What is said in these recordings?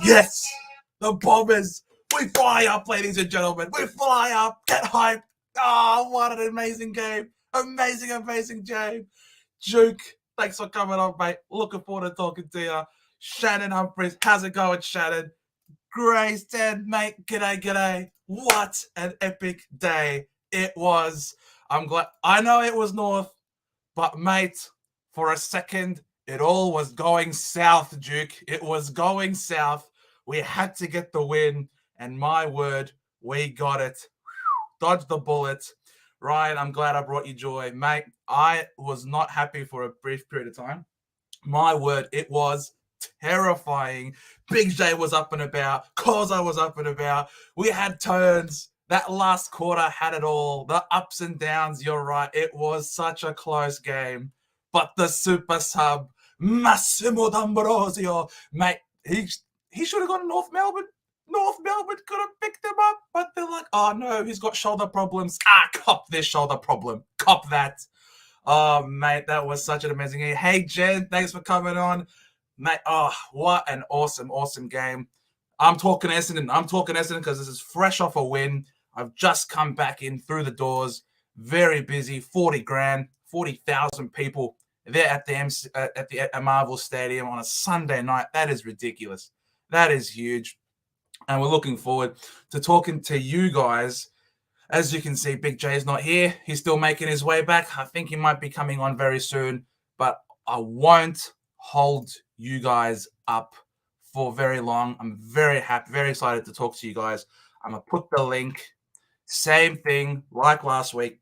Yes, the Bombers. We fly up, ladies and gentlemen. We fly up. Get hyped. Oh, what an amazing game. Amazing game. Duke, thanks for coming on, mate. Looking forward to talking to you. Shannon Humphries, how's it going, Shannon? Grace, Ted, mate, g'day. What an epic day it was. I'm glad. I know it was North, but, mate, for a second, it all was going south, Duke. It was going south. We had to get the win, and my word, we got it. Dodged the bullet. Ryan, I'm glad I brought you joy. Mate, I was not happy for a brief period of time. My word, it was terrifying. Big J was up and about. Koza was up and about. We had turns. That last quarter had it all. The ups and downs, you're right. It was such a close game. But the super sub, Massimo D'Ambrosio, mate, he should have gone to North Melbourne. North Melbourne could have picked him up, but they're like, oh no, he's got shoulder problems. Cop this shoulder problem. Cop that. Oh, mate, that was such an amazing game. Hey, Jen, thanks for coming on. Mate, oh, what an awesome game. I'm talking Essendon because this is fresh off a win. I've just come back in through the doors. Very busy, 40 grand, 40,000 people there at the Marvel Stadium on a Sunday night. That is ridiculous. That is huge. And we're looking forward to talking to you guys. As you can see, Big J is not here. He's still making his way back. I think he might be coming on very soon, but I won't hold you guys up for very long. I'm very happy, very excited to talk to you guys. I'm going to put the link. Same thing like last week.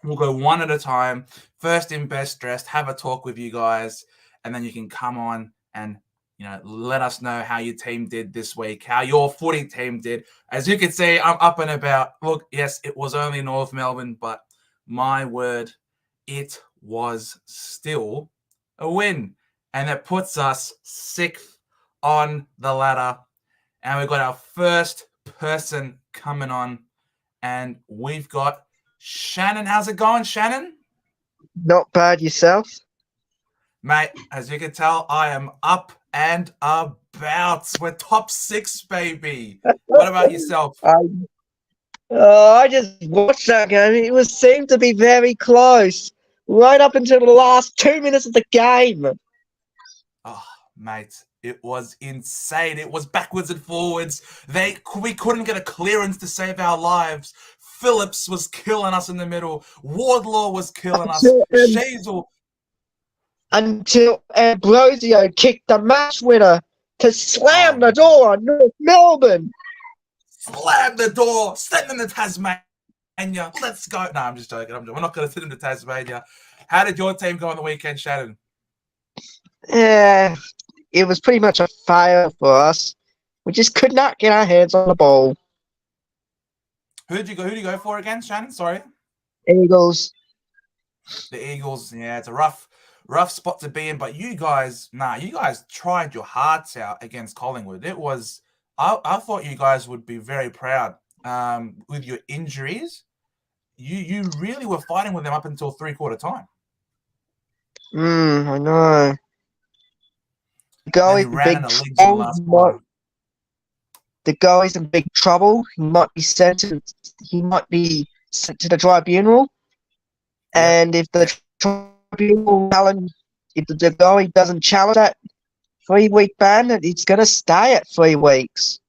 We'll go one at a time. First in, best dressed. Have a talk with you guys, and then you can come on and let us know how your team did this week, how your footy team did. As you can see, I'm up and about. Look, yes, it was only North Melbourne, but my word, it was still a win. And it puts us 6th on the ladder. And we've got our first person coming on. And we've got Shannon. How's it going, Shannon? Not bad, yourself? Mate, as you can tell, I am up and about. We're top 6, baby. What about yourself? I just watched that game. It seemed to be very close, right up until the last 2 minutes of the game. Oh, mate, it was insane. It was backwards and forwards. We couldn't get a clearance to save our lives. Phillips was killing us in the middle. Wardlaw was killing us. Shazel. Until Ambrosio kicked the match winner to slam the door on North Melbourne. Slam the door. Send them to Tasmania. Let's go. No, I'm just joking. We're not going to send them to Tasmania. How did your team go on the weekend, Shannon? Yeah, it was pretty much a fail for us. We just could not get our hands on the ball. Who did you go for again, Shannon? Sorry. Eagles. The Eagles. Yeah, it's a rough spot to be in, but you guys tried your hearts out against Collingwood. It was, I thought you guys would be very proud with your injuries. You really were fighting with them up until 3/4 time. I know. The guy's in big trouble. He might be sent to the tribunal, and if the tribunal if the guy doesn't challenge that 3-week ban, it's going to stay at 3 weeks.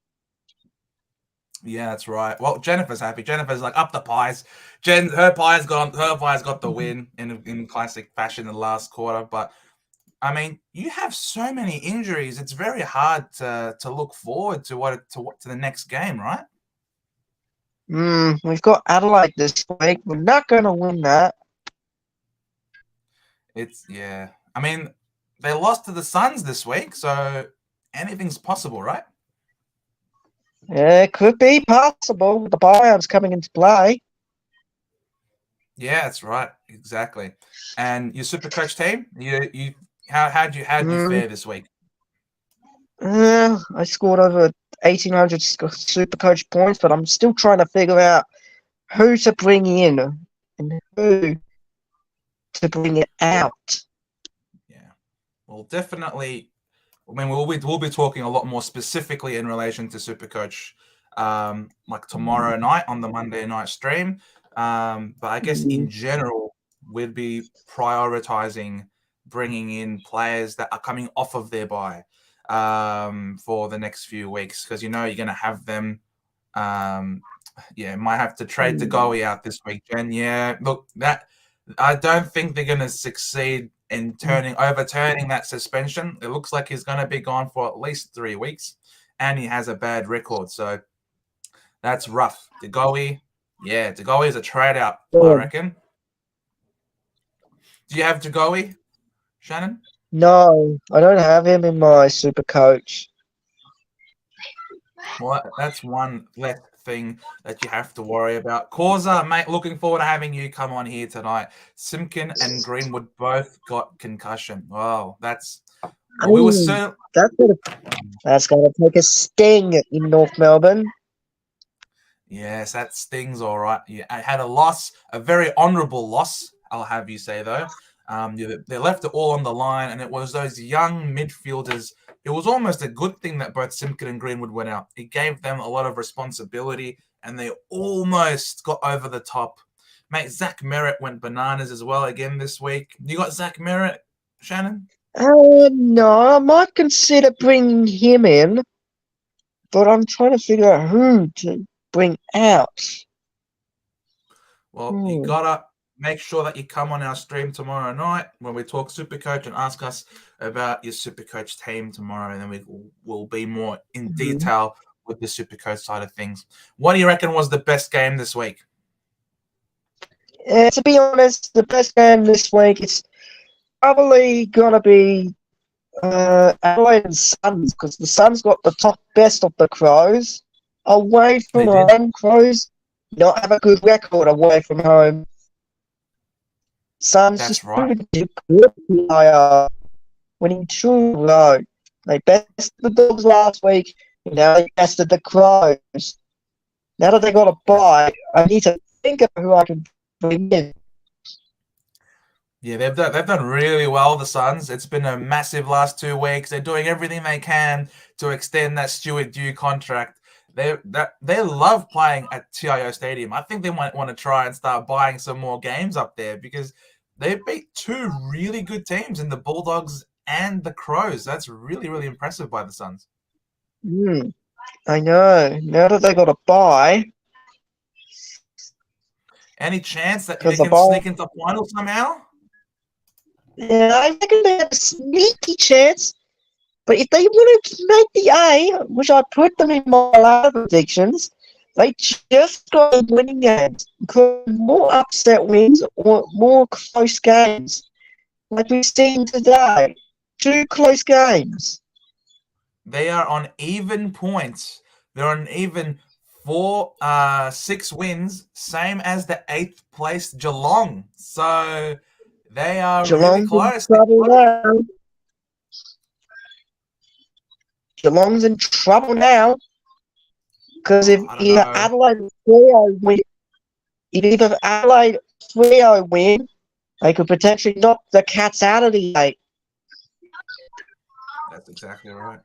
Yeah, that's right. Well, Jennifer's happy. Jennifer's like, up the pies. Her pies got the win in classic fashion in the last quarter. But I mean, you have so many injuries. It's very hard to look forward to the next game, right? We've got Adelaide this week. We're not going to win that. I mean, they lost to the Suns this week, so anything's possible, right? Yeah, it could be possible with the buyouts coming into play. Yeah, that's right. Exactly. And your Supercoach team, how'd you Mm, fare this week? I scored over 1,800 super coach points, but I'm still trying to figure out who to bring in and who to bring it out. Yeah. Well, definitely. I mean, we'll be talking a lot more specifically in relation to Supercoach, like tomorrow night on the Monday night stream. But I guess in Mm, general, we'd be prioritizing bringing in players that are coming off of their bye for the next few weeks because you're going to have them. Um, yeah, might have to trade to mm, Goey out this week, Jen. Yeah, look, that I don't think they're going to succeed in overturning that suspension. It looks like he's going to be gone for at least 3 weeks, and he has a bad record, so that's rough. Degoe is a trade out, I yeah. reckon. Do you have Degoe, Shannon? No, I don't have him in my super coach. Well, that's one less thing that you have to worry about. Causa, mate, looking forward to having you come on here tonight. Simpkin and Greenwood both got concussion. Well, I we were mean, certain. that's gonna take a sting in North Melbourne. Yes, that stings all right. Yeah, I had a loss, a very honourable loss, I'll have you say, though. They left it all on the line, and it was those young midfielders. It was almost a good thing that both Simpkin and Greenwood went out. It gave them a lot of responsibility, and they almost got over the top. Mate, Zach Merritt went bananas as well again this week. You got Zach Merritt, Shannon? No, I might consider bringing him in, but I'm trying to figure out who to bring out. Well, you Hmm. gotta make sure that you come on our stream tomorrow night when we talk Supercoach and ask us about your Supercoach team tomorrow, and then will be more in Mhm. detail with the Supercoach side of things. What do you reckon was the best game this week? To be honest, the best game this week is probably gonna be Adelaide and Suns because the Suns got the top best of the Crows away They from did. home. Crows not have a good record away from home. Suns That's just right. proving to good by winning 2 in a row. They bested the Dogs last week, and now they bested the Crows. Now that they got a That's bye, I need to think of who I can bring in. Yeah, they've done really well, the Suns. It's been a massive last 2 weeks. They're doing everything they can to extend that Stuart Dew contract. They love playing at TIO Stadium. I think they might want to try and start buying some more games up there because they beat two really good teams in the Bulldogs and the Crows. That's really, really impressive by the Suns. Hmm, I know. Now that they got a bye, Any chance that because they the can bye, sneak into final somehow? yeah, I reckon they have a sneaky chance. But if they want to make the A, which I put them in my ladder predictions, they just got to winning games. Because more upset wins or more close games, like we've seen today. 2 close games. They are on even points. They're on even 6 wins, same as the eighth place Geelong. So they are really Geelong's in close. trouble now. Geelong's in trouble now. Because if I don't either know. Adelaide or Freo win, if either Adelaide or Freo win, they could potentially knock the Cats out of the 8. That's exactly right.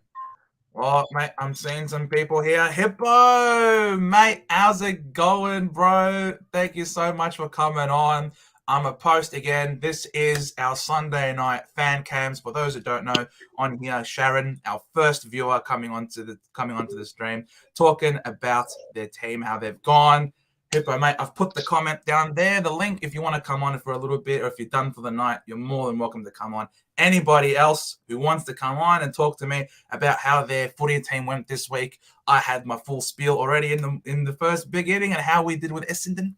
Oh, mate, I'm seeing some people here. Hippo, mate, how's it going, bro? Thank you so much for coming on. I'm a post again. This is our Sunday night fan cams. For those who don't know, on here, Sharon, our first viewer coming onto the stream, talking about their team, how they've gone. Hippo, mate, I've put the comment down there, the link. If you want to come on for a little bit, or if you're done for the night, you're more than welcome to come on. Anybody else who wants to come on and talk to me about how their footy team went this week, I had my full spiel already in the first beginning and how we did with Essendon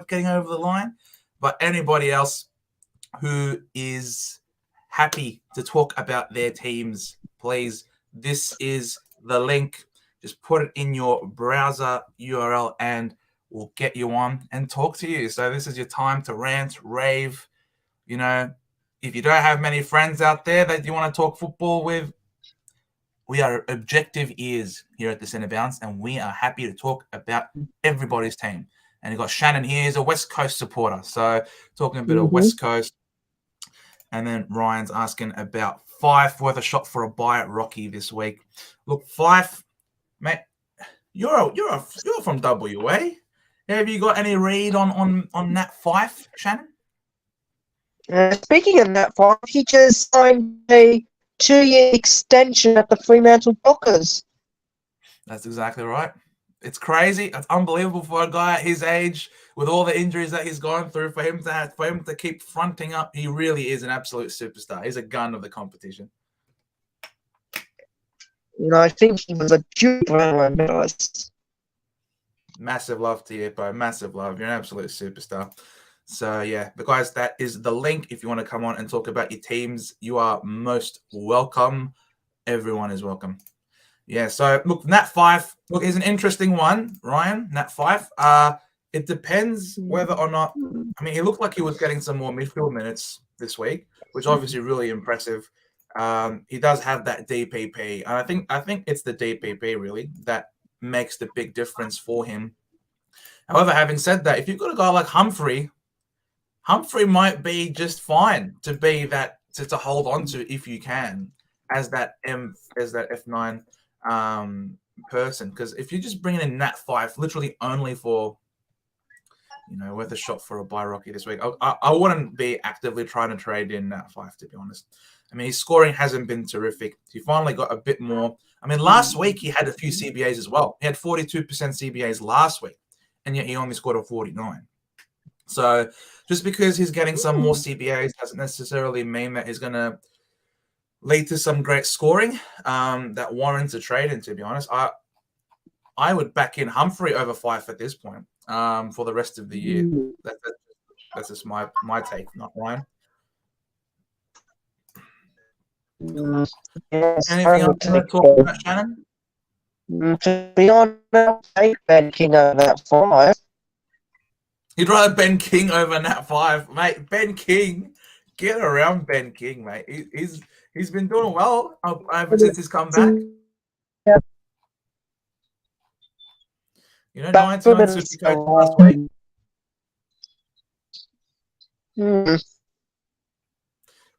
getting over the line. But anybody else who is happy to talk about their teams, please, this is the link. Just put it in your browser URL and we'll get you on and talk to you. So this is your time to rant, rave. You know, if you don't have many friends out there that you want to talk football with, we are objective ears here at the Centre Bounce, and we are happy to talk about everybody's team. And you've got Shannon here, he's a West Coast supporter. So talking a bit of West Coast. And then Ryan's asking about Fife worth a shot for a buy at Rocky this week. Look, Fife, mate, you're from WA. Have you got any read on Nat Fife, Shannon? Speaking of Nat Fife, he just signed a 2-year extension at the Fremantle Dockers. That's exactly right. It's crazy. It's unbelievable for a guy at his age, with all the injuries that he's gone through, for him to keep fronting up. He really is an absolute superstar. He's a gun of the competition. I think he was a due Brownlow medalist. Massive love to you, bro. Massive love. You're an absolute superstar. So, yeah, but guys, that is the link. If you want to come on and talk about your teams, you are most welcome. Everyone is welcome. Yeah, so, look, Nat Fife, is an interesting one, Ryan, Nat Fife. It depends whether or not, he looked like he was getting some more midfield minutes this week, which is obviously really impressive. He does have that DPP, and I think it's the DPP, really, that makes the big difference for him. However, having said that, if you've got a guy like Humphrey might be just fine to be that to hold on to if you can as that F9 person, because if you're just bringing in Nat Fife literally only for worth a shot for a buy Rocky this week, I wouldn't be actively trying to trade in Nat Fife, to be honest. His scoring hasn't been terrific. He finally got a bit more. Last week he had a few CBAs as well. He had 42% CBAs last week, and yet he only scored a 49. So just because he's getting some more CBAs doesn't necessarily mean that he's going to lead to some great scoring that warrants a trade in, to be honest. I would back in Humphrey over Fife at this point for the rest of the year. That's just my take, not Ryan. Anything else to talk about, Shannon? To be honest, I'll take Ben King over that 5. You'd rather Ben King over Nat 5, mate. Ben King, get around Ben King, mate. He's been doing well ever since he's come back. Yeah. 99 Supercoach last week.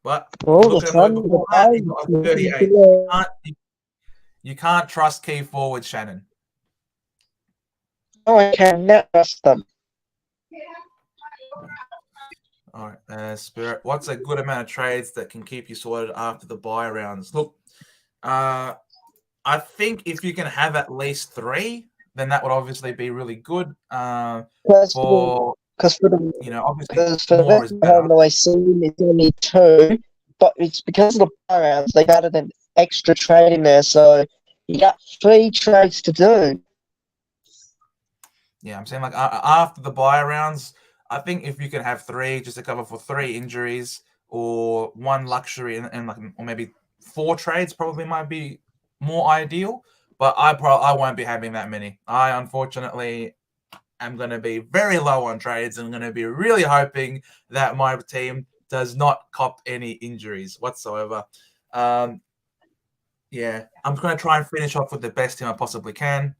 But you can't trust key forward, Shannon. No, I cannot trust them. All right, Spirit. What's a good amount of trades that can keep you sorted after the buy rounds? Look, I think if you can have at least 3, then that would obviously be really good. Because for the obviously more is better. I see it's only 2, but it's because of the buy rounds they added an extra trade in there, so you got 3 trades to do. Yeah, I'm saying like after the buy rounds, I think if you can have 3 just to cover for 3 injuries or 1 luxury and like, or maybe 4 trades probably might be more ideal. But I won't be having that many. I unfortunately am going to be very low on trades and I'm going to be really hoping that my team does not cop any injuries whatsoever. Yeah, I'm going to try and finish off with the best team I possibly can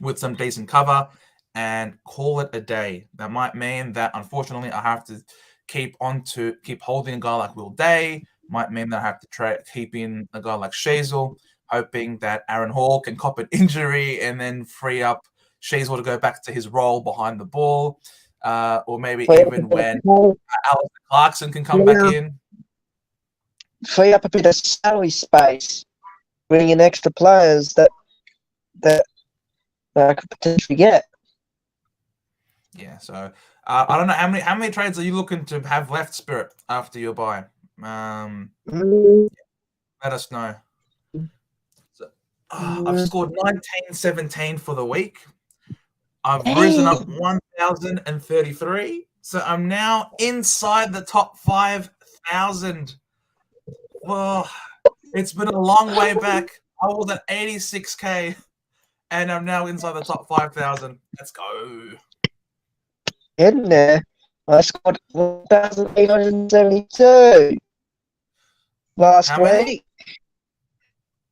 with some decent cover and call it a day. That might mean that, unfortunately, I have to keep holding a guy like Will Day. Might mean that I have to keep in a guy like Sheasel, hoping that Aaron Hall can cop an injury and then free up Sheasel to go back to his role behind the ball. Or maybe even when Alistair Clarkson can come back in. Free up a bit of salary space, bring in extra players that I could potentially get. Yeah, so I don't know how many trades are you looking to have left, Spirit, after your buy? Let us know. So, I've scored 19-17 for the week. I've risen up 1,033, so I'm now inside the top 5,000. Well, it's been a long way back. I was at 86K, and I'm now inside the top 5,000. Let's go. In there, I scored 1,872 last How many? week.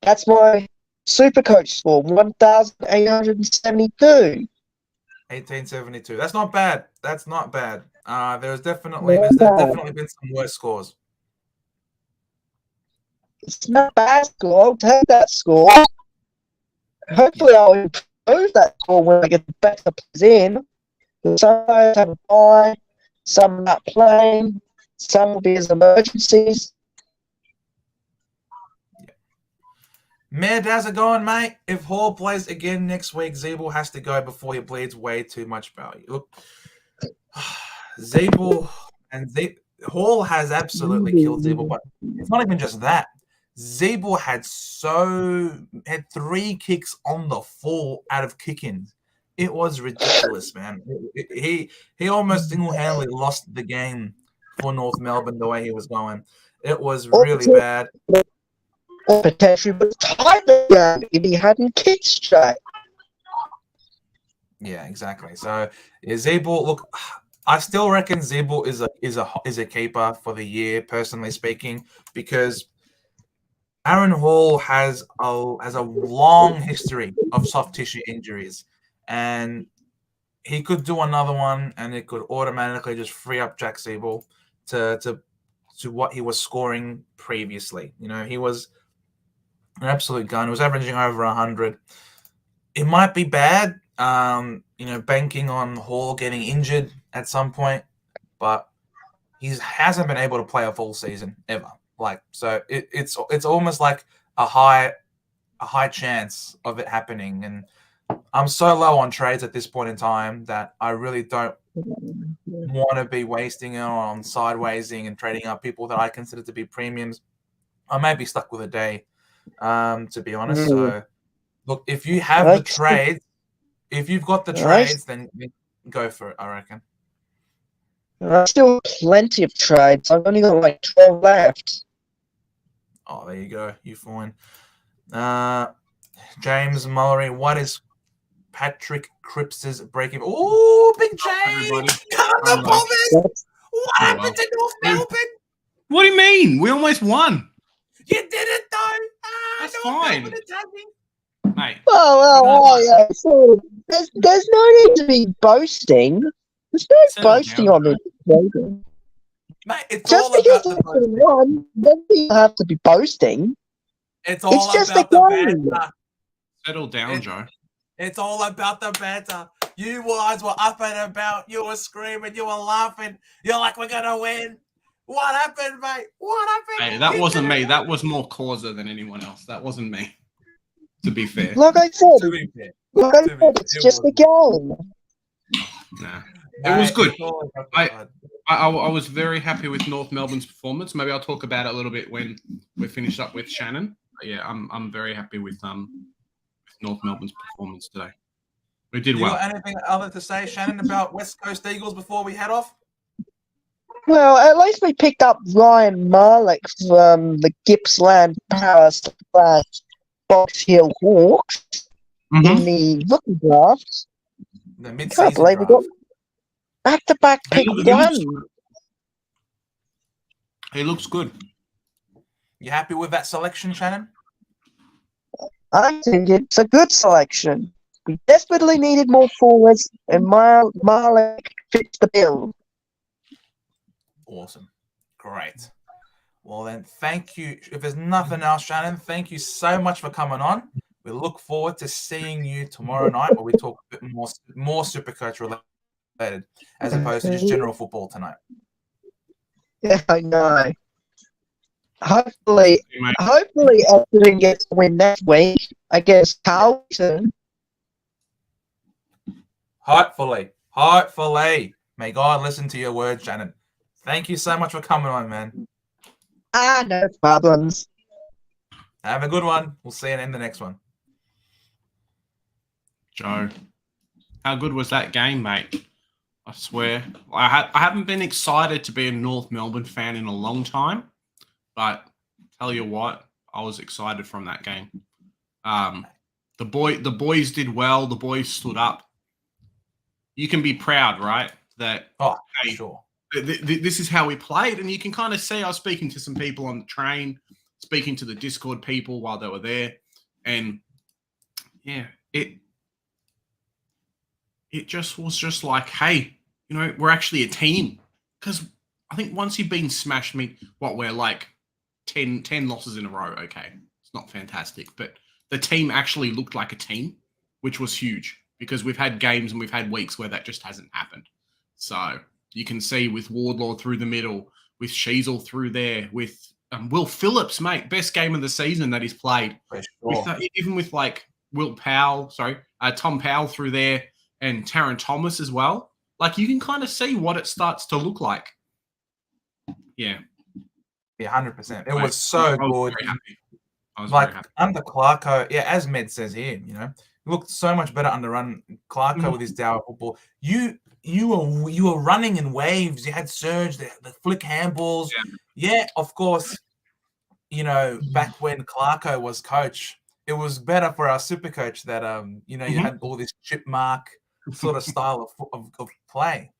That's my Supercoach score, 1,872. 1872. That's not bad. That's not bad. There's definitely Not bad. been some worse scores. It's not a bad score. I'll take that score. Hopefully, I'll improve that score when I get the better players in. Some players have a bye, some are not playing, some will be as emergencies. Mayor, how's it going, mate? If Hall plays again next week, Zeeble has to go before he bleeds way too much value. Look, Zeeble and Hall has absolutely killed Zeeble, but it's not even just that. Zeeble had 3 kicks on the full out of kick-ins. It was ridiculous, man. He almost single-handedly lost the game for North Melbourne the way he was going. It was really bad. Or potentially would have tied the game if he hadn't kicked straight. Yeah, exactly. So Zeeble, look, I still reckon Zeeble is a keeper for the year, personally speaking, because Aaron Hall has a long history of soft tissue injuries, and he could do another one, and it could automatically just free up Jack Zeeble to what he was scoring previously. You know, he was an absolute gun. He was averaging over 100. It might be bad, banking on Hall getting injured at some point, but he hasn't been able to play a full season ever. So it's almost like a high chance of it happening. And I'm so low on trades at this point in time that I really don't want to be wasting it on sidewaysing and trading up people that I consider to be premiums. I may be stuck with a day, to be honest. So, look, if you have the trades, if you've got the trades, then go for it, I reckon. I still have plenty of trades. I've only got like 12 left. Oh, there you go. You're fine. James Mullery, what is Patrick Cripps's break-even? Oh, big James! Come on, the Bombers! What happened to North Melbourne? What do you mean? We almost won. You did it, though. That's North fine. Melbourne attacking. Mate. Yeah. So there's no need to be boasting. There's no boasting on this program. Mate, it's Just all because about the it's won, doesn't mean you have to be boasting. It's all just about a the game. banter. Settle down, Joe. It's all about the banter. You guys were up and about. You were screaming. You were laughing. You're like, we're going to win. What happened, mate? What happened? Hey, that wasn't me. That was more Causa than anyone else. That wasn't me, to be fair. Like I said, it's just a game. Nah. It was good. I was very happy with North Melbourne's performance. Maybe I'll talk about it a little bit when we're finished up with Shannon. But yeah, I'm very happy with North Melbourne's performance today. We did well. You got anything other to say, Shannon, about West Coast Eagles before we head off? Well, at least we picked up Ryan Marlick from the Gippsland Power / Box Hill Hawks in the rookie draft. The mid-season Can't believe we got back-to-back pick one. He looks good. You happy with that selection, Shannon? I think it's a good selection. We desperately needed more forwards, and Marlick fits the bill. Awesome. Great. Well, then, thank you. If there's nothing else, Shannon, thank you so much for coming on. We look forward to seeing you tomorrow night where we talk a bit more Supercoach related as opposed to just general football tonight. Yeah, I know. Hopefully Essendon gets a win next week against Carlton. Hopefully. May God listen to your words, Shannon. Thank you so much for coming on, man. No problems. Have a good one. We'll see you in the next one. Joe, how good was that game, mate? I swear. I haven't been excited to be a North Melbourne fan in a long time, but tell you what, I was excited from that game. The boys did well. The boys stood up. You can be proud, right? That hey, sure. This is how we played, and you can kind of see. I was speaking to some people on the train, speaking to the Discord people while they were there, and yeah, it just was just like, hey, we're actually a team. Because I think once you've been smashed, we're like 10 losses in a row. Okay, it's not fantastic, but the team actually looked like a team, which was huge because we've had games and we've had weeks where that just hasn't happened. So you can see with Wardlaw through the middle, with Sheasel through there, with Will Phillips, mate, best game of the season that he's played. Sure. Even with like Tom Powell through there and Taron Thomas as well. Like you can kind of see what it starts to look like. Yeah. Yeah, 100%. It was so good. Very happy. I was like very happy. Under Clarko, as Med says here, he looked so much better under run Clarko with his Dower football. You were running in waves. You had surge, the flick handballs. Yeah, of course. Back when Clarko was coach, it was better for our super coach that you had all this chip mark sort of style of play.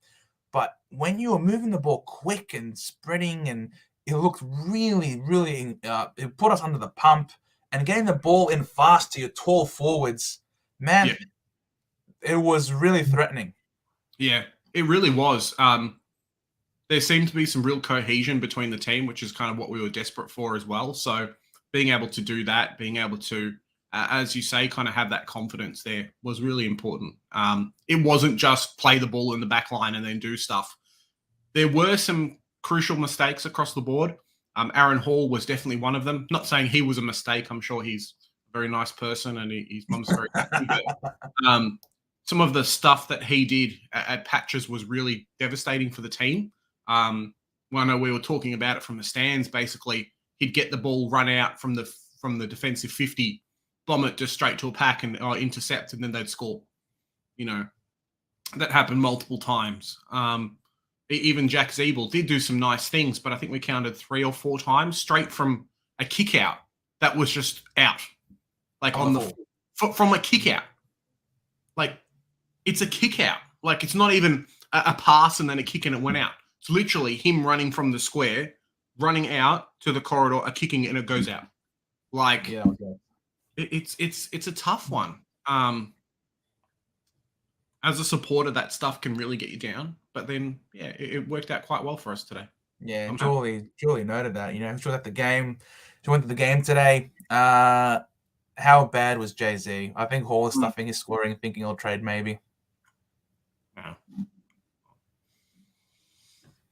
But when you were moving the ball quick and spreading, and it looked really, really, it put us under the pump, and getting the ball in fast to your tall forwards, man, it was really threatening. Yeah, it really was. There seemed to be some real cohesion between the team, which is kind of what we were desperate for as well. So being able to do that, being able to, as you say, kind of have that confidence there was really important. It wasn't just play the ball in the back line and then do stuff. There were some crucial mistakes across the board. Aaron Hall was definitely one of them. Not saying he was a mistake. I'm sure he's a very nice person and his mum's very happy. But some of the stuff that he did at patches was really devastating for the team. I know we were talking about it from the stands. Basically, he'd get the ball run out from the defensive 50, bomb it just straight to a pack and intercept, and then they'd score. That happened multiple times. Even Jack Zeeble did do some nice things, but I think we counted 3 or 4 times straight from a kick out that was just out, like from a kick out. Like it's a kick out. Like it's not even a pass and then a kick and it went out. It's literally him running from the square, running out to the corridor, a kicking and it goes out. Like it's a tough one. As a supporter, that stuff can really get you down. But then, it worked out quite well for us today. Yeah, Julie noted that. She was at the game. She went to the game today. How bad was Jay-Z? I think Hall is stuffing his scoring, thinking he'll trade maybe. Wow.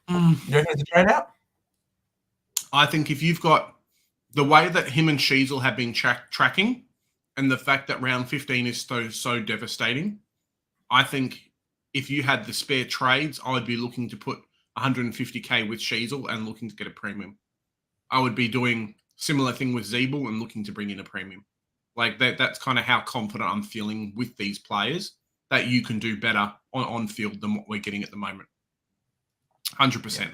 You reckon it's a trade out? I think if you've got the way that him and Sheasel have been tracking and the fact that round 15 is so devastating, I think if you had the spare trades, I would be looking to put 150K with Sheasel and looking to get a premium. I would be doing similar thing with Zeeble and looking to bring in a premium. Like that's kind of how confident I'm feeling with these players that you can do better on field than what we're getting at the moment. 100%.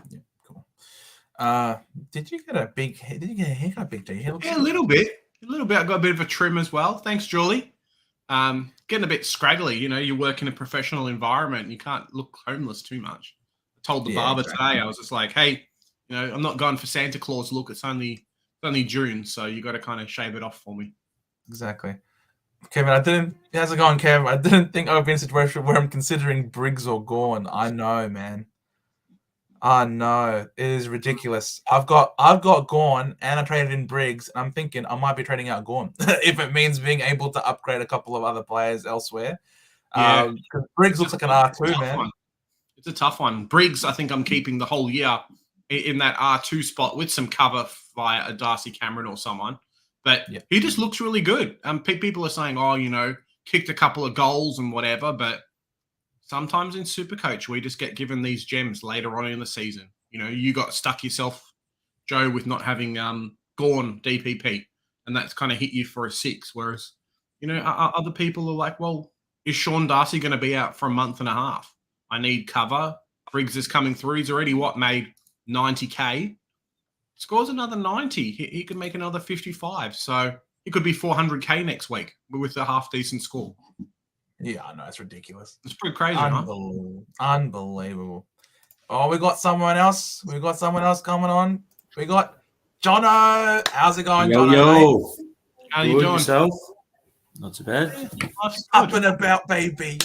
Yeah, cool. Did you get a haircut, Big D? Yeah, a little bit. I got a bit of a trim as well. Thanks, Julie. Getting a bit scraggly. You work in a professional environment. You can't look homeless too much. I told the barber today, I was just like, hey, I'm not going for Santa Claus look. It's only June, so you got to kind of shave it off for me. Exactly. Kevin, how's it going, Kev? I didn't think I would be in a situation where I'm considering Briggs or Gorn. I know, man. I know. It is ridiculous. I've got Gorn and I traded in Briggs, and I'm thinking I might be trading out Gorn if it means being able to upgrade a couple of other players elsewhere. Yeah. Briggs looks like an R2, man. It's a tough one. Briggs, I think I'm keeping the whole year in that R2 spot with some cover via a Darcy Cameron or someone. But he just looks really good. People are saying, kicked a couple of goals and whatever, but sometimes in Supercoach, we just get given these gems later on in the season. You got stuck yourself, Joe, with not having Gorn DPP, and that's kind of hit you for a 6. Whereas, other people are like, well, is Sean Darcy going to be out for a month and a half? I need cover. Briggs is coming through. He's already, made 90K. Scores another 90. He could make another 55. So He could be 400K next week with a half decent score. Yeah, I know, it's ridiculous. It's pretty crazy, huh? Unbelievable. Oh, we got someone else. We got someone else coming on. We got Jono. How's it going, Yo, Jono? yo. Mate? How you doing? Yourself? Not too bad. Up and about, baby.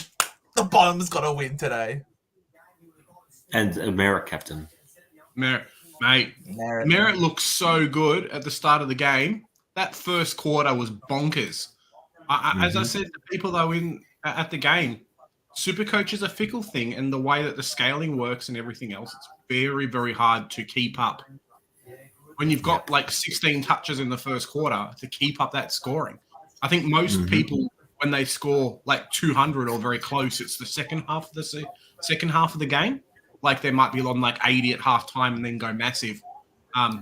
The bottom's got to win today. And a merit captain. Merritt looks so good at the start of the game. That first quarter was bonkers. As I said to people though at the game, Supercoach is a fickle thing, and the way that the scaling works and everything else, it's very, very hard to keep up. When you've got like 16 touches in the first quarter to keep up that scoring. I think most people, when they score like 200 or very close, it's the second half of the game. Like they might be on like 80 at halftime and then go massive.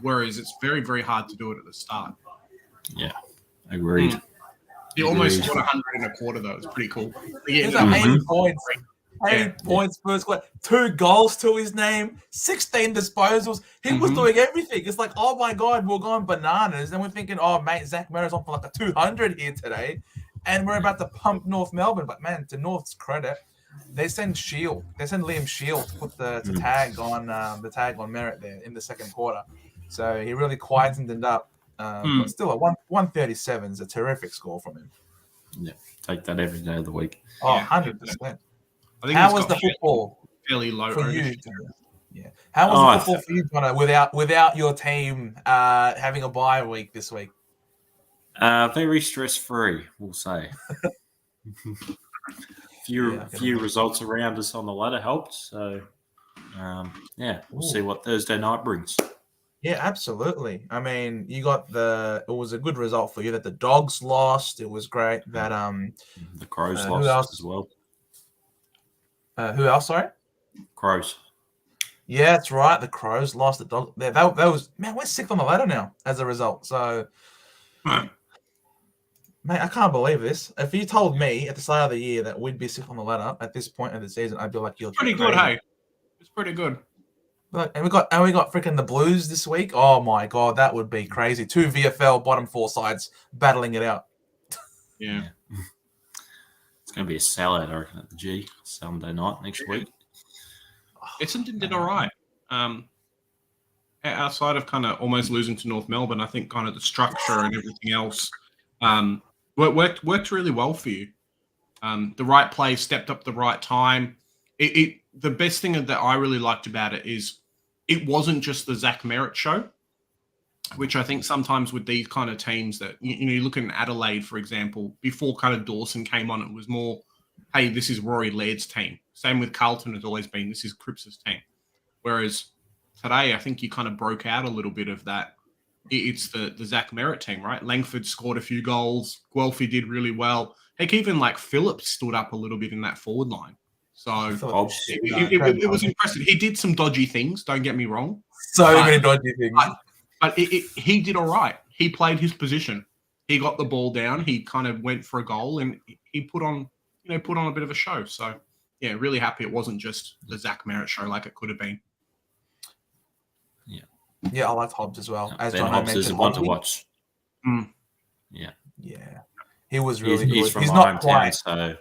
Whereas it's very, very hard to do it at the start. Yeah, agreed. He almost scored 100 in a quarter though. It's pretty cool. He's at 80 points. 8 points first quarter, 2 goals to his name, 16 disposals. He was doing everything. It's like, oh my God, we're going bananas. And we're thinking, oh, mate, Zach Merritt's on for like a 200 here today. And we're about to pump North Melbourne. But man, to North's credit, they send Shield. They send Liam Shield to put the tag on Merritt there in the second quarter. So he really quietened it up. But still, 137 is a terrific score from him. Yeah, take that every day of the week. Oh, 100%. How was the football fairly low for you? Yeah. How was the football for you, Jono, without your team having a bye week this week? Very stress-free, we'll say. few results around us on the ladder helped. So, we'll see what Thursday night brings. Yeah, absolutely. I mean, it was a good result for you that the Dogs lost. It was great that the Crows lost as well. Who else? Sorry, Crows. Yeah, that's right. The Crows lost. The Dogs. That was, man. We're 6th on the ladder now as a result. So, mate, I can't believe this. If you told me at the start of the year that we'd be 6th on the ladder at this point of the season, I'd be like, "You're pretty good, hey? It's pretty good." And we got freaking the Blues this week. Oh my God, that would be crazy. 2 VFL bottom 4 sides battling it out. Yeah. It's going to be a sellout, I reckon, at the G Sunday night next week. Essendon did all right. Outside of kind of almost losing to North Melbourne, I think kind of the structure and everything else worked really well for you. The right play stepped up the right time. The best thing that I really liked about it is it wasn't just the Zach Merritt show, which I think sometimes with these kind of teams that, you look at Adelaide, for example, before kind of Dawson came on, it was more, hey, this is Rory Laird's team. Same with Carlton has always been, this is Cripps's team. Whereas today, I think you kind of broke out a little bit of that. It's the Zach Merritt team, right? Langford scored a few goals. Guelphy did really well. Heck, even like Phillips stood up a little bit in that forward line. So it was impressive. He did some dodgy things, don't get me wrong. Many dodgy things. But he did all right. He played his position. He got the ball down. He kind of went for a goal, and he put on a bit of a show. So, yeah, really happy it wasn't just the Zach Merritt show like it could have been. Yeah, I liked Hobbs as well. As Ben John Hobbs mentioned, is one to watch. Yeah, he was really good. He's from He's my not hometown, quite. so.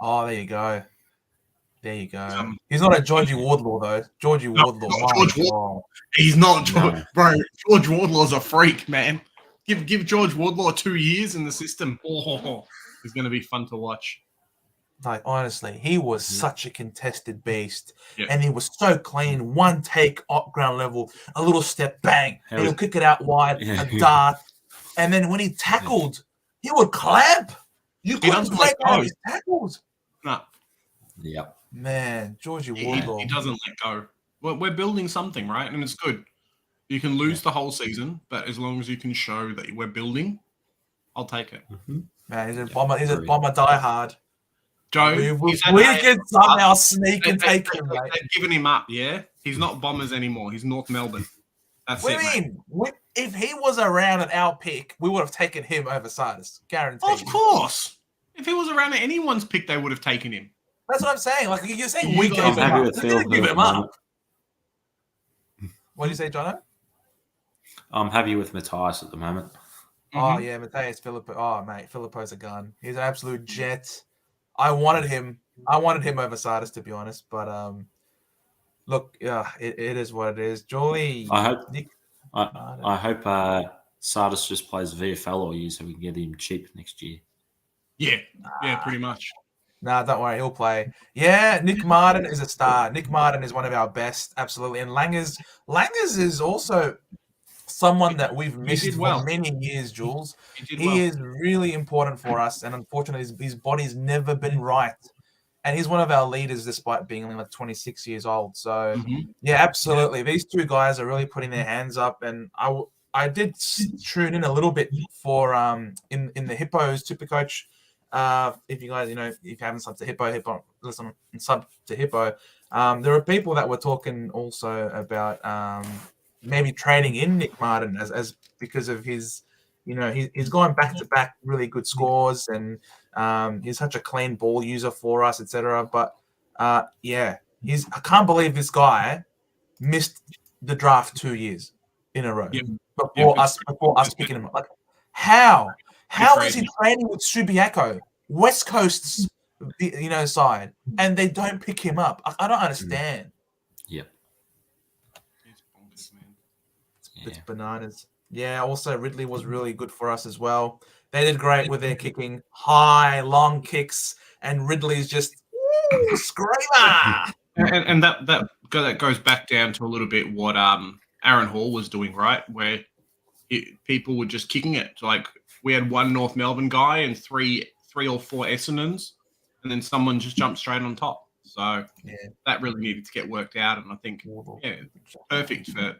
Oh, there you go. He's not a Georgie Wardlaw though. Georgie Wardlaw. He's not George, bro. George Wardlaw's a freak, man. Give George Wardlaw 2 years in the system. Oh, he's going to be fun to watch. Like, honestly, he was such a contested beast. Yeah. And he was so clean. One take up ground level, a little step, bang. And he'll kick it out wide, a dart. And then when he tackled, he would clamp. You couldn't break out his tackles. No. Yep. Man, Georgie Wardlaw. He doesn't let go. We're building something, right? And it's good. You can lose the whole season, but as long as you can show that we're building, I'll take it. Man, he's a bomber. He's a bomber diehard. Joe, we can somehow sneak and take him. They've given him up, yeah? He's not Bombers anymore. He's North Melbourne. That's it, mean? If he was around at our pick, we would have taken him over Sardis. Guaranteed. Of course. If he was around at anyone's pick, they would have taken him. That's what I'm saying. Like, you're saying we gave him up. We didn't give him up. What do you say, Jono? I'm happy with Matthias at the moment. Oh, yeah, Mateus Filippo. Oh, mate, Filippo's a gun. He's an absolute jet. I wanted him over Sardis, to be honest. But look, yeah, it is what it is. Julie, I hope Sardis just plays VFL all year so we can get him cheap next year. Yeah, pretty much. Nah, don't worry, he'll play. Yeah, Nick Martin is a star. Nick Martin is one of our best, absolutely. And Langers is also someone that we've missed for many years, Jules. He is really important for us, and unfortunately, his body's never been right. And he's one of our leaders, despite being only like 26 years old. So, yeah, absolutely. These two guys are really putting their hands up, and I did tune in a little bit for in the Hippos Supercoach. If you guys, if you haven't subbed to Hippo, listen and sub to Hippo. There are people that were talking also about maybe trading in Nick Martin as because of his, he's gone back to back really good scores, and he's such a clean ball user for us, etc. But yeah, I can't believe this guy missed the draft 2 years in a row before us picking him up. Like, how is he training with Subiaco, West Coast's side, and they don't pick him up? I don't understand. Yep. It's bananas. Yeah, also Ridley was really good for us as well. They did great with their kicking, high, long kicks, and Ridley's just screamer. And that goes back down to a little bit what Aaron Hall was doing, right? Where people were just kicking it. Like, we had one North Melbourne guy and three or four Essendons, and then someone just jumped straight on top. So that really needed to get worked out, and I think perfect for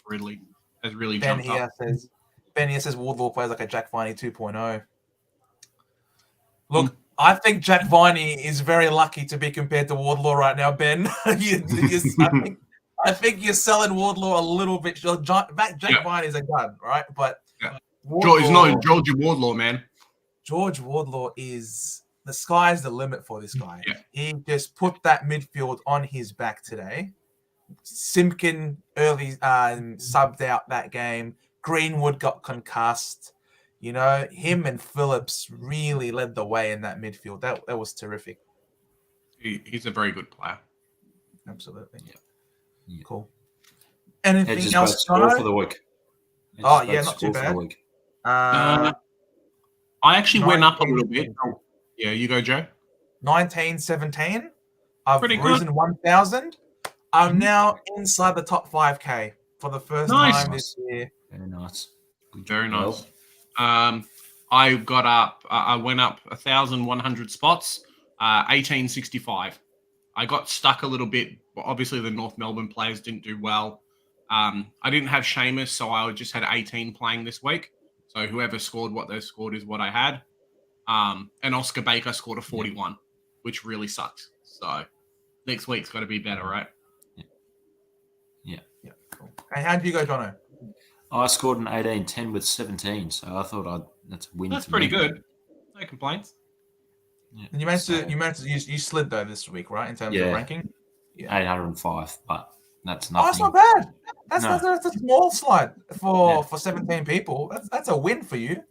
Ridley. Has really jumped up. Ben here says Wardlaw plays like a Jack Viney 2.0. Look, I think Jack Viney is very lucky to be compared to Wardlaw right now, Ben. I think you're selling Wardlaw a little bit. Jack Viney is a gun, right? But he's not George Wardlaw, man. George Wardlaw is the sky's the limit for this guy. Yeah. He just put that midfield on his back today. Simpkin early subbed out that game. Greenwood got concussed. Him and Phillips really led the way in that midfield. That was terrific. He's a very good player. Absolutely. Yeah. Cool. Anything else? Score for the week. Not too bad. I actually went up a little bit. Yeah, you go, Joe. 19-17. I've Pretty risen 1,000. I'm now inside the top 5K for the first time this year. Very nice. Very nice. I got up. I went up 1,100 spots. 1865. I got stuck a little bit. Obviously, the North Melbourne players didn't do well. I didn't have Seamus, so I just had 18 playing this week. So whoever scored what they scored is what I had. And Oscar Baker scored a 41, which really sucks. So next week's got to be better, right? Yeah. Cool. And how did you go, Jono? I scored an 18-10 with 17, so I thought that's a win. That's pretty good. No complaints. Yeah. And you managed to you slid though this week, right? In terms of ranking. Yeah. 805, but that's nothing. Oh, that's not bad. That's a small slide for 17 people. That's a win for you.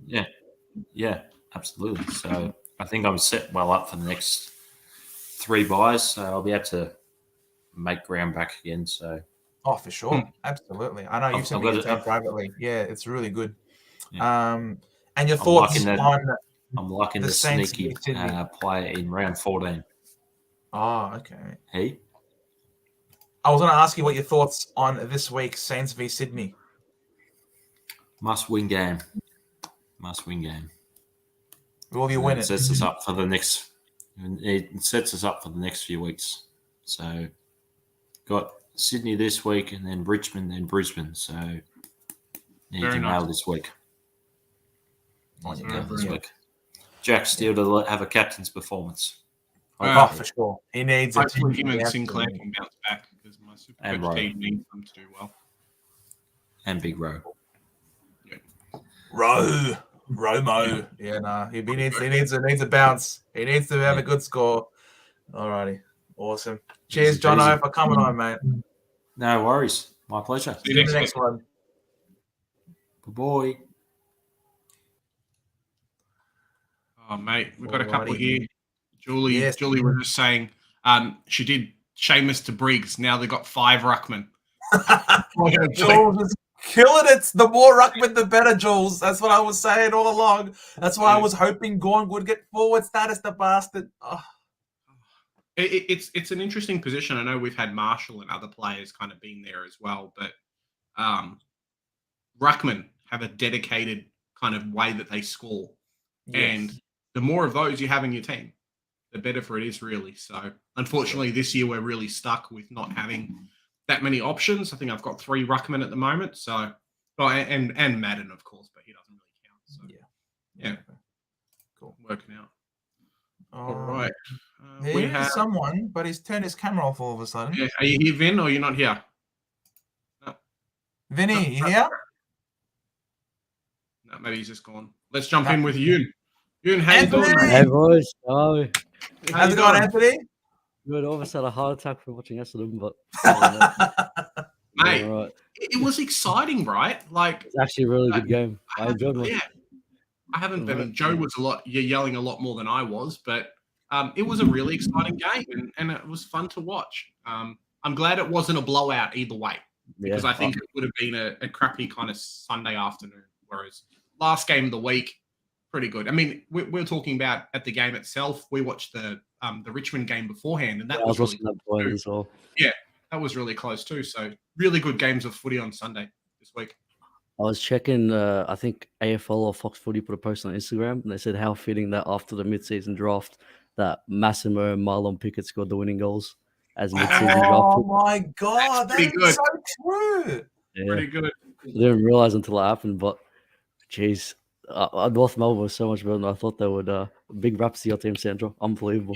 Yeah, absolutely. So I think I'm set well up for the next 3 buys, so I'll be able to make ground back again. So. Oh, for sure. Absolutely. I know you've sent me your team privately. Yeah, it's really good. Yeah. And your thoughts I'm liking the sneaky player in round 14. Oh, okay. Hey? I was going to ask you what your thoughts on this week's Saints v Sydney. Must-win game. Will you win it? It sets us up for the next few weeks. So, got Sydney this week, and then Richmond, and Brisbane. So, need to nail this week. Week. Jack Steele to have a captain's performance. For sure. He needs it. Hopefully him and Sinclair can bounce back because my Supercoach team needs them to do well. And Big Rowe. Yeah. Romo. Yeah, he needs a bounce. He needs to have a good score. Alrighty. Awesome. Cheers, Jono, for coming on, mate. No worries. My pleasure. See you next one. Good boy. Oh, mate, we've got a couple Alrighty. here. Julie, Yes. Julie was just saying she did Seamus to Briggs. Now they got 5 Ruckman. Jules is killing it. The more Ruckman, the better, Jules. That's what I was saying all along. That's why I was hoping Gorn would get forward status, the bastard. Oh. It's an interesting position. I know we've had Marshall and other players kind of been there as well, but Ruckman have a dedicated kind of way that they score. Yes. And the more of those you have in your team, the better for it is, really. So, unfortunately, this year we're really stuck with not having that many options. I think I've got 3 Ruckman at the moment. So, and Madden, of course, but he doesn't really count. So, yeah. Cool. Working out. All right. We have someone, but he's turned his camera off all of a sudden. Yeah. Are you here, Vin, or you're not here? No. Vinny, you here? No, maybe he's just gone. Let's jump in with Yoon. Yoon, how you doing? Hey, boys. Oh, How's it going, Anthony? good. Almost had a heart attack from watching Essendon, but Mate, right. it was exciting, right? Like, It's actually a really good game. I enjoyed it. Yeah, I haven't been. Joe was yelling a lot more than I was, but it was a really exciting game, and it was fun to watch. I'm glad it wasn't a blowout either way, because I think it would have been a crappy kind of Sunday afternoon. Whereas last game of the week, pretty good. I mean, we're talking about at the game itself. We watched the Richmond game beforehand, and that was really that point as well. Yeah, that was really close too. So really good games of footy on Sunday this week. I was checking, I think AFL or Fox Footy put a post on Instagram, and they said how fitting that after the mid-season draft, that Massimo and Marlon Pickett scored the winning goals as mid-season draft. Oh my God, That's pretty that good. is so true. Yeah. Pretty good. I didn't realize until it happened, but geez, North Melbourne was so much better than I thought they would. Big raps to your team, Sandra. Unbelievable.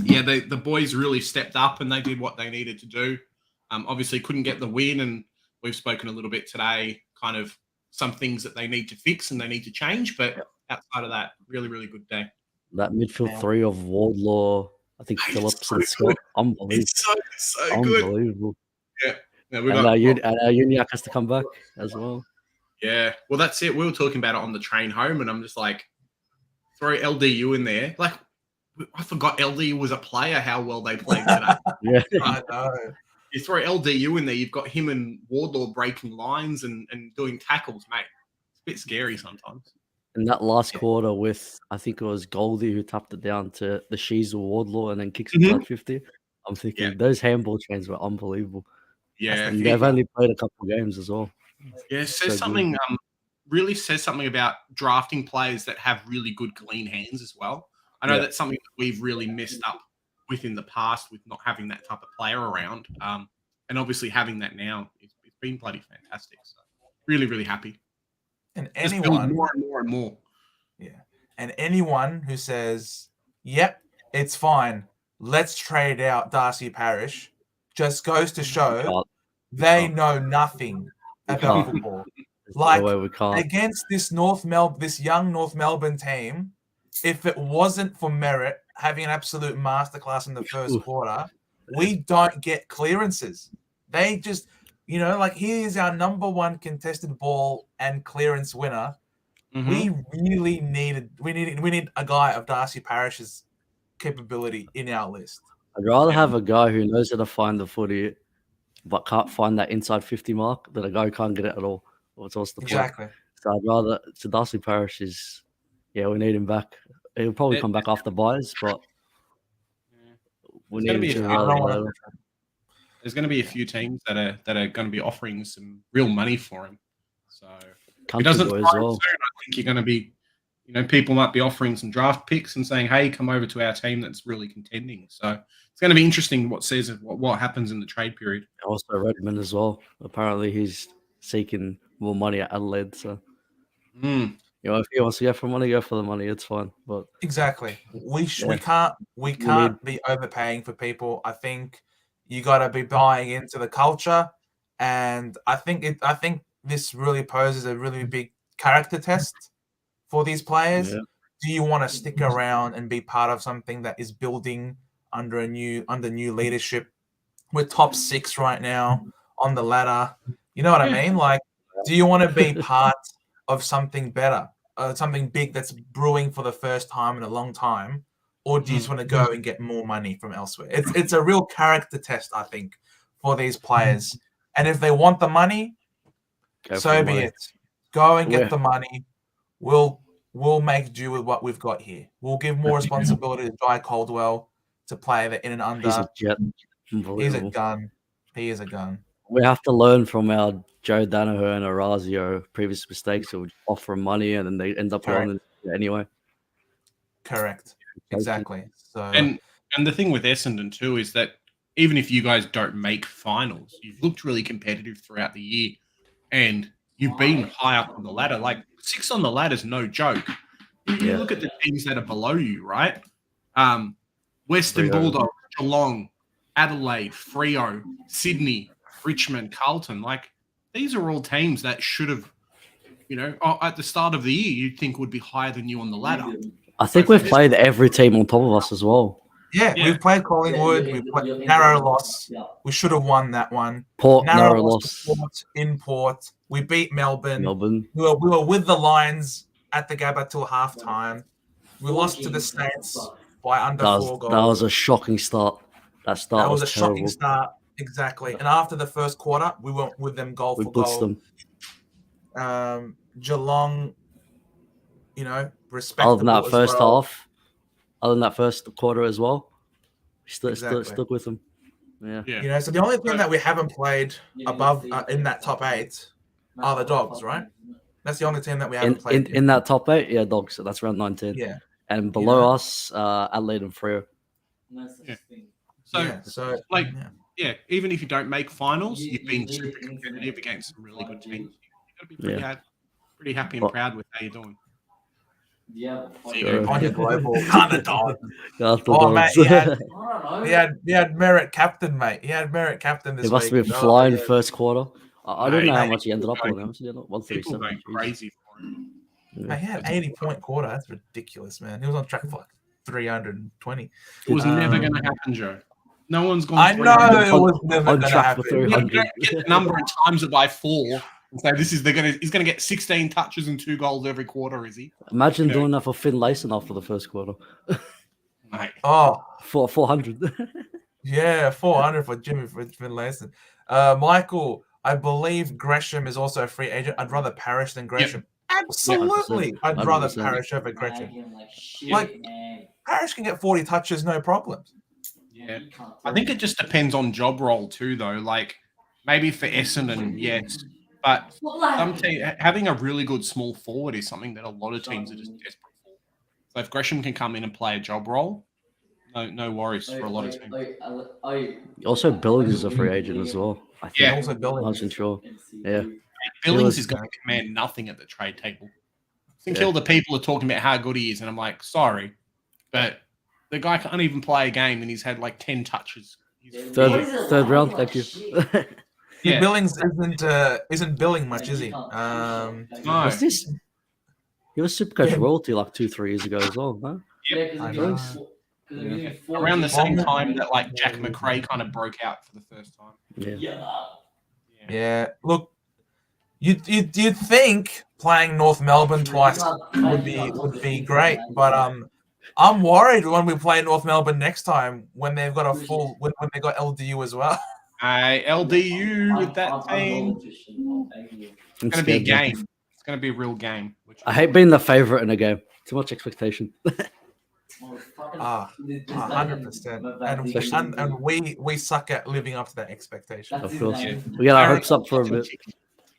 Yeah, the boys really stepped up and they did what they needed to do. Obviously couldn't get the win, and we've spoken a little bit today, kind of some things that they need to fix and they need to change. But outside of that, really, really good day. That midfield 3 of Wardlaw, I think Phillips and Scott, unbelievable. It's so good. Unbelievable. Yeah, And Uniac has to come back as well. Yeah, well, that's it. We were talking about it on the train home, and I'm just like, throw LDU in there. Like, I forgot LDU was a player, how well they played today. Yeah. I know. You throw LDU in there, you've got him and Wardlaw breaking lines and doing tackles, mate. It's a bit scary sometimes. In that last quarter with, I think it was Goldie who tapped it down to the Shees or Wardlaw and then kicks it to 50. I'm thinking those handball chains were unbelievable. Yeah. And they've only played a couple of games as well. Yeah, it says something, really says something about drafting players that have really good clean hands as well. I know that's something that we've really messed up with in the past with not having that type of player around. And obviously having that now, it's been bloody fantastic. So really, really happy. And Just build anyone, more and more and more. yeah, and anyone who says, "Yep, it's fine, let's trade out Darcy Parish," just goes to show they know nothing about football. Like, we can't. against this young North Melbourne team, if it wasn't for Merritt having an absolute masterclass in the first quarter, we don't get clearances. They just, like, here's our number 1 contested ball and clearance winner. We really need a guy of Darcy Parish's capability in our list. I'd rather have a guy who knows how to find the footy but can't find that inside 50 mark than a guy who can't get it at all. What's the point? Exactly. So I'd rather, so Darcy Parish is, we need him back. He'll probably come back after buys, but we need him to. There's going to be a few teams that are going to be offering some real money for him. So it doesn't soon. I think you're going to be, people might be offering some draft picks and saying, "Hey, come over to our team that's really contending." So it's going to be interesting what happens in the trade period. Also, Redmond as well. Apparently, he's seeking more money at Adelaide. So, if he wants to go for money, go for the money. It's fine. But exactly, we can't be overpaying for people. I think you got to be buying into the culture, and I think this really poses a really big character test for these players. Yeah. Do you want to stick around and be part of something that is building under new leadership? We're top 6 right now on the ladder. You know what I mean? Like, do you want to be part of something better? something big that's brewing for the first time in a long time, or do you just want to go and get more money from elsewhere? It's a real character test, I think, for these players. And if they want the money, so be it. Go and get the money. We'll make do with what we've got here. We'll give more responsibility to Jai Caldwell to play the in and under. He's a jet. He's a gun. He is a gun. We have to learn from our Joe Danaher and Orazio previous mistakes of offering money and then they end up on it anyway. Correct. Exactly. So and the thing with Essendon too is that even if you guys don't make finals, you've looked really competitive throughout the year, and you've been high up on the ladder. Like 6 on the ladder is no joke. You look at the teams that are below you, right? Western Bulldogs, Geelong, Adelaide, Freo, Sydney, Richmond, Carlton. Like these are all teams that should have, at the start of the year, you'd think would be higher than you on the ladder. I think we've played every team on top of us as well. Yeah, we've played Collingwood. We played narrow loss. We should have won that one. Port, narrow loss. In Port. We beat Melbourne. We were with the Lions at the Gabba till halftime. We lost to the Saints by under 4 goals. That was a shocking start. That was a terrible. shocking start. Exactly. And after the first quarter, we went with them goal for blitzed goal. Them. Geelong, respectable. Other than that first half, other than that first quarter as well, we stuck with them. Yeah. So the only thing that we haven't played above in that top 8 are the Dogs, right? That's the only team that we haven't played. In that top 8, yeah, Dogs. So that's round 19. Yeah. And below us, Adelaide and Freo. Even if you don't make finals, you've been super competitive against some really good teams. You've got to be pretty happy and proud with how you're doing. Yeah, on your global underdog. Mate, he had merit captain, mate. He had merit captain this week. It must have been flying first quarter. I don't know how much he ended up on. 137. Going crazy for him. He had 80-point quarter. That's ridiculous, man. He was on track for like 320. It was never going to happen, Joe. No one's going. I know it was never going to happen. For 300. Get the number and times it by 4. And say he's going to get 16 touches and 2 goals every quarter, is he? Imagine doing that for Finn Layson after the first quarter. Mate. Oh, 400. Yeah, 400 for Finn Layson. Michael, I believe Gresham is also a free agent. I'd rather Parrish than Gresham. Yep. Absolutely, 100%. I'd rather Parrish over Gresham. Parrish can get 40 touches, no problems. Yeah, I think it just depends on job role too, though. Like maybe for Essendon, yes. But having a really good small forward is something that a lot of teams are just desperate for. So if Gresham can come in and play a job role, no worries for a lot of teams. Also, Billings is a free agent as well. I think. Yeah, also Billings. I wasn't sure. Yeah. Billings is going to command nothing at the trade table. I think all the people are talking about how good he is, and I'm like, sorry, but the guy can't even play a game, and he's had like 10 touches. Third round, thank you. Yeah. Billings isn't billing much, is he? No. What's this? He was Supercoach royalty like 2-3 years ago as well, huh? Yep. Yeah. Around the same time that like Jack McRae kind of broke out for the first time. Yeah. Look, you'd think playing North Melbourne twice would be great, but I'm worried when we play North Melbourne next time when they've got when they got LDU as well. LDU with that team. It's going to be a game. It's going to be a real game. I hate being the favourite in a game. Too much expectation. 100%. And we suck at living up to that expectation. Of course. We got our hopes up for a bit.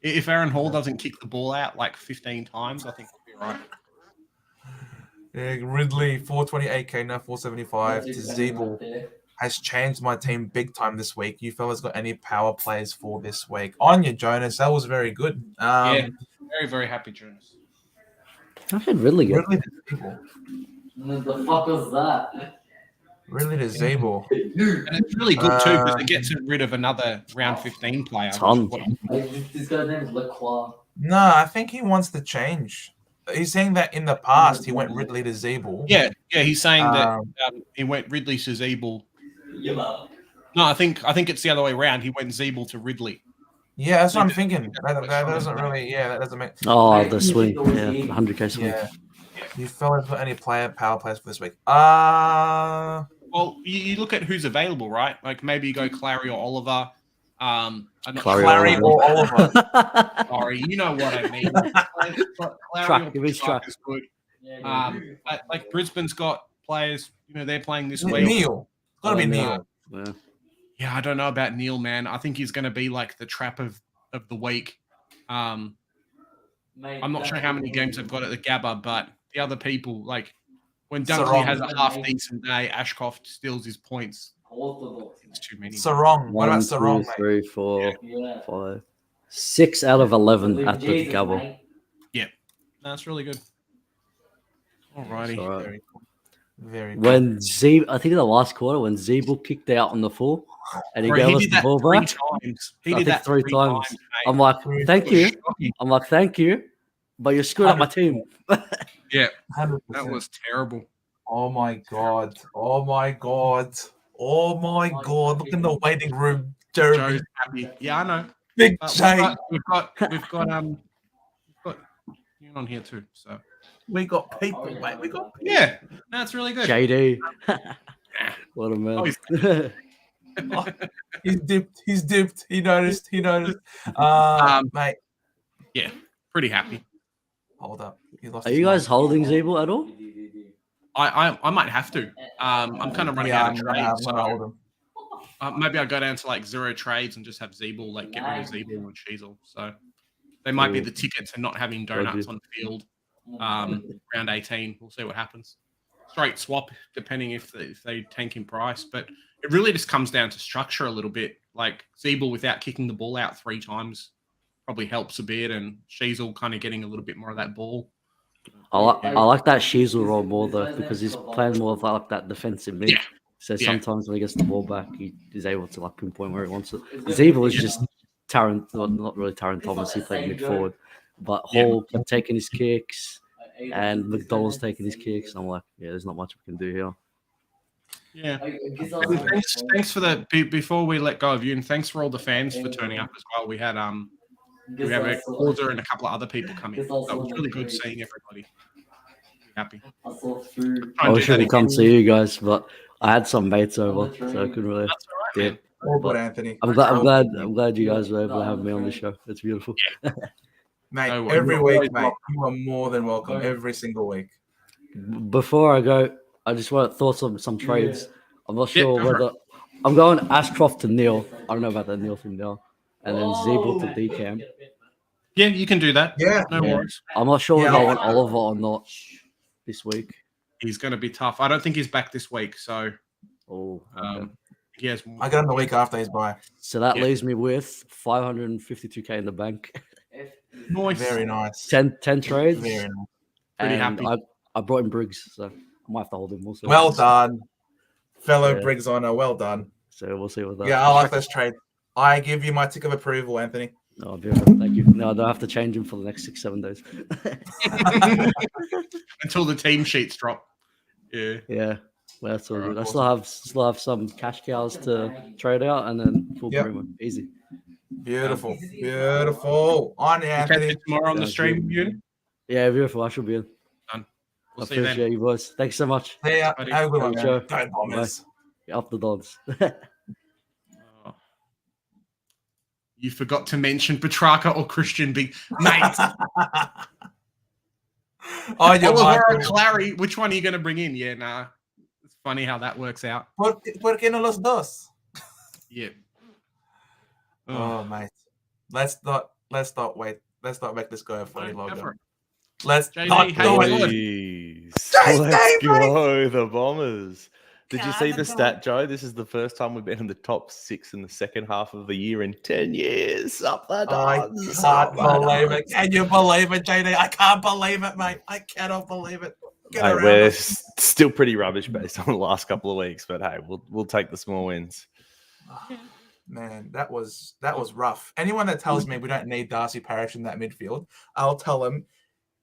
If Aaron Hall doesn't kick the ball out like 15 times, I think we'll be right. Yeah, Ridley, 428k, now 475 to Zeeble. Has changed my team big time this week. You fellas got any power plays for this week? On you, Jonas. That was very good. Very, very happy, Jonas. How did Ridley get? Ridley to Zeeble. What the fuck was that? Ridley to Zeeble. And it's really good too because it gets rid of another round 15 player. This guy's name is Lacroix. No, I think he wants to change. He's saying that in the past he went Ridley to Zeeble. Yeah, he's saying that he went Ridley to Zeeble. No, I think it's the other way around. He went Zeeble to Ridley. Yeah, that's what I'm thinking. That doesn't really. Yeah, that doesn't make. Oh, the swing. Yeah, the 100k swing. Yeah. You fellas put any power plays for this week? Well, you look at who's available, right? Like maybe you go Clary or Oliver. I'm not Clary or Oliver. Sorry, you know what I mean. Truck, give me truck. Is good. Like Brisbane's got players. They're playing this week. Neil, it's gotta be Neil. Yeah, I don't know about Neil, man. I think he's going to be like the trap of the week. I'm not sure how many games they've got at the Gabba, but the other people, like when Dunkley has a half decent day, Ashcroft steals his points. It's too many. Sarong. What about Sarong? 1, 2, 3, 4, 5, 6 out of 11 at the Gabba. Yeah, that's really good. Alrighty. Right. Very cool. Very cool. When I think in the last quarter, when Zeeble kicked out on the full, and he gave us the ball back. He did that three times. I'm like, thank you. Thank you, but you screwed up my team. Yeah, 100%. that was terrible. Oh my god! Oh my god! Oh my god! Look in the waiting room, Jeremy. Joe's happy. Yeah, I know. Big J. We've got you on here too. So We got people, mate. We got people. yeah, that's really good. JD, what a man. Oh, He's dipped. He noticed. Mate. Yeah, pretty happy. Hold up. He lost Are his you guys mind. holding Zeeble at all? I might have to. I'm kind of running out of I'm trades. gonna hold him. Maybe I'll go down to like 0 trades and just have Zeeble, like get rid of Zeeble and Sheasel. So they might be the ticket to not having donuts on the field round 18. We'll see what happens. Straight swap, depending if they tank in price. But it really just comes down to structure a little bit. Like Zeeble without kicking the ball out 3 times probably helps a bit, and Sheasel kind of getting a little bit more of that ball. I like that Sheasel role more though, because he's playing more of like that defensive mid. Yeah. So sometimes when he gets the ball back, he is able to like pinpoint where he wants it. Zeeble is just not really Taron Thomas. He played mid forward, but Hall kept taking his kicks, and McDonald's taking his kicks. I'm like, yeah, there's not much we can do here. Yeah. And thanks for the before we let go of you, and thanks for all the fans for turning up as well. We had have a Calder and a couple of other people coming. So it was really good seeing everybody. Happy. I wish I could come see you guys, but I had some mates over, so I couldn't really. That's all right, All good, Anthony. I'm glad you guys were able to have me on the show. It's beautiful. Yeah. Mate, No, every week, mate. You are more than welcome every single week. Before I go, I just want thoughts on some trades. I'm not sure go for whether I'm going Ashcroft to Neil. I don't know about that Neil from Neil, and then Zeeble to Decam. Yeah, you can do that. Yeah. No worries. I'm not sure whether I want Oliver or not this week. He's going to be tough. I don't think he's back this week, so Oh, okay. yes. I got him the week after his bye. So that leaves me with 552k in the bank. Nice. Very nice. 10 trades. Very nice. Pretty and happy. I brought in Briggs, so I might have to hold him also. Well done, fellow Yeah. Briggs honor. Well done. So we'll see what that. Yeah, I like this trade. I give you my tick of approval, Anthony. Oh, beautiful. Thank you. No, I don't have to change him for the next 6-7 days. Until the team sheets drop. Yeah. Yeah, well, that's all Alright, good. I still have some cash cows to trade out, and then full premium. Easy. Beautiful. Beautiful. On Catch Anthony. you tomorrow on the Sounds stream, good. Ewan. Yeah, beautiful. I should be in. Done. I We'll see you then. appreciate you boys. Thanks so much. See ya. buddy. Have a good one, Ciao, man. ciao. Go Bombers. Up the Dons. Oh. You forgot to mention Petrarca or Christian Big Mate. Oh, you're Oliver or right. Clary, which one are you going to bring in? Yeah, nah. It's funny how that works out. ¿Por qué no los dos? Yeah. Oh, mate. Let's not wait. Let's not make this go a funny Go for logo. it. Let's JD, not how do you it. doing? Jeez. Let's JD, go, the Bombers. Did you see God, the stat, Joe? This is the first time we've been in the top 6 in the second half of the year in 10 years. Up the I Dons. can't believe it. Can you believe it, JD? I can't believe it, mate. I cannot believe it. Get Mate, around we're it. still pretty rubbish based on the last couple of weeks, but hey, we'll take the small wins. Man, that was rough. Anyone that tells me we don't need Darcy Parish in that midfield, I'll tell them,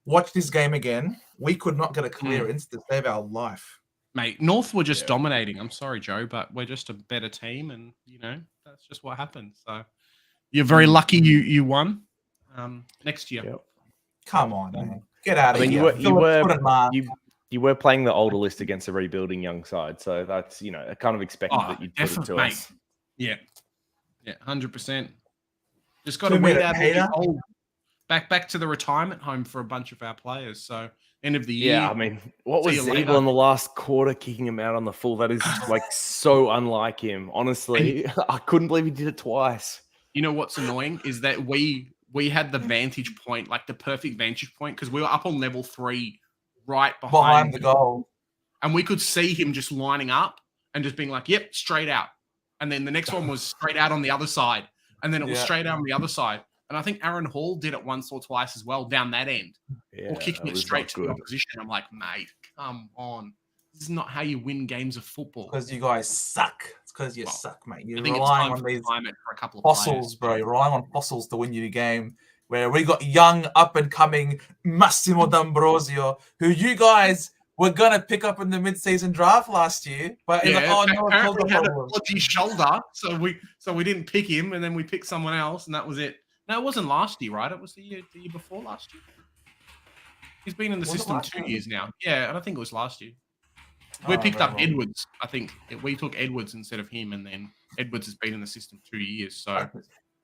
watch this game again. We could not get a clearance to save our life. Mate, North were just dominating. I'm sorry, Joe, but we're just a better team, and that's just what happened. So You're very lucky you won. Next year. Yep. Come on, man. Get out I of mean, here. you were playing the older list against a rebuilding young side, so that's I kind of expected that you'd put it to mate. us. Yeah, 100%. Just got to weed out all back to the retirement home for a bunch of our players. So end of the year. Yeah, I mean, what was Zeeble in the last quarter kicking him out on the full? That is like so unlike him. Honestly, I couldn't believe he did it twice. You know what's annoying is that we had the vantage point, like the perfect vantage point, because we were up on level 3, right behind the goal, and we could see him just lining up and just being like, "Yep, straight out." And then the next one was straight out on the other side, and then it was straight out on the other side. And I think Aaron Hall did it once or twice as well down that end, or kicking it straight to the opposition. I'm like, mate, come on. This is not how you win games of football. Because you guys suck. It's because you suck, mate. You're I think relying on these fossils, bro. You're relying on fossils to win you the game. Where we got young, up-and-coming Massimo D'Ambrosio, who you guys were going to pick up in the mid-season draft last year. But apparently he had a dodgy shoulder, so we didn't pick him, and then we picked someone else, and that was it. No, it wasn't last year, right? It was the year before last year. He's been in the system 2 years now. Yeah, and I think it was last year. We picked up Edwards. I think we took Edwards instead of him, and then Edwards has been in the system 2 years. So,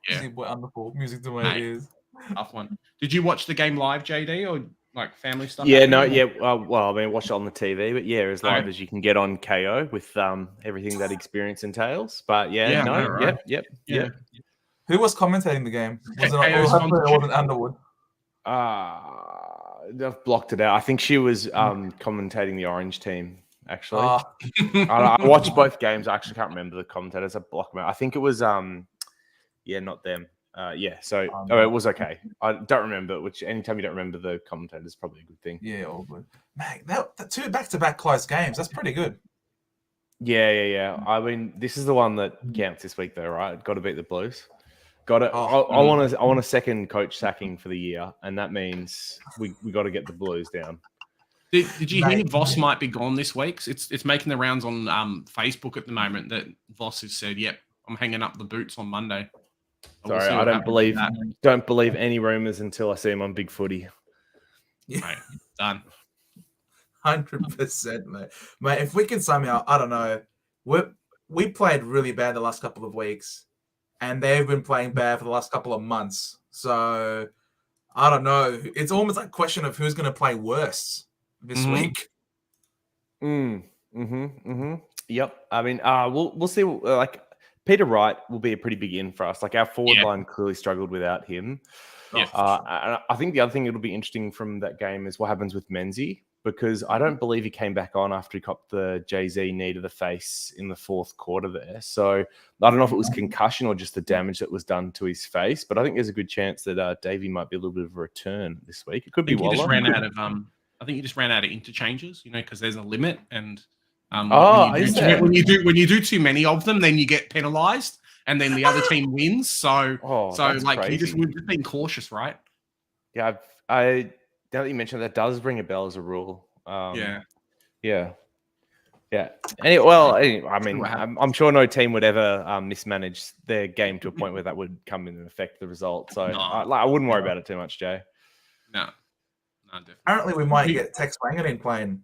yeah. Wonderful. Music to my ears. Tough one. Did you watch the game live, JD, or like family stuff? Yeah, no, yeah. Well, I mean, watch it on the TV, but yeah, as live as you can get on KO with everything that experience entails. But yeah, yep. Who was commentating the game? Was it Underwood? I've blocked it out. I think she was commentating the Orange team. Actually, I watched both games. I actually can't remember the commentators. I blocked them out. I think it was not them. So it was okay. I don't remember, which anytime you don't remember the commentator is probably a good thing. Yeah, all good. Man, that 2 back-to-back close games, that's pretty good. Yeah. I mean, this is the one that counts this week though, right? Got to beat the Blues. Got it. I want a second coach sacking for the year, and that means we got to get the Blues down. Did you hear Voss might be gone this week? It's making the rounds on Facebook at the moment that Voss has said, "Yep, I'm hanging up the boots on Monday." Sorry, I don't believe any rumors until I see him on Big Footy. Yeah. Right, done. 100%, mate. If we can somehow, I don't know, we played really bad the last couple of weeks, and they've been playing bad for the last couple of months. So I don't know. It's almost like a question of who's going to play worse this week. Yep. I mean, we'll see. Like Peter Wright will be a pretty big in for us. Like our forward line clearly struggled without him. Yeah. I think the other thing that'll be interesting from that game is what happens with Menzies, because I don't believe he came back on after he copped the Jay-Z knee to the face in the 4th quarter there. So I don't know if it was concussion or just the damage that was done to his face, but I think there's a good chance that Davey might be a little bit of a return this week. It could be Waller. I think he just ran out of interchanges, because there's a limit, and when you do too many of them, then you get penalised, and then the other team wins. So we've just been cautious, right? Yeah, now that you mentioned that, does ring a bell as a rule. Yeah. Anyway, I mean, I'm sure no team would ever mismanage their game to a point where that would come in and affect the result. So I wouldn't worry about it too much, Jay. No. Apparently, we might get Tex Wanganeen playing.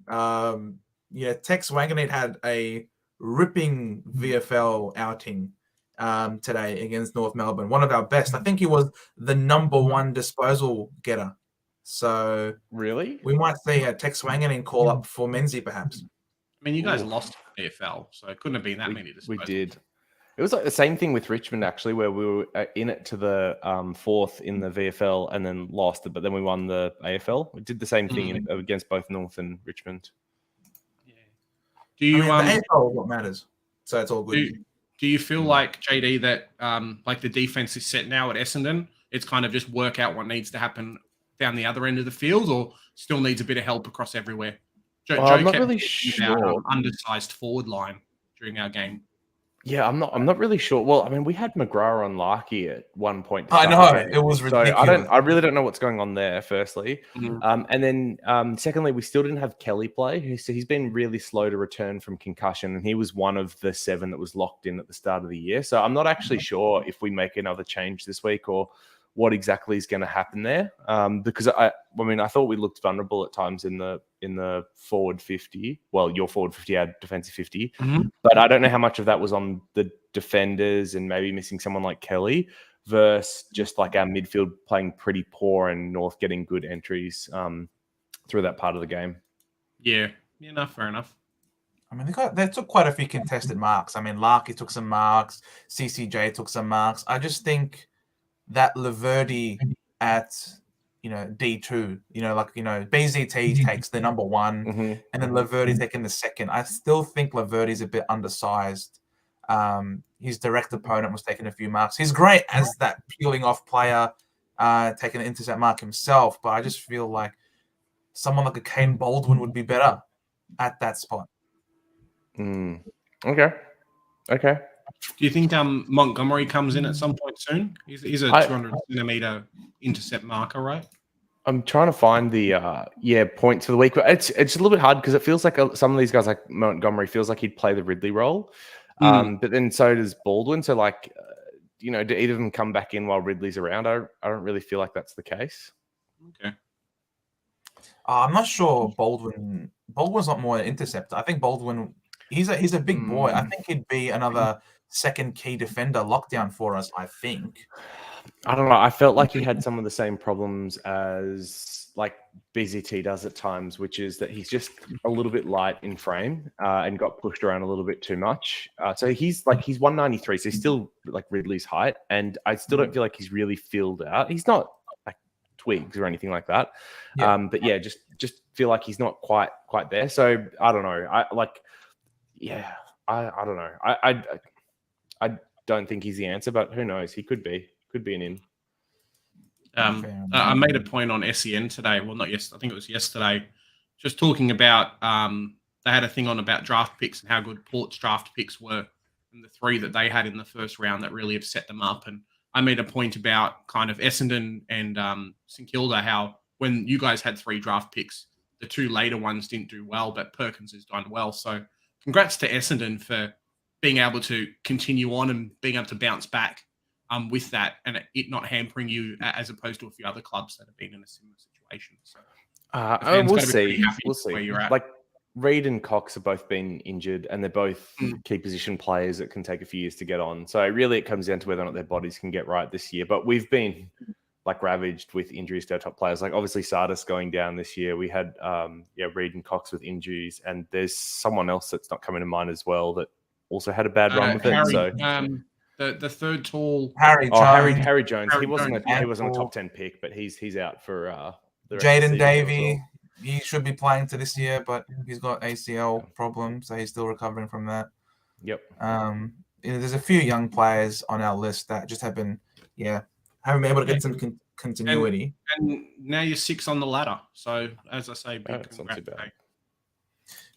Tex Wanganeen had a ripping VFL outing today against North Melbourne. One of our best. I think he was the number 1 disposal getter. So really, we might see a Tex Wanganeen call up for Menzies, perhaps. I mean, you guys lost VFL, so it couldn't have been that many disposals. We did. It was like the same thing with Richmond, actually, where we were in it to the 4th in the VFL and then lost it, but then we won the AFL. We did the same thing against both North and Richmond. Yeah. Do you? the AFL is what matters, so it's all good. Do you feel like, JD, that like the defense is set now at Essendon? It's kind of just work out what needs to happen down the other end of the field, or still needs a bit of help across everywhere? I'm not really sure. Undersized forward line during our game. Yeah, I'm not really sure. Well, I mean, we had McGrath on Larky at one point. I know, it was So ridiculous. I really don't know what's going on there. Firstly, Mm. and then secondly, we still didn't have Kelly play. So he's been really slow to return from concussion, and he was one of the 7 that was locked in at the start of the year. So I'm not actually sure if we make another change this week or what exactly is going to happen there. Because I mean, I thought we looked vulnerable at times in the forward 50. Well, your forward 50, our defensive 50. Mhm. But I don't know how much of that was on the defenders and maybe missing someone like Kelly versus just like our midfield playing pretty poor and North getting good entries through that part of the game. Yeah, no, fair enough. I mean, they took quite a few contested marks. I mean, Larky took some marks. CCJ took some marks. I just think that Laverty at, D2, BZT takes the number 1 and then Laverty taking the second. I still think Laverty's a bit undersized. His direct opponent was taking a few marks. He's great as that peeling off player, taking an intercept mark himself, but I just feel like someone like a Kane Baldwin would be better at that spot. Okay. Do you think Montgomery comes in at some point soon? He's a 200 centimeter intercept marker, right? I'm trying to find the points for the week. It's a little bit hard because it feels like some of these guys, like Montgomery, feels like he'd play the Ridley role, but then so does Baldwin. So like, do either of them come back in while Ridley's around? I don't really feel like that's the case. Okay. I'm not sure Baldwin's not more an interceptor. I think Baldwin, he's a big boy. I think he'd be another second key defender lockdown for us, I think. I don't know. I felt like he had some of the same problems as like BZT does at times, which is that he's just a little bit light in frame and got pushed around a little bit too much. So he's 193, so he's still like Ridley's height, and I still don't feel like he's really filled out. He's not like Twigs or anything like that. Yeah. But yeah, just feel like he's not quite there. So I don't know. I don't know. I don't think he's the answer, but who knows? He could be. Could be an in. I made a point on SEN today. Well, not yesterday. I think it was yesterday. Just talking about they had a thing on about draft picks and how good Port's draft picks were, and the 3 that they had in the first round that really have set them up. And I made a point about kind of Essendon and St Kilda, how when you guys had 3 draft picks, the 2 later ones didn't do well, but Perkins has done well. So congrats to Essendon for being able to continue on and being able to bounce back with that, and it not hampering you as opposed to a few other clubs that have been in a similar situation. So we'll see. Where you're at. Like Reid and Cox have both been injured, and they're both key position players that can take a few years to get on. So really, it comes down to whether or not their bodies can get right this year. But we've been like ravaged with injuries to our top players. Like obviously Sardis going down this year. We had Reid and Cox with injuries, and there's someone else that's not coming to mind as well that also had a bad run with Harry, it. So. The third tall Harry Jones. Harry He wasn't Jones. a top 10 pick, but he's out for the rest of the Jaden season Davey. as well. He should be playing to this year, but he's got ACL problems, so he's still recovering from that. Yep. There's a few young players on our list that just haven't been able to get some continuity. And now you're 6 on the ladder. So as I say, big It's not too congrats. bad.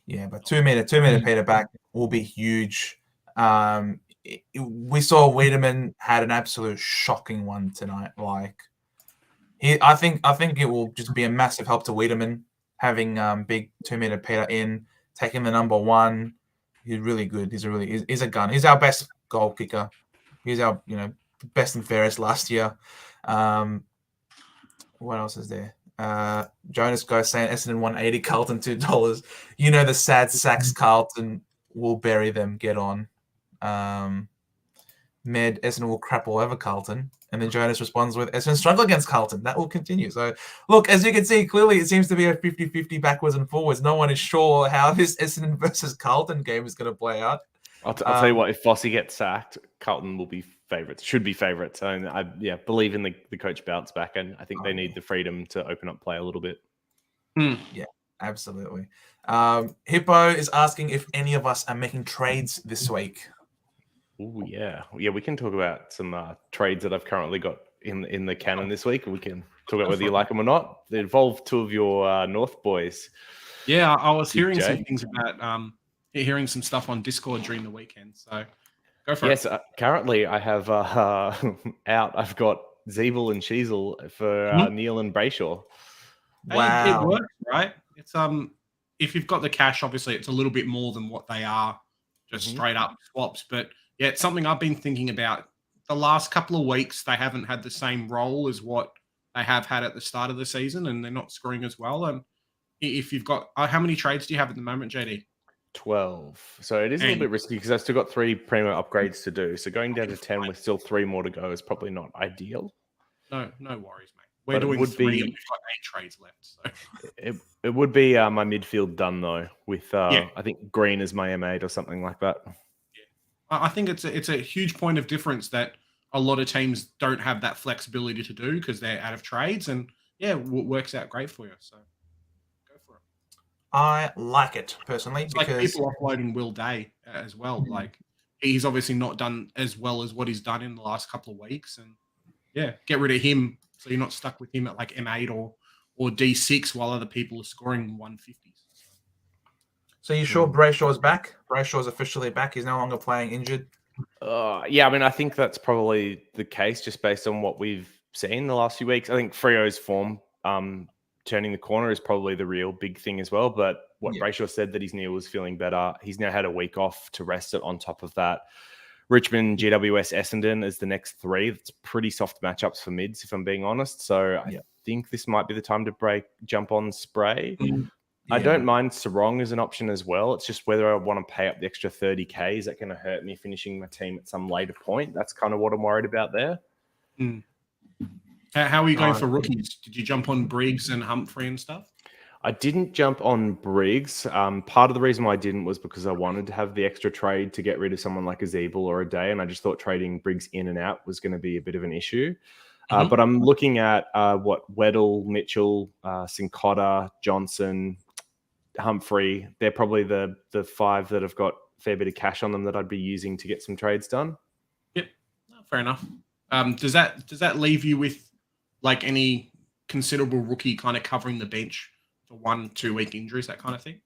Yeah, but 2 meter Peter back will be huge. We saw Wiedemann had an absolute shocking one tonight. Like, I think it will just be a massive help to Wiedemann having big 2 meter Peter in, taking the number 1. He's really good. He's a gun. He's our best goal kicker. He's our best and fairest last year. What else is there? Jonas goes saying Essendon 180, Carlton $2. The sad sacks Carlton will bury them. Get on. Essendon will crap all over Carlton. And then Jonas responds with Essendon struggle against Carlton. That will continue. So, look, as you can see, clearly it seems to be a 50-50 backwards and forwards. No one is sure how this Essendon versus Carlton game is going to play out. I'll tell you what, if Fossey gets sacked, Carlton will be favourites. Should be favourites. And I believe in the coach bounce back, and I think they need the freedom to open up play a little bit. Yeah, absolutely. Hippo is asking if any of us are making trades this week. Oh yeah. We can talk about some trades that I've currently got in the cannon this week. We can talk about whether you like them or not. They involve 2 of your North boys. Yeah, I was hearing Jay. some things about hearing some stuff on Discord during the weekend. So Go for Yes, it. currently I have out. I've got Zeeble and Sheasel for Neil and Brayshaw. It works, right? It's if you've got the cash, obviously it's a little bit more than what they are, just straight up swaps. But yeah, it's something I've been thinking about. The last couple of weeks, they haven't had the same role as what they have had at the start of the season, and they're not scoring as well. And if you've got, how many trades do you have at the moment, JD? 12. So it is a little bit risky because I've still got 3 primo upgrades to do. So going down to 10 with still 3 more to go is probably not ideal. No worries, mate. We're doing 3 and we've got 8 trades left. So it would be my midfield done though with I think Green as my M8 or something like that. I think it's a huge point of difference that a lot of teams don't have that flexibility to do because they're out of trades, and it works out great for you. So go for it. I like it personally it's because like people offloading Will Day as well. Like he's obviously not done as well as what he's done in the last couple of weeks, and get rid of him so you're not stuck with him at like M8 or D6 while other people are scoring 150s. So you sure Brayshaw's back? Brayshaw's officially back. He's no longer playing injured. Yeah, I mean, I think that's probably the case just based on what we've seen the last few weeks. I think Freo's form turning the corner is probably the real big thing as well. But what Brayshaw said that his knee was feeling better. He's now had a week off to rest it on top of that. Richmond, GWS, Essendon is the next 3. It's pretty soft matchups for mids, if I'm being honest. So I think this might be the time to jump on Spray. I don't mind Sarong as an option as well. It's just whether I want to pay up the extra 30K. Is that going to hurt me finishing my team at some later point? That's kind of what I'm worried about there. How are you going for rookies? Did you jump on Briggs and Humphrey and stuff? I didn't jump on Briggs. Part of the reason why I didn't was because I wanted to have the extra trade to get rid of someone like a Zeeble or a Day, and I just thought trading Briggs in and out was going to be a bit of an issue. But I'm looking at Weddle, Mitchell, Sincotta, Johnson, Humphrey. They're probably the 5 that have got a fair bit of cash on them that I'd be using to get some trades done. Yep, fair enough. Does that leave you with like any considerable rookie kind of covering the bench for 1-2 week injuries, that kind of thing?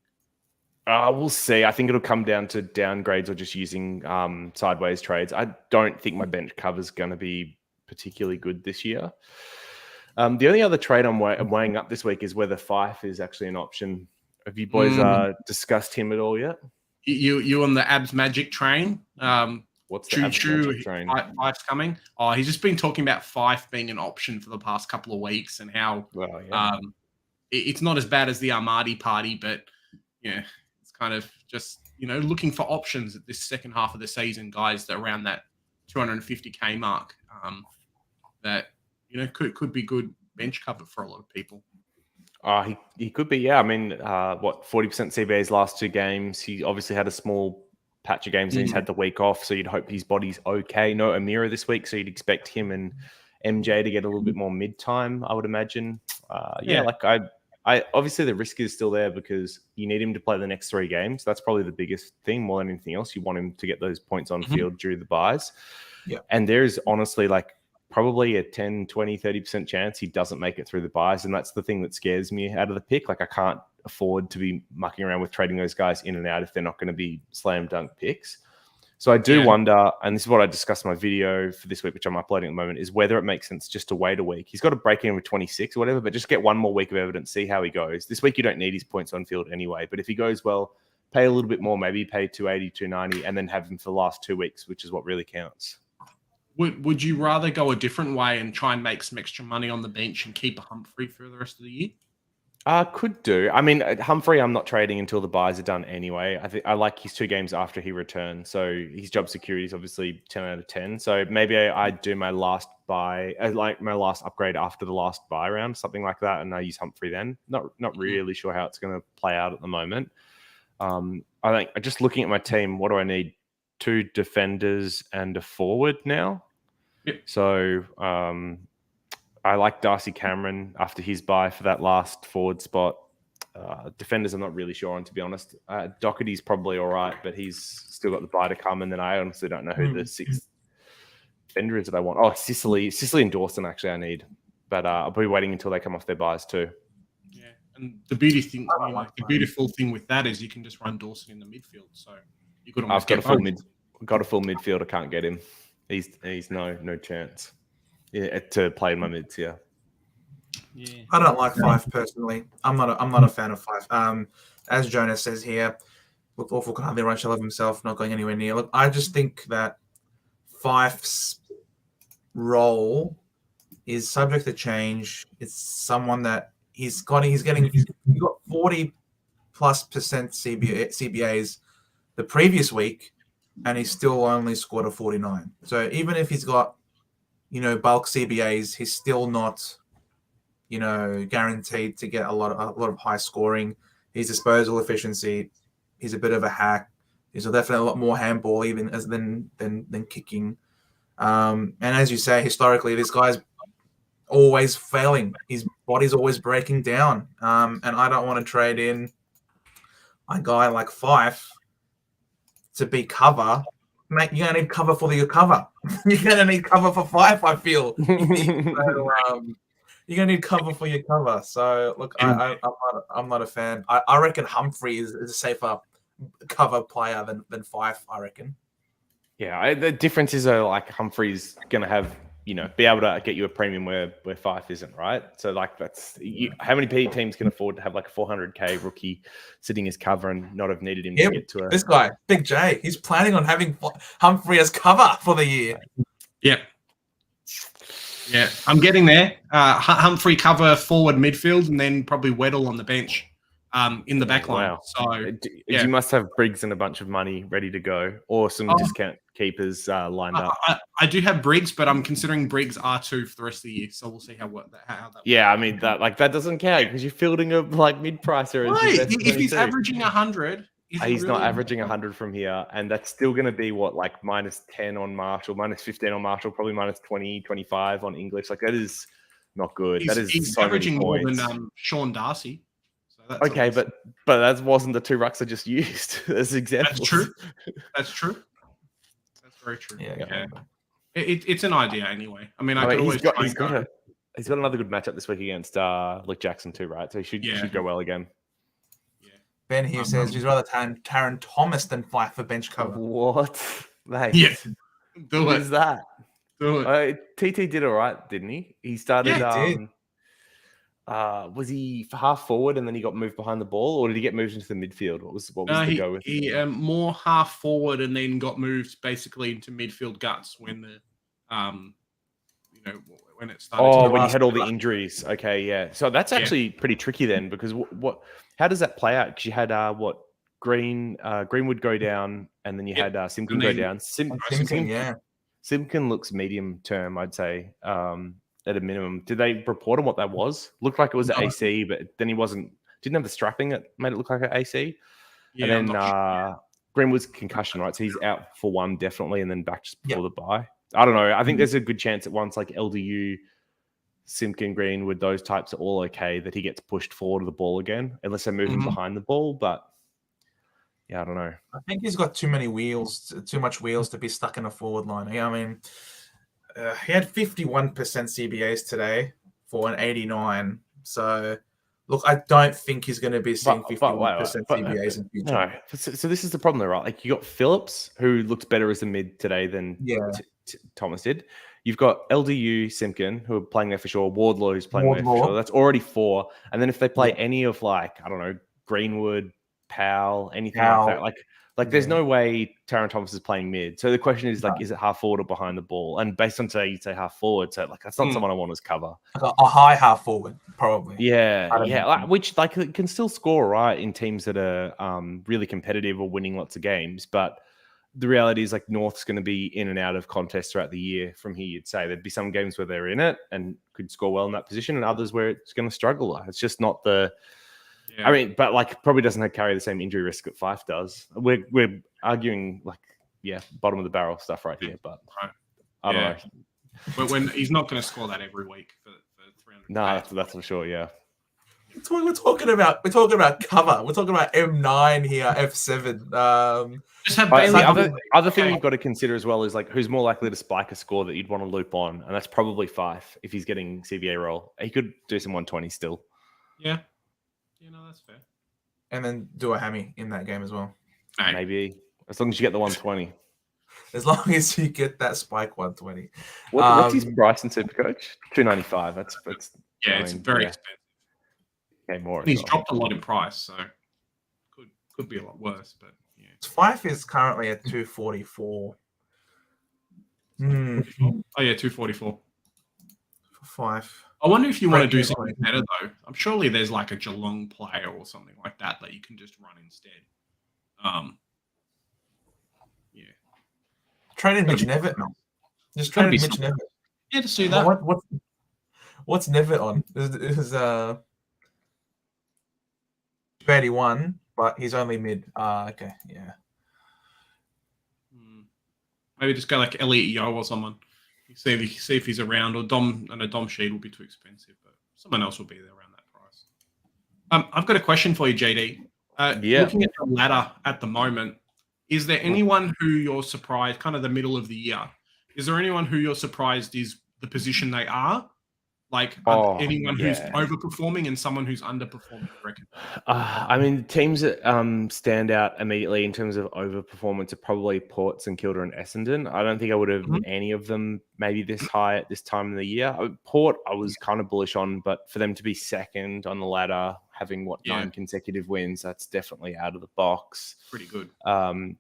We'll see. I think it'll come down to downgrades or just using sideways trades. I don't think my bench cover is going to be particularly good this year. The only other trade I'm weighing up this week is whether Fife is actually an option. Have you boys discussed him at all yet? You on the Abs Magic train? What's the Abs Magic train? Fife's coming. Oh, he's just been talking about Fife being an option for the past couple of weeks and how it's not as bad as the Armadi party, but it's kind of just looking for options at this second half of the season, guys, that around that 250K mark. That could be good bench cover for a lot of people. He could be, yeah. I mean, 40% CBA's last 2 games. He obviously had a small patch of games and he's had the week off, so you'd hope his body's okay. No Amira this week, so you'd expect him and MJ to get a little bit more mid-time, I would imagine. I obviously the risk is still there because you need him to play the next 3 games. That's probably the biggest thing more than anything else. You want him to get those points on field during the buys. Yeah. And there's honestly probably a 10, 20, 30% chance he doesn't make it through the buys. And that's the thing that scares me out of the pick. I can't afford to be mucking around with trading those guys in and out if they're not going to be slam dunk picks. So I do wonder, and this is what I discussed in my video for this week, which I'm uploading at the moment, is whether it makes sense just to wait a week. He's got to break in with 26 or whatever, but just get 1 more week of evidence, see how he goes. This week you don't need his points on field anyway, but if he goes well, pay a little bit more, maybe pay 280, 290, and then have him for the last 2 weeks, which is what really counts. Would you rather go a different way and try and make some extra money on the bench and keep a Humphrey for the rest of the year? Could do. I mean, Humphrey, I'm not trading until the buys are done anyway. I think I like his 2 games after he returned. So his job security is obviously 10 out of 10. So maybe I do my last buy, like my last upgrade after the last buy round, something like that, and I use Humphrey then. Not really sure how it's going to play out at the moment. I think just looking at my team, what do I need? 2 defenders and a forward now. Yep. So I like Darcy Cameron after his buy for that last forward spot. Defenders I'm not really sure on, to be honest. Doherty's probably all right, but he's still got the buy to come. And then I honestly don't know who the 6th defender is that I want. Oh, Sicily and Dawson actually I need. But I'll be waiting until they come off their buys too. Yeah, and the beautiful thing with that is you can just run Dawson in the midfield. So you could almost I've got a full mid. got a full midfielder, can't get him. He's no chance. Yeah, to play in my mids. Yeah. Yeah. I don't like Fife personally. I'm not a fan of Fife. As Jonas says here, look, awful can hardly run shell of himself, not going anywhere near. Look, I just think that Fife's role is subject to change. It's someone that he got 40+% CBAs the previous week, and he still only scored a 49. So even if he's got, bulk CBAs, he's still not, guaranteed to get a lot of high scoring. His disposal efficiency, he's a bit of a hack. He's definitely a lot more handball even than kicking. And as you say, historically, this guy's always failing. His body's always breaking down. And I don't want to trade in a guy like Fife to be cover. Mate, you're going to need cover for your cover. You're going to need cover for Fife, I feel. So, you're going to need cover for your cover. So, look, I'm not a fan. I reckon Humphrey is a safer cover player than Fife, I reckon. Yeah, the difference is like Humphrey's going to have, be able to get you a premium where Fife isn't, right? So like how many PE teams can afford to have like a 400k rookie sitting as cover and not have needed him to get to this guy, Big J, he's planning on having Humphrey as cover for the year. Yep. Yeah, I'm getting there. Humphrey cover forward midfield and then probably Weddle on the bench in the back line. Wow. So you must have Briggs and a bunch of money ready to go or some discount keepers lined up. I do have Briggs, but I'm considering Briggs R2 for the rest of the year. So we'll see how that Yeah, I mean, that doesn't count because you're fielding a mid-pricer. Right. If he's averaging 100... He's not averaging 100 from here, and that's still going to be minus 10 on Marshall, minus 15 on Marshall, probably minus 20, 25 on English. Like, that is not good. He's so averaging more points. than Sean Darcy. So that's okay, but that wasn't the two rucks I just used as examples. That's true. That's very true. Yeah. It's an idea anyway. I mean, he's got another good matchup this week against Luke Jackson too, right? So he should go well again. Ben here says he's rather Taron Thomas than Fife for bench cover. What? Mate. Yeah. What is that? Do it. TT did all right, didn't he? He started. Was he for half forward and then he got moved behind the ball, or did he get moved into the midfield? What was the go with? He more half forward and then got moved basically into midfield guts when the when it started. Oh, when you had all the injuries. Okay, yeah. So that's actually pretty tricky then, because what? How does that play out? Because you had Greenwood go down, and then you had Simpkin go down. Simpkin looks medium term, I'd say, at a minimum. Did they report on what that was? Looked like it was AC, but then he didn't have the strapping that made it look like an AC. Yeah, and then Greenwood's concussion, right? So he's out for one definitely, and then back just before the bye. I don't know. I think there's a good chance that once like LDU, Simpkin, Greenwood, those types are all okay, that he gets pushed forward to the ball again, unless they move him behind the ball. But yeah, I don't know. I think he's got too much wheels to be stuck in a forward line. I mean, he had 51% CBAs today for an 89. So, look, I don't think he's going to be seeing 51% CBAs in future. No. So this is the problem, though, right? Like, you got Phillips, who looks better as a mid today than Thomas did. You've got LDU, Simpkin, who are playing there for sure. Wardlaw, who's playing there for sure. That's already 4. And then if they play any of, like, I don't know, Greenwood, Powell, anything like that, like there's no way Taron Thomas is playing mid. So the question is, like, is it half forward or behind the ball? And based on today, you'd say half forward. So, like, that's not someone I want as cover. Like a high half forward, probably. Yeah. Which, like, it can still score, right, in teams that are really competitive or winning lots of games. But the reality is, like, North's going to be in and out of contests throughout the year. From here, you'd say there'd be some games where they're in it and could score well in that position, and others where it's going to struggle. It's just not the. Yeah. I mean, but like probably doesn't carry the same injury risk that Fife does. We're arguing like bottom of the barrel stuff right here, but I don't know. But when he's not going to score that every week for 300. No, that's for sure. Yeah. We're talking about cover. We're talking about M9 here, F7. Just have the other thing you've got to consider as well is like who's more likely to spike a score that you'd want to loop on, and that's probably Fife if he's getting CBA roll. He could do some 120 still. Yeah. That's fair. And then do a hammy in that game as well. Maybe as long as you get the 120. As long as you get that spike 120. What's his price in Supercoach? 295. That's Yeah, it's very expensive. Okay, more. And he's dropped a lot in price, so could be a lot worse. But yeah, Fife is currently at 244. Oh yeah, 244. Fife. I wonder if you want to do something better though. I'm surely there's like a Geelong player or something like that you can just run instead. Yeah. Trade in Mitch Nevitt, man. Just trade in Mitch Nevitt. Yeah, just do that. What's Nevitt on? It was 281, but he's only mid. Okay, yeah. Maybe just go like Elliot Yo or someone. See if he's around, or Dom. And a Dom Sheed will be too expensive, but someone else will be there around that price. I've got a question for you, JD. Looking at the ladder at the moment, is there anyone who you're surprised, kind of the middle of the year? Is there anyone who you're surprised is the position they are? Like anyone who's overperforming and someone who's underperforming, I reckon. I mean, teams that stand out immediately in terms of overperformance are probably Port, St Kilda and Essendon. I don't think I would have any of them maybe this high at this time of the year. Port, I was kind of bullish on, but for them to be second on the ladder, having 9 consecutive wins, that's definitely out of the box. Pretty good.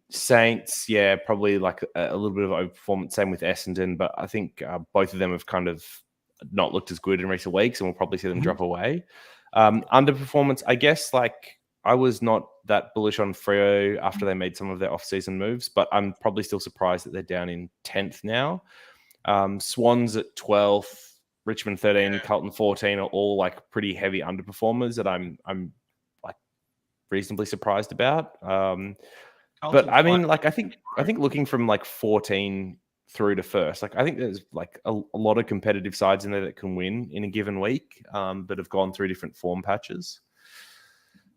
Saints, probably like a little bit of overperformance. Same with Essendon, but I think both of them have kind of not looked as good in recent weeks, and we'll probably see them drop away. Underperformance, I guess, like I was not that bullish on Freo after they made some of their off-season moves, but I'm probably still surprised that they're down in 10th now. Swans at 12th, Richmond 13, Carlton 14 are all like pretty heavy underperformers that I'm like reasonably surprised about. But I mean, like I think looking from like 14 through to first, like I think there's like a lot of competitive sides in there that can win in a given week, but have gone through different form patches.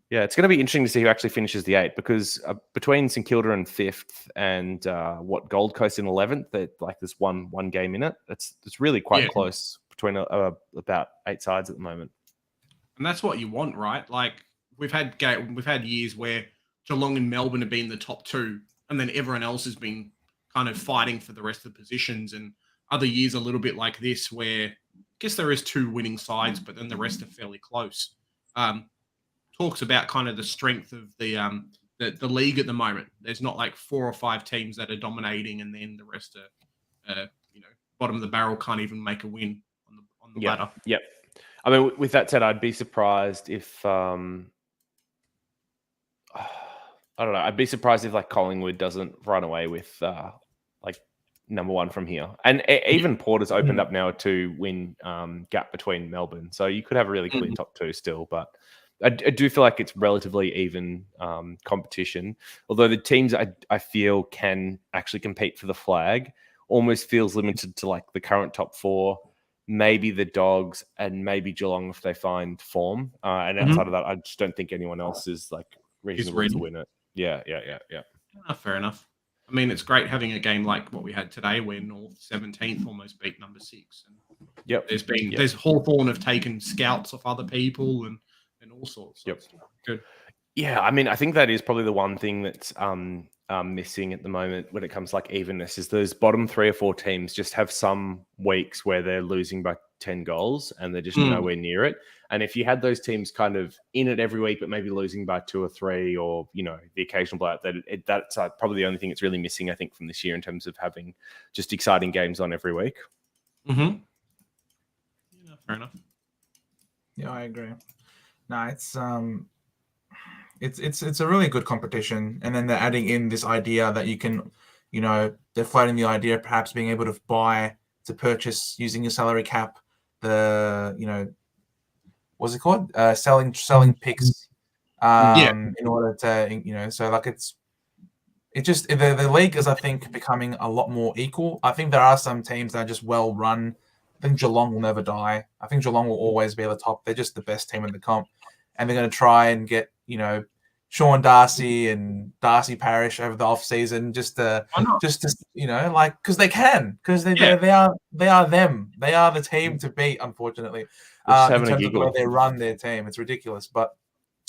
Yeah, it's going to be interesting to see who actually finishes the 8, because between St Kilda in 5th and Gold Coast in 11th, like there's one game in it. It's really quite close between about 8 sides at the moment. And that's what you want, right? Like we've had years where Geelong and Melbourne have been the top 2, and then everyone else has been kind of fighting for the rest of the positions, and other years a little bit like this where I guess there is 2 winning sides, but then the rest are fairly close. Talks about kind of the strength of the league at the moment. There's not like 4 or 5 teams that are dominating, and then the rest are bottom of the barrel, can't even make a win on the ladder. Yep. I mean, with that said, I'd be surprised if I don't know. I'd be surprised if like Collingwood doesn't run away with like number 1 from here. And even Port has opened up now a 2-win gap between Melbourne. So you could have a really clean top 2 still. But I do feel like it's relatively even competition. Although the teams I feel can actually compete for the flag almost feels limited to like the current top 4, maybe the Dogs, and maybe Geelong if they find form. And outside of that, I just don't think anyone else is like reasonable to win it. Yeah. Fair enough. I mean, it's great having a game like what we had today, where North 17th almost beat number 6. And there's Hawthorn have taken scouts off other people and all sorts. So good. Yeah, I mean, I think that is probably the one thing that's missing at the moment when it comes to like evenness, is those bottom 3 or 4 teams just have some weeks where they're losing by 10 goals and they're just nowhere near it. And if you had those teams kind of in it every week, but maybe losing by 2 or 3, or, the occasional blowout, that's probably the only thing that's really missing, I think, from this year in terms of having just exciting games on every week. Yeah, fair enough. Yeah, I agree. No, it's a really good competition, and then they're adding in this idea that you can, they're floating the idea of perhaps being able to purchase using your salary cap, what's it called? Selling picks, in order to, so like the league is, I think, becoming a lot more equal. I think there are some teams that are just well run. I think Geelong will never die. I think Geelong will always be at the top. They're just the best team in the comp. And they're going to try and get, Sean Darcy and Darcy Parish over the off season just to because they can, because they are them. They are the team to beat, unfortunately, in terms of the way they run their team. It's ridiculous. But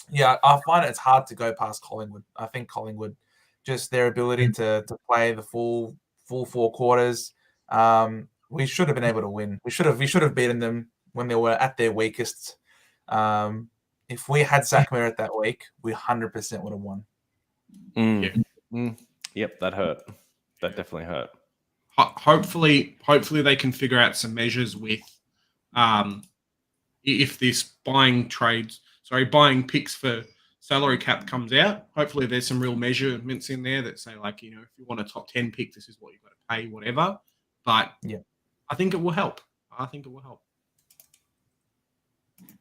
yeah, I find it's hard to go past Collingwood. I think Collingwood just their ability to play the full 4 quarters. We should have been able to win. We should have beaten them when they were at their weakest. If we had Zach Merritt that week, we 100% would have won. Yep, that hurt. That definitely hurt. Hopefully they can figure out some measures with if this buying picks for salary cap comes out. Hopefully there's some real measurements in there that say, like, if you want a top 10 pick, this is what you've got to pay, whatever. But I think it will help.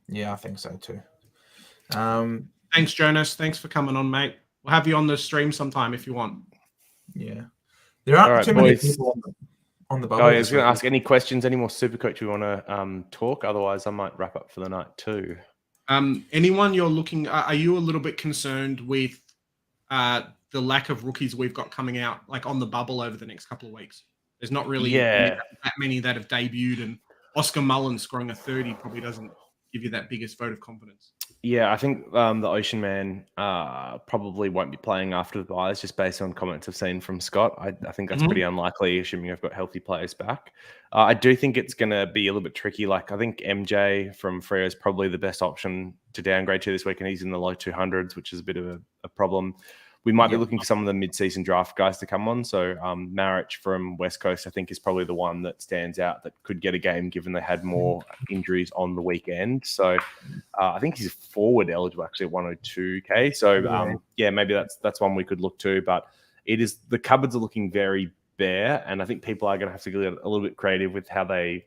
Yeah, I think so too. Thanks, Jonas. Thanks for coming on, mate. We'll have you on the stream sometime if you want. Yeah. There aren't too many people on the bubble. I was going to ask any questions, any more Supercoach we want to talk? Otherwise, I might wrap up for the night too. Anyone you're looking, are you a little bit concerned with the lack of rookies we've got coming out, like on the bubble over the next couple of weeks? There's not really that many that have debuted, and Oscar Mullen scoring a 30 probably doesn't give you that biggest vote of confidence. Yeah, I think the Ocean Man probably won't be playing after the buys, just based on comments I've seen from Scott. I think that's pretty unlikely, assuming I've got healthy players back. I do think it's going to be a little bit tricky. Like, I think MJ from Freo is probably the best option to downgrade to this week, and he's in the low 200s, which is a bit of a problem. We might be looking for some of the mid-season draft guys to come on. So Marich from West Coast, I think, is probably the one that stands out that could get a game, given they had more injuries on the weekend. So I think he's forward eligible, actually, at 102K. So maybe that's one we could look to. But the cupboards are looking very bare, and I think people are going to have to get a little bit creative with how they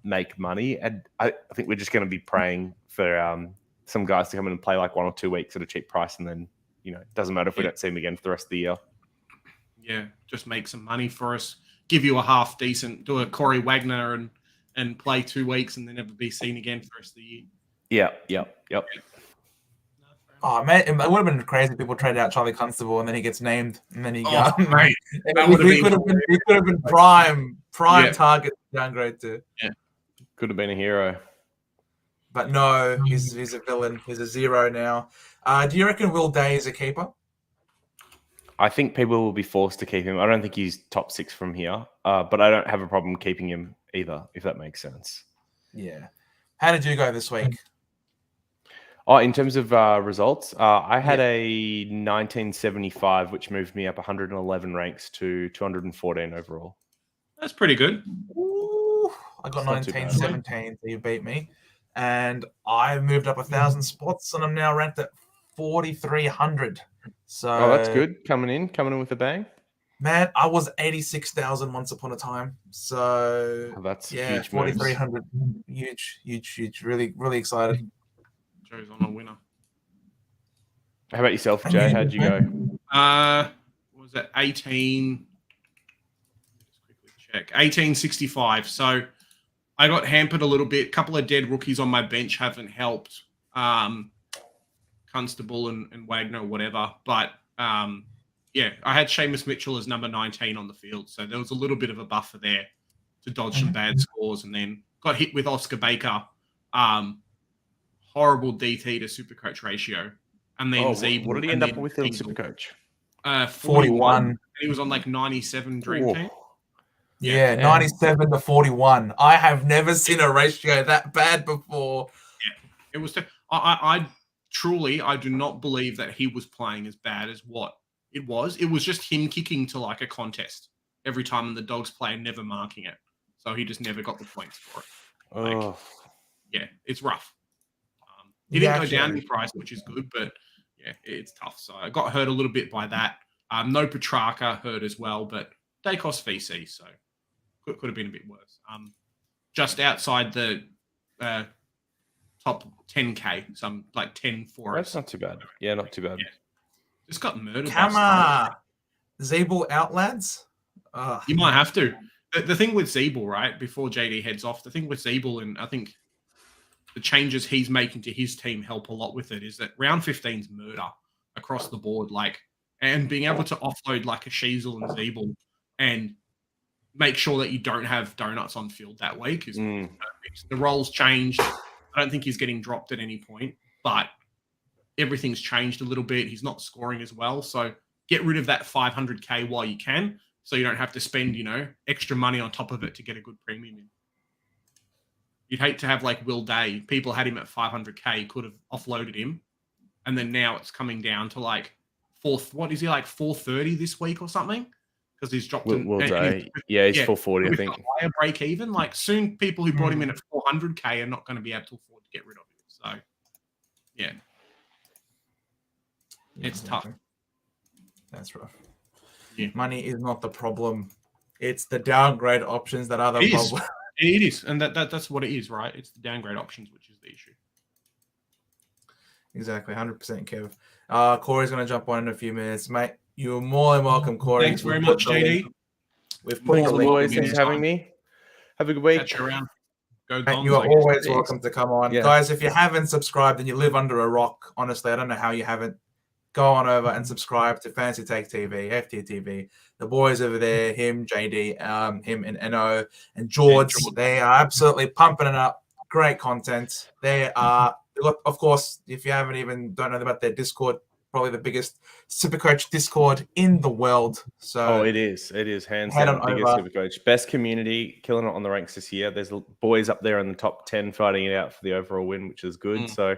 make money. And I think we're just going to be praying for some guys to come in and play like 1 or 2 weeks at a cheap price, and then it doesn't matter if we don't see him again for the rest of the year. Yeah, just make some money for us. Give you a half decent, do a Corey Wagner and play 2 weeks and then never be seen again for the rest of the year. Yep. Oh, man, it would have been crazy if people traded out Charlie Constable and then he gets named and then he got. Right. He could have been prime target downgrade to. Yeah, could have been a hero. But no, he's a villain. He's a 0 now. Do you reckon Will Day is a keeper? I think people will be forced to keep him. I don't think he's top 6 from here, but I don't have a problem keeping him either, if that makes sense. Yeah. How did you go this week? Oh, in terms of results, I had a 1975, which moved me up 111 ranks to 214 overall. That's pretty good. Ooh, I got 1917, so you beat me. And I moved up 1,000 spots, and I'm now ranked at 4,300. So that's good. Coming in with a bang. Man, I was 86,000 once upon a time. So that's huge. 4,300. Huge. Really, really excited. Joe's on a winner. How about yourself, Jay? How'd you go? What was that? 18. Let's quickly check. 1865. So I got hampered a little bit. A couple of dead rookies on my bench haven't helped. Constable and Wagner, whatever. But I had Seamus Mitchell as number 19 on the field. So there was a little bit of a buffer there to dodge some bad scores, and then got hit with Oscar Baker. Horrible DT to Supercoach ratio. And then Zeeble. What did he end up with in Supercoach? 41. He was on like 97 Dream Team. Yeah, 97 to 41. I have never seen a ratio that bad before. Yeah, it was. I truly do not believe that he was playing as bad as what it was. It was just him kicking to like a contest every time, and the Dogs play never marking it. So he just never got the points for it. Yeah, it's rough. He didn't go down in price, which is good, but yeah, it's tough. So I got hurt a little bit by that. No Petrarca hurt as well, but they cost VC, so could have been a bit worse. Just outside the top 10K, some like 10 for us. That's not too bad. Yeah, not too bad. Yeah. Just got murdered. Zeeble out, lads. You might have to. The thing with Zeeble, right, before JD heads off, the thing with Zeeble, and I think the changes he's making to his team help a lot with it, is that round 15's murder across the board. And being able to offload like a Sheasel and Zeeble and make sure that you don't have donuts on field that week is perfect. The roles changed. I don't think he's getting dropped at any point, but everything's changed a little bit. He's not scoring as well. So get rid of that 500K while you can, so you don't have to spend, extra money on top of it to get a good premium in. You'd hate to have like Will Day. People had him at 500K, could have offloaded him, and then now it's coming down to like 430 this week or something, because he's dropped. Will Day, he's 440, I think. Higher break even. Like soon, people who brought him in at 400K are not going to be able to afford to get rid of him. So, yeah, it's tough. That's rough. Yeah. Money is not the problem. It's the downgrade options that are the problem. It is, and that's what it is, right? It's the downgrade options, which is the issue. Exactly, 100% Kev. Corey's going to jump on in a few minutes. Mate, you're more than welcome, Corey. Thanks very much, JD. We've put Thanks, the link boys. in Thanks for there. having me. Have a good week. Catch you around. Go Mate, Dons, you are I guess. always welcome to come on. Yeah. Guys, if you haven't subscribed and you live under a rock, honestly, I don't know how you haven't. Go on over and subscribe to Fantasy Take TV, FTTV. The boys over there, him, JD, him and Eno and George, they are absolutely pumping it up. Great content. They are, of course, if you don't know about their Discord, probably the biggest Supercoach Discord in the world. So it is hands head down on biggest over. Supercoach, best community, killing it on the ranks this year. There's boys up there in the top 10 fighting it out for the overall win, which is good. So,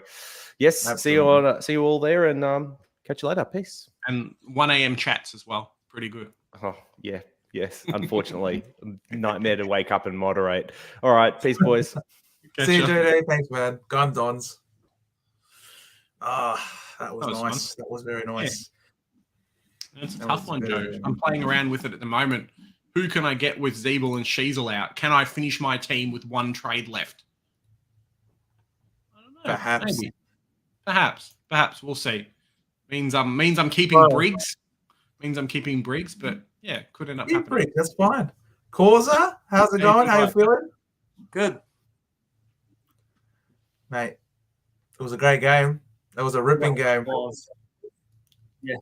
yes, Absolutely. see you all there, and catch you later. Peace. And 1 a.m. chats as well. Pretty good. Oh yeah, yes. Unfortunately, nightmare to wake up and moderate. All right, peace, boys. See you, Catch ya. JD. Thanks, man. Gun Dons. That was was nice. That was very nice. It's a That tough was one, very- Joe. I'm playing around with it at the moment. Who can I get with Zeeble and Sheasel out? Can I finish my team with one trade left? I don't know. Perhaps. Maybe. Perhaps. We'll see. Means I'm keeping Briggs. Means I'm keeping Briggs, but yeah, could end up Yeah, happening. that's fine. Causa, how's it going? How you feeling? Good. Mate, it was a great game. That was a ripping game. Yeah.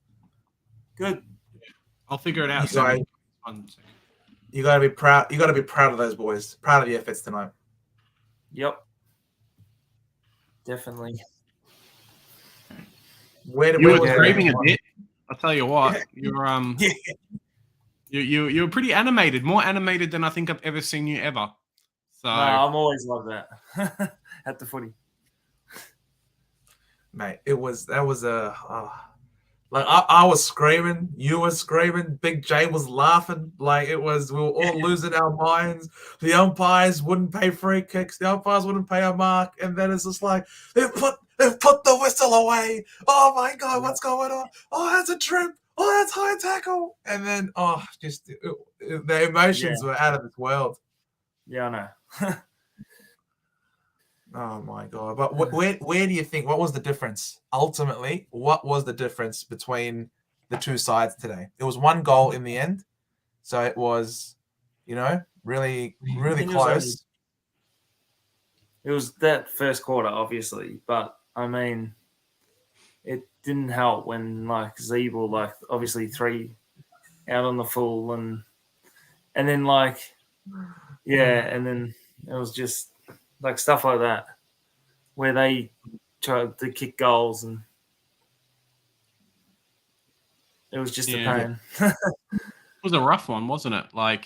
Good. I'll figure it out. You guys- soon. 1 second. You gotta be proud. You gotta be proud of those boys. Proud of the efforts tonight. Yep. Definitely. Where did You we were go? screaming a bit. I'll tell you what. You're you were pretty animated, more animated than I think I've ever seen you ever. So No, I'm always like that at the footy. Mate, that was like I was screaming, you were screaming, Big J was laughing, like we were all losing our minds. The umpires wouldn't pay free kicks, the umpires wouldn't pay a mark, and then it's just like they've put the whistle away. Oh my god, what's going on? Oh, that's a trip. Oh, that's high tackle. And then the emotions were out of this world. Yeah, I know. Oh my god! But where do you think? What was the difference ultimately? What was the difference between the two sides today? It was one goal in the end, so it was, really close. It was that first quarter, obviously, but I mean, it didn't help when Zeeble obviously 3 out on the full and then and then it was just stuff like that where they tried to kick goals and it was just a pain. It was a rough one, wasn't it? I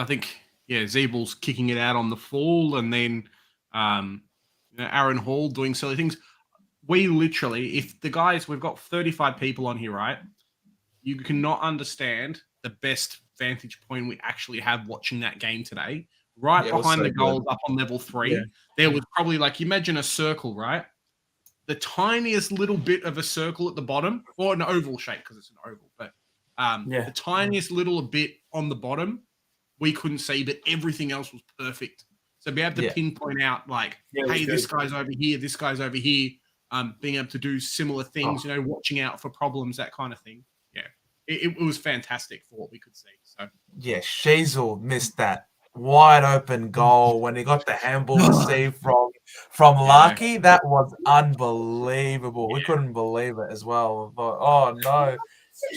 think Zeebel's kicking it out on the full, and then Aaron Hall doing silly things. We literally, if the guys, we've got 35 people on here, right? You cannot understand the best vantage point we actually have watching that game today. Right behind the goals, up on level 3, there was probably imagine a circle, right? The tiniest little bit of a circle at the bottom, or an oval shape because it's an oval, but the tiniest little bit on the bottom we couldn't see, but everything else was perfect. So be able to pinpoint out hey, this guy's over here, this guy's over here, being able to do similar things, watching out for problems, that kind of thing. Yeah, it was fantastic for what we could see. So yeah, Sheasel missed that wide open goal when he got the handball received from Larky. That was unbelievable. We couldn't believe it as well. But, oh no,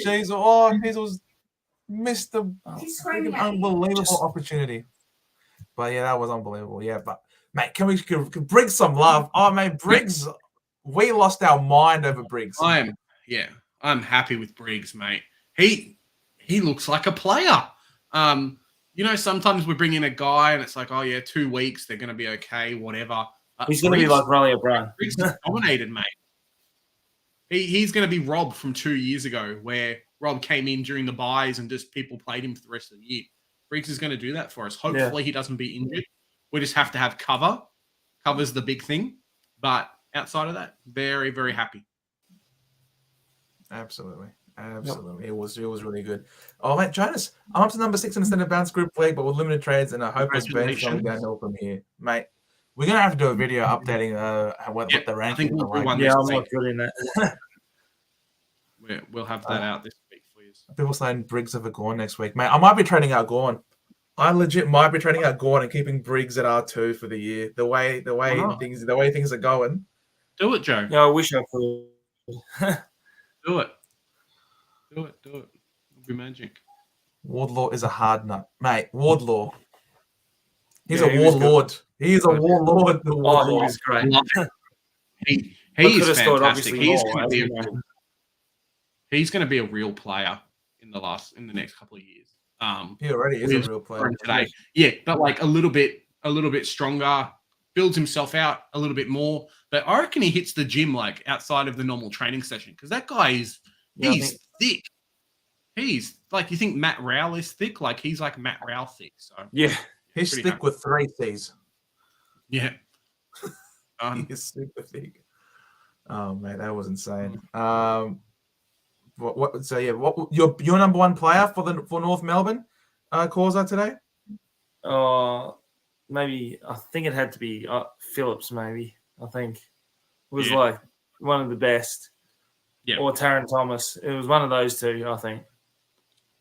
Sheasel missed the unbelievable opportunity. But yeah, that was unbelievable. Yeah, but mate, can Briggs some love? Oh mate, Briggs, we lost our mind over Briggs. I'm I'm happy with Briggs, mate. He looks like a player. Sometimes we bring in a guy and it's like, oh yeah, 2 weeks, they're going to be okay, whatever. He's going to be like Riley O'Brien. Briggs is dominated, mate. He's going to be Rob from 2 years ago, where Rob came in during the buys and just people played him for the rest of the year. Briggs is going to do that for us. Hopefully he doesn't be injured. We just have to have cover. Cover's the big thing. But outside of that, very, very happy. Absolutely. Yep. It was really good. Oh, mate, Jonas, I'm up to number 6 in the Standard Bounce Group League, but with limited trades, and I hope it's been something downhill from here. Mate, we're going to have to do a video updating what the rankings are like. Yeah, I'm not good in that. We'll have that out this week for you. People saying Briggs over Gorn next week. Mate, I might be trading out Gorn. I legit might be trading out Gorn and keeping Briggs at R2 for the year. The way things are going. Do it, Joe. Yeah, I wish I could. Do it. It'll be magic. Wardlaw is a hard nut. Mate, Wardlaw. He's a warlord. He is a warlord. Oh, he was great. He is fantastic. He's going to be a real player in the next couple of years. He already is a real player today. Yeah, but like a little bit stronger, builds himself out a little bit more. But I reckon he hits the gym like outside of the normal training session because that guy he's thick. He's like, you think Matt Rowell is thick? Like he's like Matt Rowell thick. So yeah, he's thick with 3 C's. Yeah, he's super thick. Oh man, that was insane. So your number 1 player for North Melbourne, Causa today? Maybe I think it had to be Phillips. Maybe I think it was like one of the best. Yeah, or Taron Thomas. It was one of those two, I think.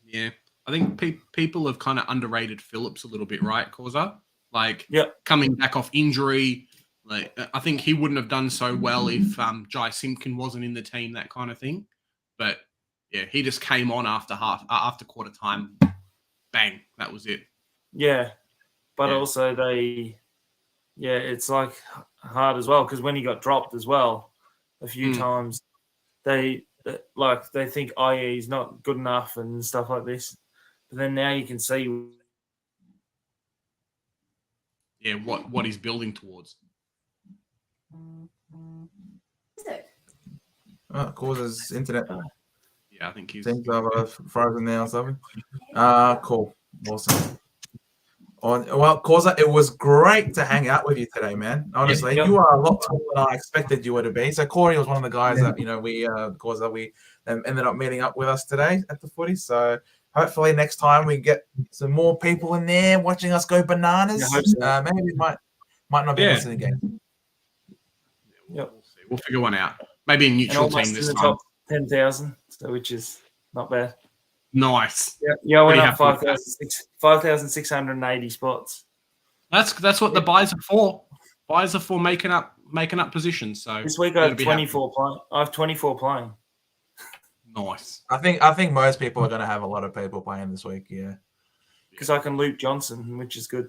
Yeah, I think people have kind of underrated Phillips a little bit, right, Causa? Like, coming back off injury. Like, I think he wouldn't have done so well if Jai Simpkin wasn't in the team, that kind of thing. But yeah, he just came on after quarter time. Bang, that was it. Yeah, but also it's like hard as well because when he got dropped as well a few times, they think, oh yeah, he's not good enough and stuff like this. But then now you can see, what he's building towards. Causa's internet. Yeah, I think he's seems frozen now or something. Cool, awesome. Well, Causa, it was great to hang out with you today, man. Honestly, you are a lot taller than I expected you were to be. So Corey was one of the guys that we ended up meeting up with us today at the footy. So hopefully next time we get some more people in there watching us go bananas. Maybe we might not be listening again. Yep, we'll figure one out. Maybe a neutral team this time. 10,000, which is not bad. Nice. Yeah, went up 5,680 spots. That's what the buys are for. Buys are for making up positions. So this week I have 24 playing. I have 24 playing. Nice. I think most people are going to have a lot of people playing this week. Yeah, because I can loop Johnson, which is good.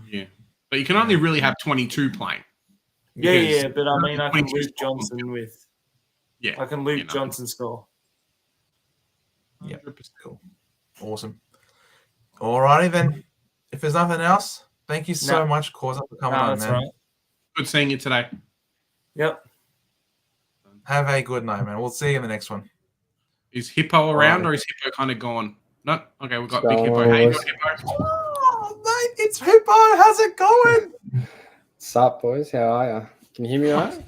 Yeah, but you can only really have 22 playing. Yeah, but I mean I can loop Johnson with. Yeah, I can loop Johnson score. Yeah, cool. Awesome. Alrighty then. If there's nothing else, thank you so much, Causa, for coming on, man. Right. Good seeing you today. Yep. Have a good night, man. We'll see you in the next one. Is Hippo around or is Hippo kind of gone? No? Okay, we've got Big Hippo. Hey, Hippo. Oh, mate, it's Hippo. How's it going? What's up, boys? How are you? Can you hear me all right?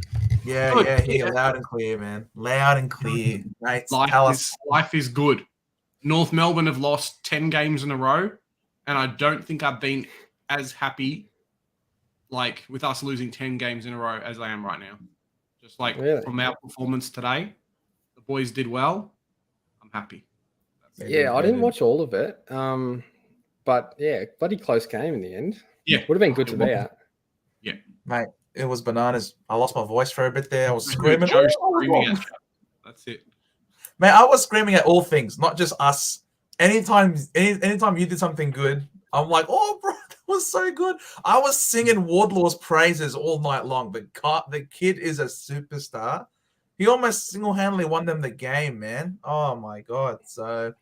Yeah, here, loud and clear, man. Loud and clear. Mate, life is good. North Melbourne have lost 10 games in a row, and I don't think I've been as happy like with us losing 10 games in a row as I am right now. Just like from our performance today, the boys did well. I'm happy. I didn't watch all of it. But yeah, bloody close game in the end. Yeah. Would have been good to be at. Yeah. Mate, it was bananas. I lost my voice for a bit there. I was screaming. Screaming at you. That's it. Man, I was screaming at all things, not just us. Anytime you did something good, I'm like, oh, bro, that was so good. I was singing Wardlaw's praises all night long. The kid is a superstar. He almost single-handedly won them the game, man. Oh my god. So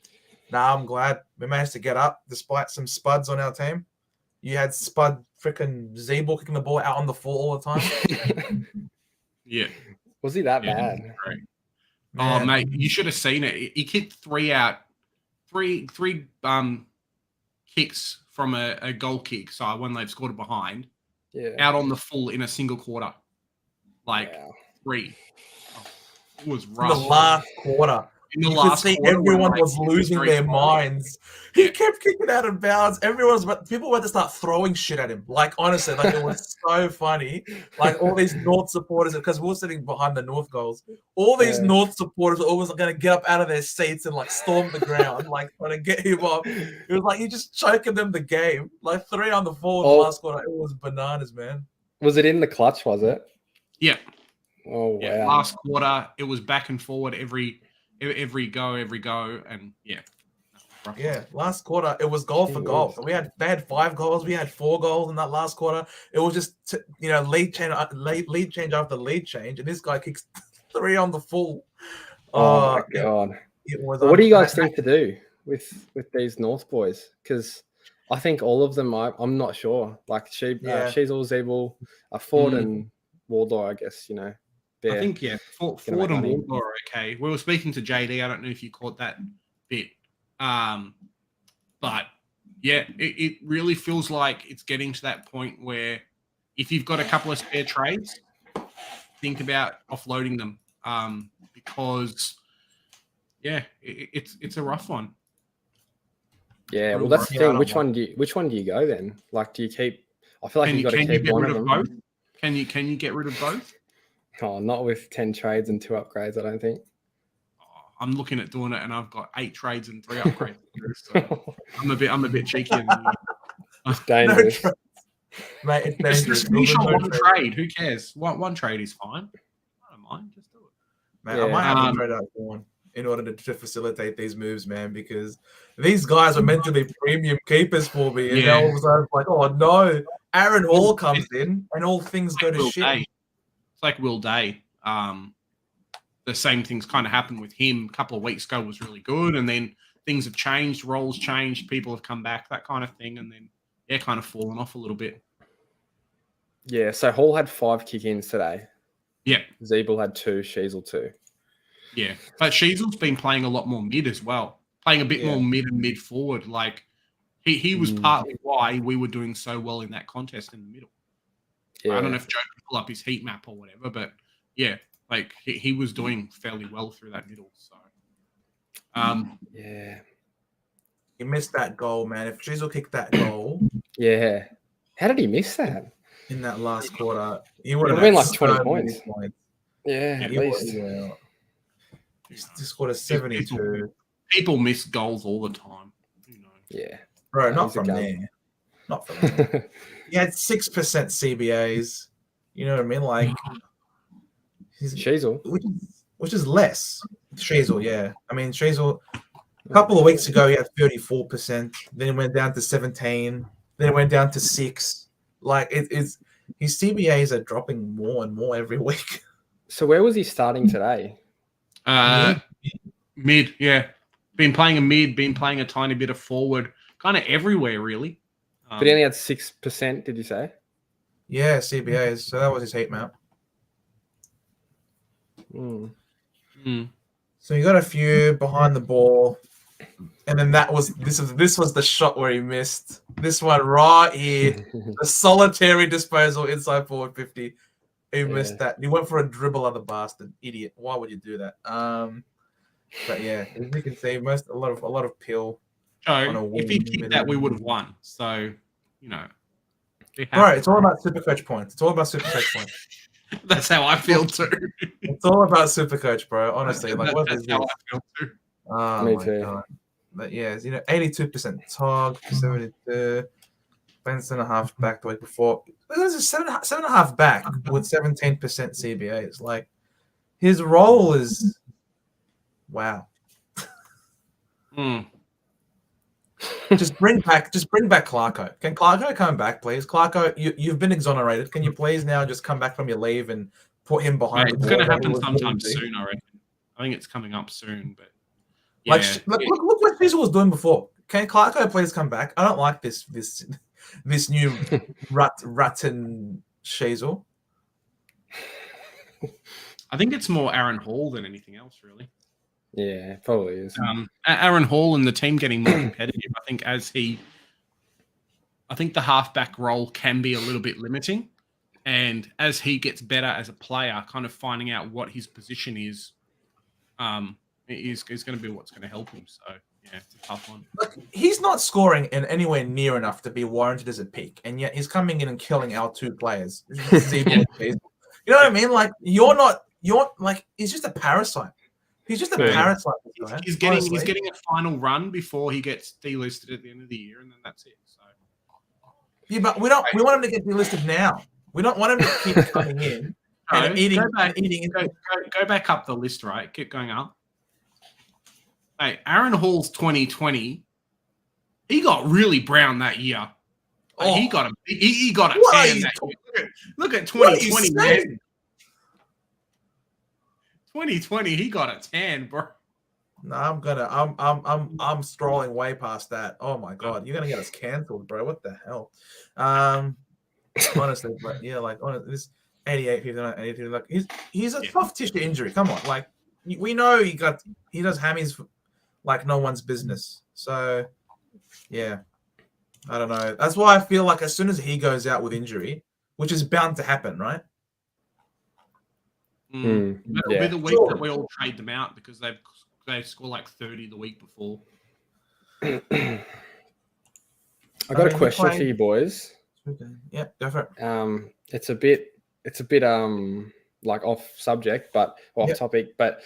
I'm glad we managed to get up despite some spuds on our team. You had Spud freaking Z-Ball kicking the ball out on the floor all the time. Yeah. Was he that Yeah, bad? great. Man. Oh, mate, you should have seen it. He kicked three kicks from a goal kick side when they've scored it behind, out on the full in a single quarter. Like three. Oh, it was In rough. the last quarter. In the You last could see quarter, everyone when, was like, losing three their goals. minds. He kept kicking out of bounds. People went to start throwing shit at him. Like, honestly, like it was so funny. Like all these North supporters, because we were sitting behind the North goals, all these North supporters were always going to get up out of their seats and like storm the ground, like trying to get him up. It was like you just choking them the game. Like 3 on the 4 in the last quarter. It was bananas, man. Was it in the clutch, was it? Yeah. Oh, wow. Yeah, last quarter, it was back and forward every go, and Yeah, last quarter it was goal for goal. So they had 5 goals, we had 4 goals in that last quarter. It was just lead change after lead change, and this guy kicks 3 on the full. Oh my god! It was. What do you guys think to do with these North boys? Because I think all of them. I'm not sure. Like she's all Zeeble, Ford and Waldor. I guess I think Ford and Waldor are okay. We were speaking to JD. I don't know if you caught that bit. But yeah, it really feels like it's getting to that point where if you've got a couple of spare trades, think about offloading them. Because it's a rough one. Yeah, well that's the thing. Which one do you go then? Like, do you keep? I feel like you've got to keep one of them. Both? Can you get rid of both? Oh, not with 10 trades and 2 upgrades, I don't think. I'm looking at doing it, and I've got 8 trades and 3 upgrades. So I'm a bit cheeky. It's dangerous. No mate, it's dangerous. Just finish on one trade. Who cares? One trade is fine. I don't mind. Just do it. Man, I might have to trade out one in order to facilitate these moves, man, because these guys are meant to be premium keepers for me. And all of a sudden, it's like, oh no, Aaron Hall comes in and all things go to shit. It's like Will Day. The same things kind of happened with him a couple of weeks ago. Was really good, and then things have changed, roles changed, people have come back, that kind of thing, and then kind of fallen off a little bit. Yeah, so Hall had 5 kick-ins today. Yeah. Zeeble had 2, Sheasel 2. Yeah, but Sheasel's been playing a lot more mid as well, playing a bit more mid and mid forward. Like he was partly why we were doing so well in that contest in the middle. Yeah. I don't know if Joe can pull up his heat map or whatever, but yeah. Like he was doing fairly well through that middle. So, he missed that goal, man. If Drizzle kicked that goal, how did he miss that in that last quarter? He would have been like 20 points. Yeah, at least. He scored a 72. People miss goals all the time. Yeah, bro, not from there. Not from there. He had 6% CBAs. You know what I mean? Like. Sheasel, which is less. Sheasel, yeah. I mean, Sheasel, a couple of weeks ago, he had 34%. Then it went down to 17. Then it went down to 6. Like, it's his CBAs are dropping more and more every week. So where was he starting today? Mid, yeah. Been playing a mid, been playing a tiny bit of forward, kind of everywhere, really. But he only had 6%, did you say? Yeah, CBAs. So that was his heat map. So he got a few behind the ball, and then this was the shot where he missed. This one right here, the solitary disposal inside forward 50. He missed that. He went for a dribble on the bastard, idiot. Why would you do that? But yeah, as you can see, a lot of pill. So if he kicked that, we would have won. So Right, it's all about Supercoach points. It's all about Supercoach points. That's how I feel too. It's all about Supercoach, bro. Honestly, like what that's how I feel too. Oh, me too. God. But yeah, 82% Tog, 72. Benson and a half back the week before. There's a 7.5 back with 17% CBAs. Like his role is wow. Just bring back Clarko. Can Clarko come back, please? Clarko, you've been exonerated. Can you please now just come back from your leave and put him behind. Mate, it's going to happen sometime soon, I reckon. I think it's coming up soon, but yeah. Look what Fizzle was doing before. Can Clarko please come back? I don't like this new Rutten Shazel. I think it's more Aaron Hall than anything else, really. Yeah, it probably is. Aaron Hall and the team getting more competitive. I think the halfback role can be a little bit limiting, and as he gets better as a player, kind of finding out what his position is going to be what's going to help him. So yeah, it's a tough one. Look, he's not scoring in anywhere near enough to be warranted as a pick, and yet he's coming in and killing our two players. You know what I mean? Like you're like he's just a parasite. He's just a parasite. He's getting a final run before he gets delisted at the end of the year, and then that's it. So yeah, but we want him to get delisted now. We don't want him to keep coming in and eating. Go back up the list, right? Keep going up. Hey, Aaron Hall's 2020, he got really brown that year. Like, he got a tan that year. Look at 2020, man. 2020, he got a tan, bro. No, I'm strolling way past that. Oh my god, you're gonna get us cancelled, bro. What the hell? Honestly, but yeah, like honestly, this 88, 59, 82, like he's a soft tissue injury. Come on, like we know he does hammies like no one's business. So yeah, I don't know. That's why I feel like as soon as he goes out with injury, which is bound to happen, right? That'll be the week that we all trade them out because they score like 30 the week before. I got a question for you boys. Okay. Yeah, go for it. It's a bit like off subject, but off topic. But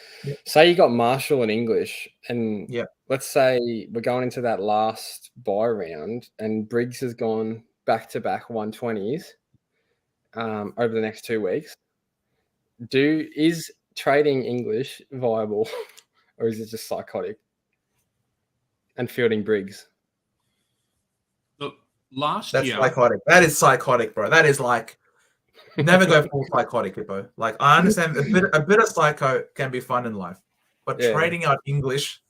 say you got Marshall in English, and let's say we're going into that last bye round, and Briggs has gone back-to-back 120s over the next 2 weeks. Is trading English viable, or is it just psychotic? And fielding Briggs. Look, that's year, psychotic. That is psychotic, bro. That is like never go full psychotic, Hippo. Like I understand a bit of psycho can be fun in life, but trading out English.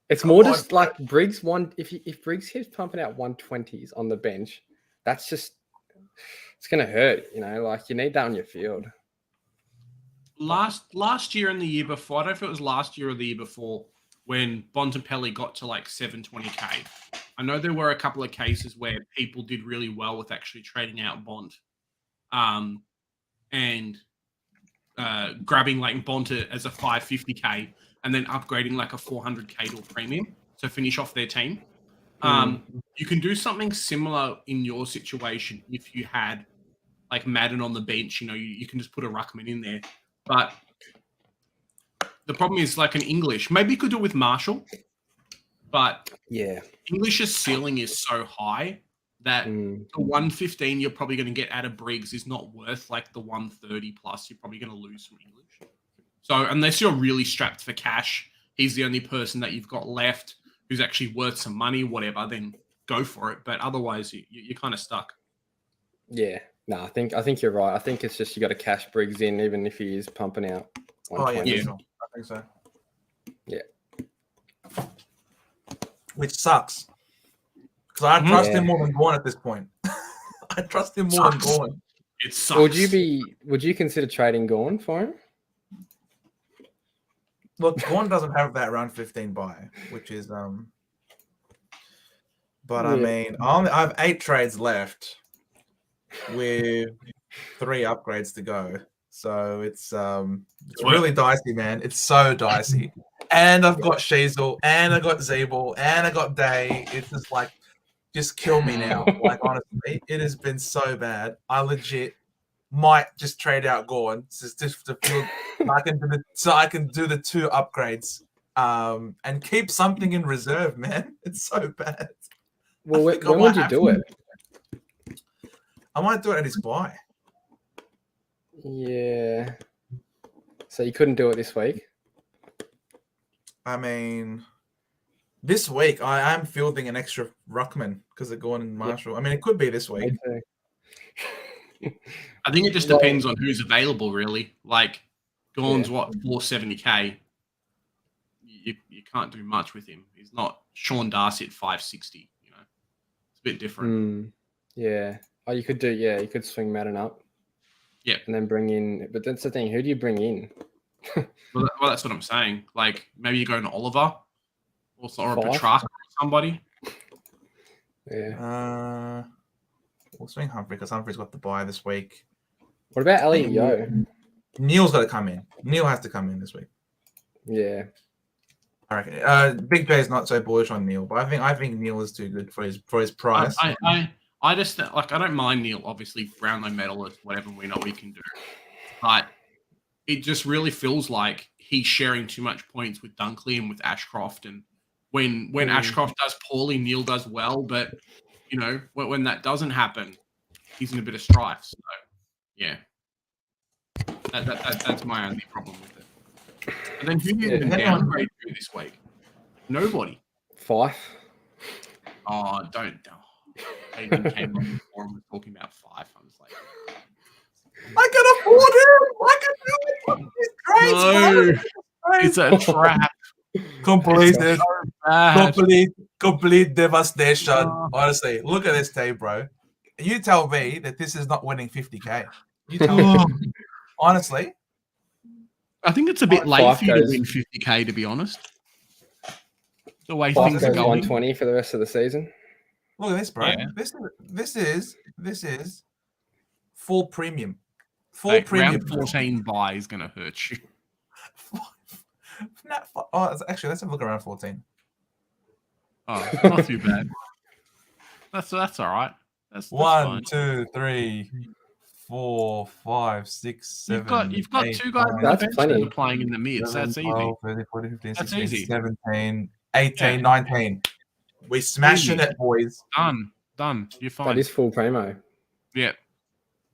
It's more just like Briggs if Briggs keeps pumping out 120s on the bench, that's just it's gonna hurt, like you need that on your field. Last year and the year before, I don't know if it was last year or the year before, when Bontempelli got to like 720k. I know there were a couple of cases where people did really well with actually trading out Bont, and grabbing like Bont as a 550k and then upgrading like a 400k to a premium to finish off their team. You can do something similar in your situation if you had like Madden on the bench. You can just put a Ruckman in there. But the problem is like an English. Maybe you could do it with Marshall, but English's ceiling is so high that the 115 you're probably going to get out of Briggs is not worth like the 130 plus you're probably going to lose from English. So unless you're really strapped for cash, he's the only person that you've got left who's actually worth some money, whatever, then go for it. But otherwise, you're kind of stuck. Yeah. No, I think you're right. I think it's just you got to cash Briggs in, even if he is pumping out. Oh yeah, I think so. Yeah. Which sucks because I trust him more than Gorn at this point. I trust him more than Gorn. It sucks. Would you consider trading Gorn for him? Look, Gorn doesn't have that round 15 buy, which is But I mean, I have 8 trades left with 3 upgrades to go. So it's really dicey, man. It's so dicey. And I've got Shazel, and I got Zabel, and I got Day. It's just like, just kill me now. Like honestly, it has been so bad. I legit might just trade out Gorn just to feel I can do the 2 upgrades and keep something in reserve, man. It's so bad. Well, when would you do it? I might do it at his buy. Yeah. So you couldn't do it this week? I mean, this week I am fielding an extra Ruckman because of Gordon and Marshall. I mean, it could be this week. I think it just depends on who's available, really. Like, Gorn's what, 470k? You can't do much with him. He's not Sean Darcy at 560. You know, it's a bit different. Yeah. Oh, you could do. Yeah, you could swing Madden up. Yeah, and then bring in. But that's the thing. Who do you bring in? well, that's what I'm saying. Like, maybe you go to Oliver or a Petrarch or somebody. Yeah. We'll swing Humphrey because Humphrey's got the bye this week. What about Elliot Yo? Neil's got to come in. Neil has to come in this week. Yeah. I reckon. Big J's not so bullish on Neil, but I think Neil is too good for his price. I just like, I don't mind Neil. Obviously, Brownlow medalist, whatever we know we can do, but it just really feels like he's sharing too much points with Dunkley and with Ashcroft. And when Ashcroft does poorly, Neil does well. But you know, when that doesn't happen, he's in a bit of strife. So yeah, that's my only problem with it. And then who did even downgrade through this week? Nobody. Fife. Oh, don't. Hayden came on before and was talking about Fife. I was like, I can afford him. I can do it. It's a trap. Complete devastation. Honestly, look at this team, bro. You tell me that this is not winning 50k. You tell me. Honestly, I think it's a bit late for you to win 50k. To be honest, the way things are going. 120 for the rest of the season. Look at this, bro. Yeah. This is full premium. Round 14 buy is going to hurt you. Actually, let's have a look around 14. Oh, not too bad. That's all right. That's 1, 2, 3, 4, 5, 6, 7. You've got 2 guys that's plenty. playing in the mid, so that's easy. 12, 13, 14, 15, That's 16, easy. 17, 18, 19. We're smashing it, boys. Done. You're fine. That is full primo. Yeah.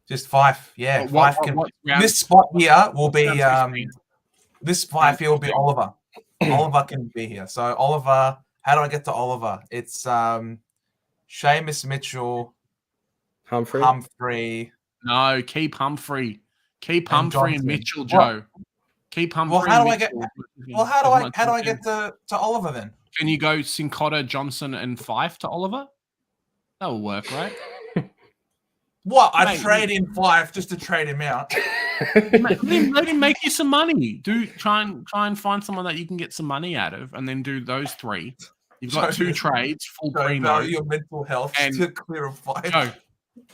Just 5. Yeah, What 5 can. round? This spot here will be this 5 Round here will be 15. Oliver. Oliver can be here. So Oliver, how do I get to Oliver? It's Seamus Mitchell, Humphrey. No, keep Humphrey. Keep Humphrey and Johnson. Mitchell, Joe. Keep Humphrey. Well, how do I and get? Mitchell. Well, how do I get to Oliver then? Can you go Sincotta, Johnson, and Fife to Oliver? That will work, right? What? I Mate, trade in 5 just to trade him out. Let him make you some money. Try and find someone that you can get some money out of, and then do those 3. You've got 2 trades, full primo. Value your mental health and to clear a 5.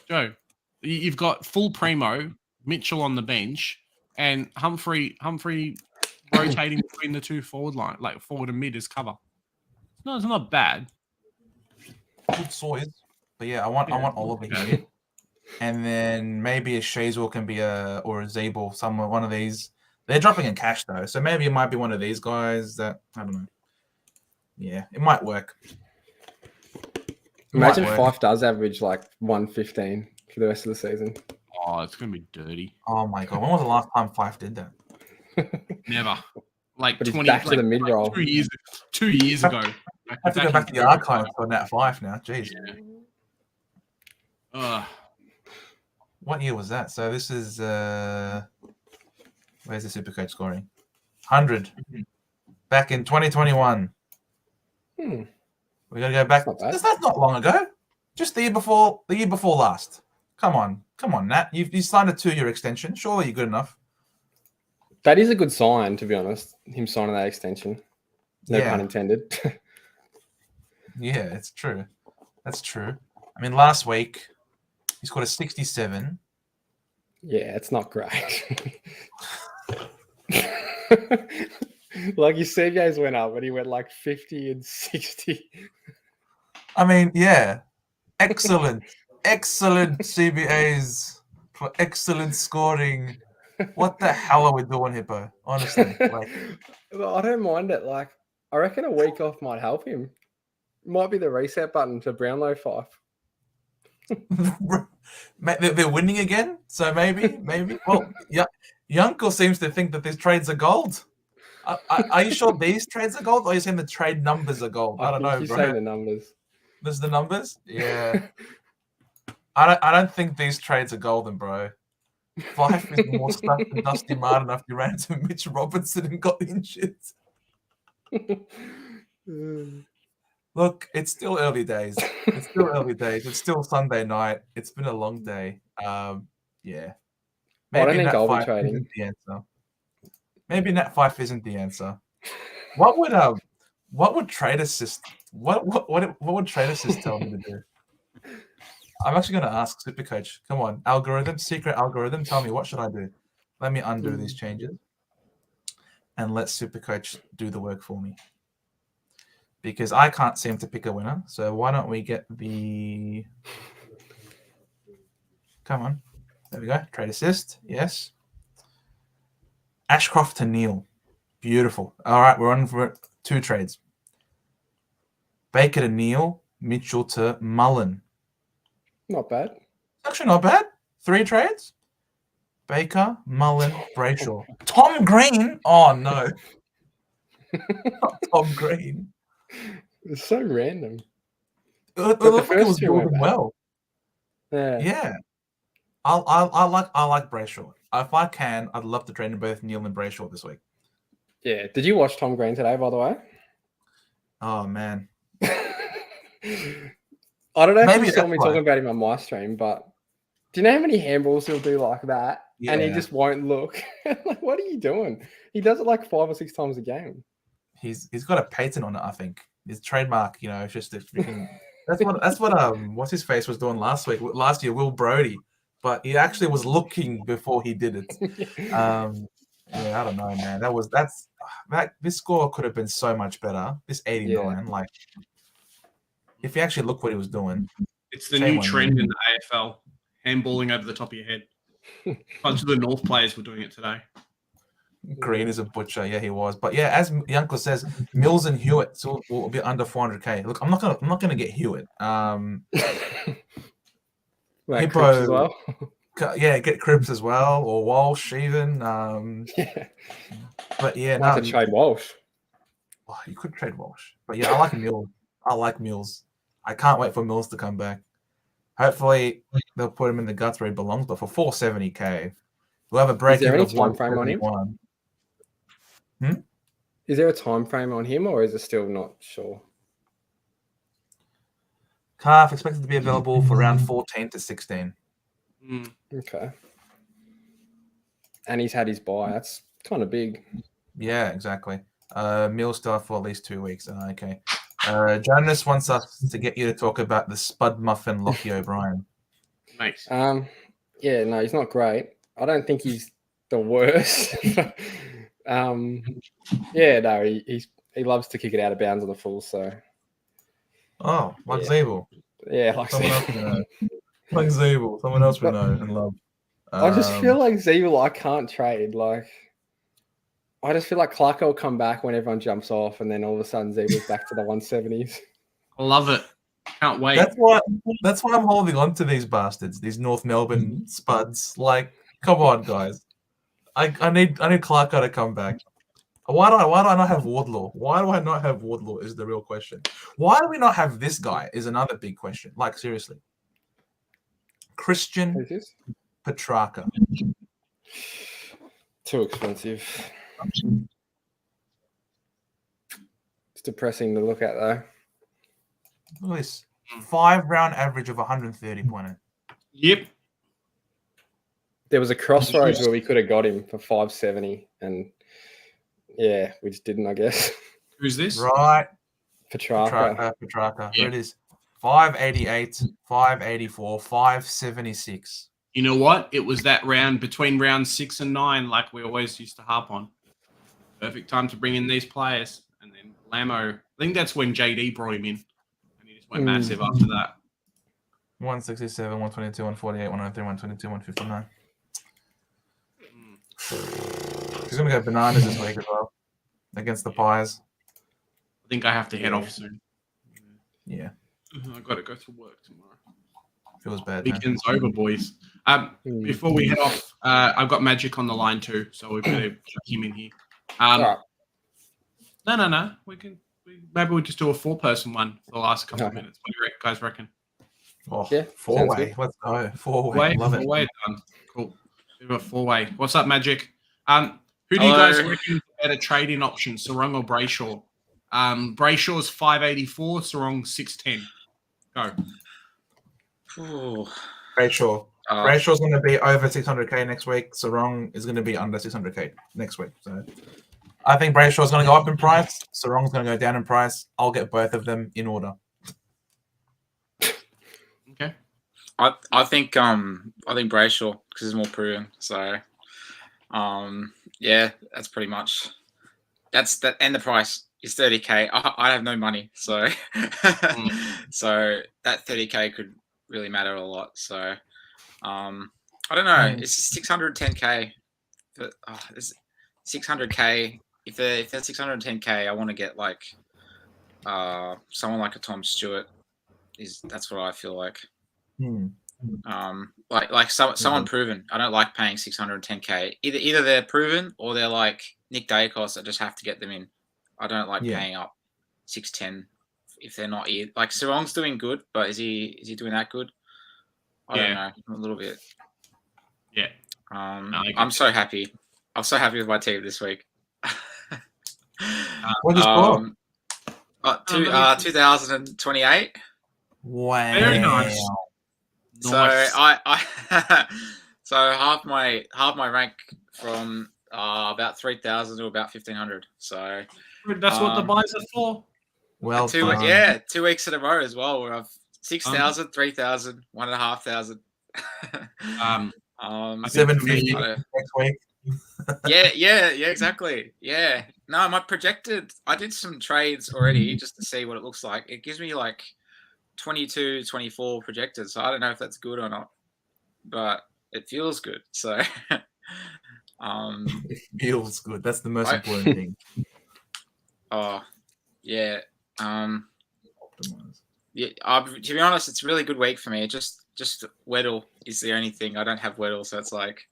Joe, you've got full primo, Mitchell on the bench, and Humphrey rotating between the 2 forward line, like forward and mid as cover. No, it's not bad. Good choice. But yeah, I want Oliver here. And then maybe a Shazor can be or a Zabel, one of these. They're dropping in cash though, so maybe it might be one of these guys that I don't know. Yeah, it might work. Imagine Fife does average like 115 for the rest of the season. Oh, it's gonna be dirty. Oh my god, when was the last time Fife did that? Never. Like but 20 back to the mid roll. 2 years ago. I have to go back to the archives on that 5 now. Jeez. Yeah. What year was that? So this is where's the Supercoach scoring? 100. Back in 2021. We're gonna go back. That's not long ago. Just the year before last. Come on, Nat. You signed a 2-year extension. Surely you're good enough. That is a good sign, to be honest. Him signing that extension. No pun intended. Yeah, it's true. That's true. I mean, last week he scored a 67. Yeah, it's not great. Like his CJs went up, but he went like 50 and 60. I mean, yeah, excellent CBAs for excellent scoring. What the hell are we doing, Hippo? Honestly, like, I don't mind it. Like, I reckon a week off might help him. Might be the reset button to Brownlow 5. They're winning again, so maybe. Well, yeah, Yunkel seems to think that these trades are gold. Are you sure these trades are gold, or are you saying the trade numbers are gold? I don't know, You bro. say the numbers. There's the numbers? Yeah. I don't think these trades are golden, bro. Fife is more stuck than Dusty Martin after he ran into Mitch Robertson and got injured. Look, it's still early days. It's still early days. It's still Sunday night. It's been a long day. Yeah. I don't Maybe think Nat I'll be Fife trading. isn't the answer. Maybe Nat Fife isn't the answer. What would trade assist? What would trade assist tell me to do? I'm actually going to ask Supercoach. Come on, algorithm, secret algorithm. Tell me, what should I do? Let me undo these changes and let Supercoach do the work for me. Because I can't seem to pick a winner. So why don't we get the... Come on. There we go. Trade assist. Yes. Ashcroft to Neil. Beautiful. All right, we're on for 2 trades. Baker to Neil. Mitchell to Mullen. Not bad. Actually not bad. 3 trades. Baker, Mullen, Brayshaw. Tom Green? Oh, no. Not Tom Green. It's so random. It looked like it was building well. Yeah. I like Brayshaw. If I can, I'd love to trade in both Neil and Brayshaw this week. Yeah. Did you watch Tom Green today, by the way? Oh, man. I don't know Maybe if you saw that's me why. talking about him on my stream, but do you know how many handballs he'll do like that? And he Yeah. just won't look. Like, what are you doing? He does it like 5 or 6 times a game. He's got a patent on it, I think. His trademark, it's just a freaking... That's what what's his face was doing last year, Will Brody. But he actually was looking before he did it. Yeah, I don't know, man. This score could have been so much better. This 89, like, if you actually look what he was doing. It's the new trend in the AFL. Handballing over the top of your head. A bunch of the North players were doing it today. Green is a butcher. Yeah, he was. But yeah, as Yanko says, Mills and Hewitt will be under 400k. Look, I'm not gonna get Hewitt. Like Cripps as well. Yeah, get Cripps as well, or Walsh even. But yeah, Might have to trade Walsh. Oh, you could trade Walsh. But yeah, I like Mills. I like Mills. I can't wait for Mills to come back. Hopefully they'll put him in the guts where he belongs. But for 470k, we'll have a break. Is there any time frame on him? Is there a time frame on him, or is it still not sure? Calf expected to be available for round 14 to 16. Okay. And he's had his bye. That's kind of big. Yeah, exactly. Meal stuff for at least 2 weeks. Okay. Jonas wants us to get you to talk about the Spud Muffin Lockie O'Brien. Nice. Yeah, no, he's not great. I don't think he's the worst. Yeah, no, he loves to kick it out of bounds on the full. So. Oh, like Zabel. Yeah, like someone else we know. Like Zabel, someone else we know and love. I just feel like Zabel, I can't trade. Like, I just feel like Clark will come back when everyone jumps off, and then all of a sudden Zabel's back to the 170s. I love it. Can't wait. That's why I'm holding on to these bastards, these North Melbourne spuds. Like, come on, guys. I need Clarko to come back. Why do I not have Wardlaw? Why do I not have Wardlaw is the real question. Why do we not have this guy is another big question. Like, seriously. Christian Petrarca. Too expensive. It's depressing to look at, though. Look at this. 5-round average of 130.8. Yep. There was a crossroads where we could have got him for 570, and yeah, we just didn't, I guess. Who's this? Right. Petrarca. Petrarca. Here it is. 588, 584, 576. You know what? It was that round between round 6 and 9, like we always used to harp on. Perfect time to bring in these players. And then Lamo, I think that's when JD brought him in. And he just went massive after that. 167, 122, 148, 103, 122, 159. He's going to go bananas this week as well against the Pies. I think I have to head off soon. Yeah. I've got to go to work tomorrow. Feels bad. Weekend's over, boys. Before we head off, I've got Magic on the line too, so we've got to chuck him in here. No. Maybe we'll just do a 4-person one for the last couple of minutes. What do you guys reckon? Oh, Yeah, four-way. Let's go. Four-way. Love it. Four-way done. Cool. Bit of a four-way. What's up, Magic? Who do you guys reckon is a better trading option, Sarong or Brayshaw? Brayshaw's 584, Sarong 610. Go. Brayshaw. Brayshaw's going to be over 600k next week. Sarong is going to be under 600k next week. So I think Brayshaw's going to go up in price. Sarong's going to go down in price. I'll get both of them in order. Okay. I think Brayshaw because he's more proven. So yeah, that's pretty much that's that. And the price is 30k. I have no money, so so that 30k could really matter a lot. So I don't know. It's 610k. But, it's 600k. If they're 610k, I want to get like someone like a Tom Stewart. That's what I feel like. Like someone proven. I don't like paying 610k. Either they're proven or they're like Nick Dacos. I just have to get them in. I don't like paying up 610 if they're not like Sarong's doing good, but is he doing that good? I don't know. A little bit. Yeah. I'm so happy. I'm so happy with my team this week. What is score? 2028. Wow. Very nice. So I so half my rank from about 3,000 to about 1,500. So that's what the buys are for. Well, 2 weeks in a row as well, where I've 6,000, 3,000, 1,500. 750 next week. yeah, exactly. Yeah. No, I did some trades already just to see what it looks like. It gives me like 22, 24 projected. So I don't know if that's good or not, but it feels good. So it feels good. That's the most important thing. Oh, yeah. Yeah. To be honest, it's a really good week for me. Just Weddle is the only thing. I don't have Weddle, so it's like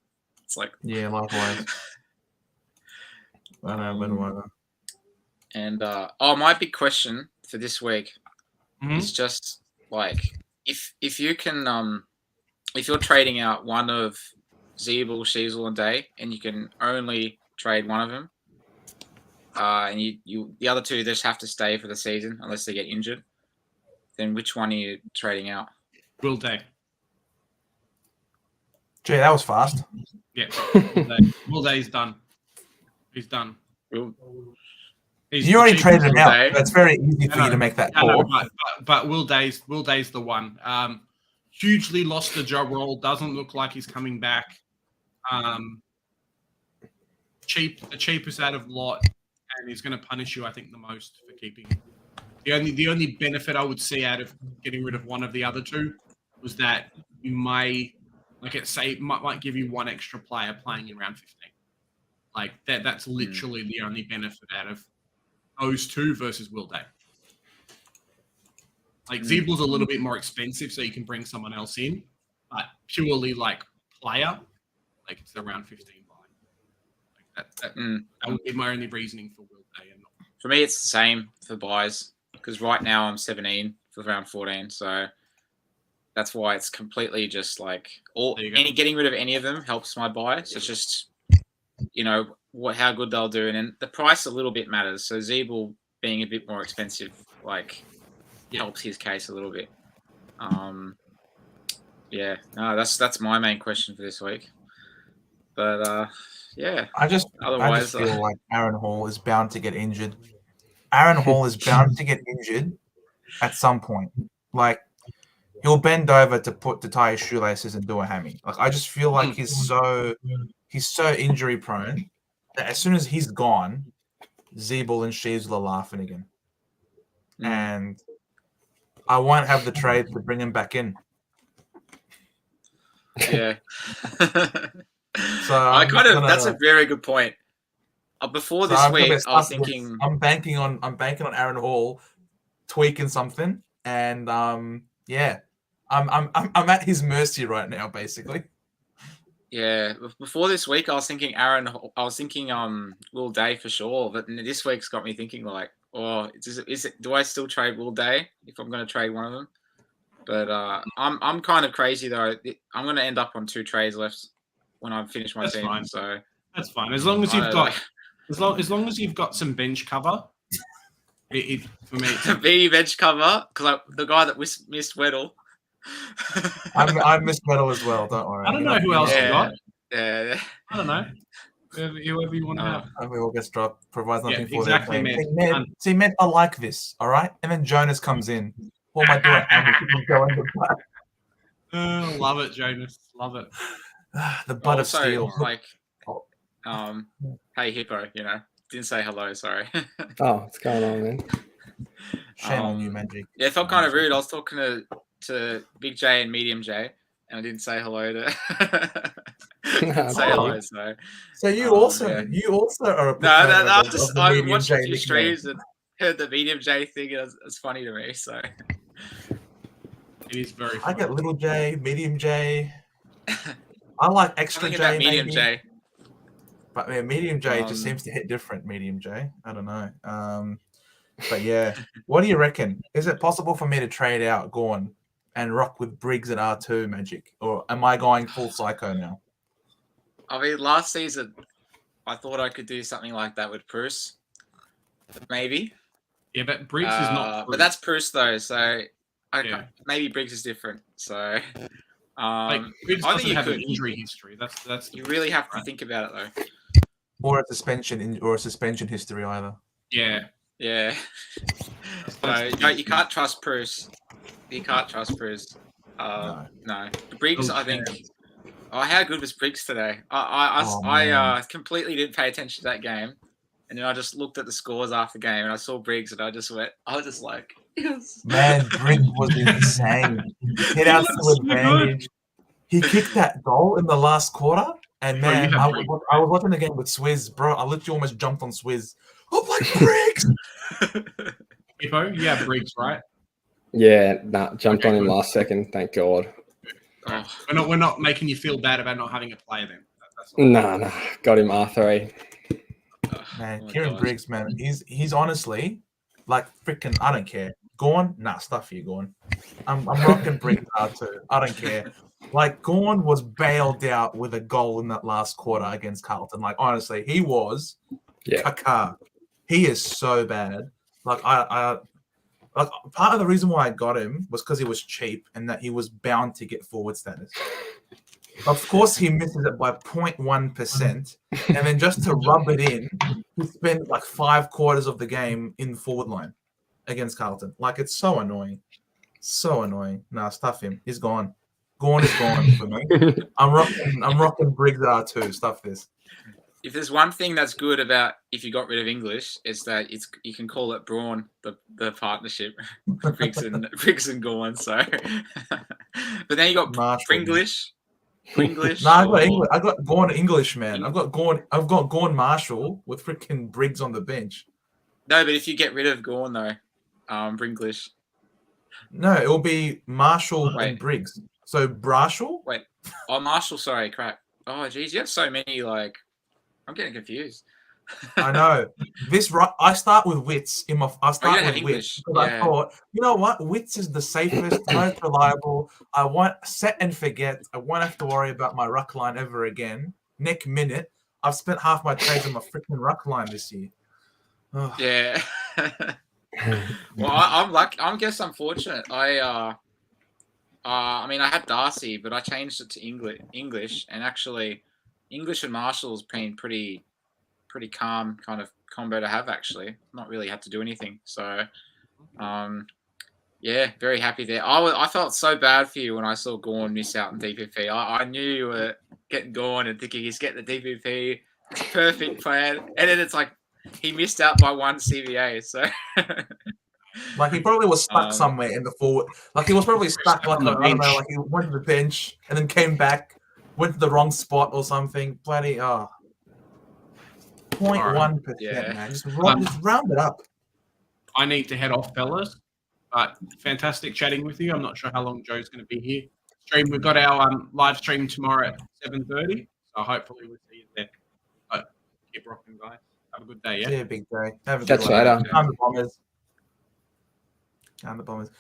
yeah, likewise. I know Weddle. And my big question for this week is just like if you can if you're trading out one of Zeeble, Sheasel, and Day, and you can only trade one of them, and you the other two just have to stay for the season unless they get injured, then which one are you trading out? Will Day. Gee, that was fast. Yeah. Will Day's done. He's done. You already traded him out. That's very easy for you to make that call. But Will Day's the one. Hugely lost the job role. Doesn't look like he's coming back. The cheapest out of lot, and he's going to punish you, I think, the most for keeping. The only benefit I would see out of getting rid of one of the other two was that you might give you one extra player playing in round 15. Like that's literally the only benefit out of those two versus Will Day. Like Zeeble's a little bit more expensive, so you can bring someone else in, but purely like player, like it's the round 15 buy. Like that would be my only reasoning for Will Day. And for me, it's the same for buys because right now I'm 17 for round 14, so that's why it's completely just like getting rid of any of them helps my buy. So it's just how good they'll do, and then the price a little bit matters. So Zeeble being a bit more expensive, helps his case a little bit. That's my main question for this week. But I just feel like Aaron Hall is bound to get injured. Aaron Hall is bound to get injured at some point. Like he'll bend over to tie his shoelaces and do a hammy. Like I just feel like he's so injury prone that as soon as he's gone, Zeeble and Sheaves are laughing again. And I won't have the trade to bring him back in. Yeah. So that's a very good point. Before this week, I was thinking I'm banking on Aaron Hall tweaking something, and I'm at his mercy right now, basically. Yeah, before this week, I was thinking Will Day for sure, but this week's got me thinking like, do I still trade Will Day if I'm going to trade one of them? But I'm kind of crazy though. I'm going to end up on 2 trades left when I finish my team. Fine. So that's fine. As long as you've I- got, as long as you've got some bench cover. For me, B bench cover because the guy that missed Weddle. I missed Metal as well. Don't worry. I don't know who else you got. Yeah. I don't know. Whoever you want to have. We all gets dropped. Provides nothing for exactly, their man. team. See, man, I like this. All right, and then Jonas comes in. What am I doing? Love it, Jonas. Love it. The butt of Also, steel. like, hey Hippo, didn't say hello. Sorry. Oh, what's going on, man? Shame on you, Magic. Yeah, it felt kind of rude. I was talking to Big J and Medium J, and I didn't say hello to. Say hello. So you also are a I Medium watched J a few nickname. streams and heard the Medium J thing. And it's funny to me. So it is very. I get Little J, Medium J. I like Extra J. About Medium maybe. J. But man, Medium J just seems to hit different. Medium J. I don't know. But yeah, what do you reckon? Is it possible for me to trade out Gorn and rock with Briggs at R2 Magic, or am I going full psycho now? I mean, last season, I thought I could do something like that with Bruce. Maybe. Yeah, but Briggs is not. But that's Bruce though, so maybe Briggs is different. So. Briggs I doesn't think you have could. an injury history. That's. You really have to think about it though. Or a suspension history either. Yeah. Yeah. So, you can't trust Bruce. You can't trust Bruce. No. Briggs, I think. Oh, how good was Briggs today? I completely didn't pay attention to that game, and then I just looked at the scores after the game, and I saw Briggs, and I was just like, yes. Man, Briggs was insane. Hit out to advantage. He kicked that goal in the last quarter, and man, I was watching the game with Swizz, bro. I literally almost jumped on Swizz. I'm like, Briggs! Hippo, you have Briggs, right? Yeah, jumped on him last second. Thank God. Oh. We're not making you feel bad about not having a player then. Nah, got him R3. Man, Kieran Briggs, man, he's honestly like freaking. I don't care. Gorn, nah, stuff you, Gorn. I'm rocking Briggs R2. I don't care. Like Gorn was bailed out with a goal in that last quarter against Carlton. Like honestly, he was caca. He is so bad. Like I part of the reason why I got him was because he was cheap and that he was bound to get forward status. Of course, he misses it by 0.1%, and then just to rub it in, he spent like 5 quarters of the game in forward line against Carlton. Like it's so annoying, so annoying. Nah, stuff him. He's gone. Gorn is gone for me. I'm rocking Briggs at R2. Stuff this. If there's one thing that's good about if you got rid of English, it's that you can call it Brawn, the partnership, Briggs and Gorn. So, but then you got Pringlish. No, I got Gorn English, man. I've got Gorn Marshall with freaking Briggs on the bench. No, but if you get rid of Gorn though, Pringlish. No, it will be Marshall and Briggs. So Brashall? Wait. Oh, Marshall. Sorry, crap. Oh, geez, you have so many. Like, I'm getting confused. I know. I start with Wits in my. I start with Wits because I thought, you know what, Wits is the safest, most reliable. I want set and forget. I won't have to worry about my ruck line ever again. Next minute, I've spent half my trades on my freaking ruck line this year. Oh. Yeah. Well, I guess I'm fortunate. I mean, I had Darcy, but I changed it to English, and actually, English and Marshall's been pretty calm kind of combo to have. Actually, not really had to do anything. So, yeah, very happy there. I felt so bad for you when I saw Gorn miss out in DPP. I knew you were getting Gorn and thinking he's getting the DPP. Perfect plan, and then it's like he missed out by 1 CVA. So. Like he probably was stuck somewhere in the forward. Like he was probably stuck like I don't know, like he went to the bench and then came back, went to the wrong spot or something. Bloody 0.1%, man. Just round it up. I need to head off, fellas. But fantastic chatting with you. I'm not sure how long Joe's going to be here. We've got our live stream tomorrow at 7:30. So hopefully we'll see you there. But keep rocking, guys. Have a good day. Yeah. See you, big day. Have a good day. Later. Down the Bombers.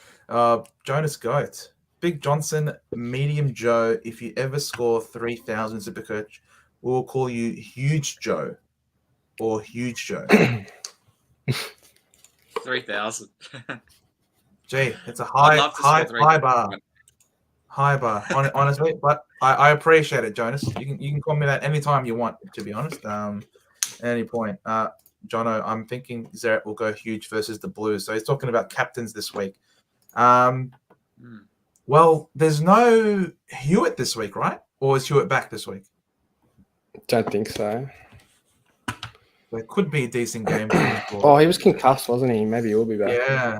Jonas Goat. Big Johnson, Medium Joe. If you ever score 3,000 Supercoach, we'll call you Huge Joe or Huge Joe. 3,000. Gee, it's a I'd love to score high 3,000. bar. High bar, honestly, but I appreciate it, Jonas. You can call me that anytime you want, to be honest. At any point. Jono, I'm thinking Zeret will go huge versus the Blues. So he's talking about captains this week. Well, there's no Hewitt this week, right? Or is Hewitt back this week? Don't think so. There could be a decent game. Oh, he was concussed, wasn't he? Maybe he'll be back. Yeah.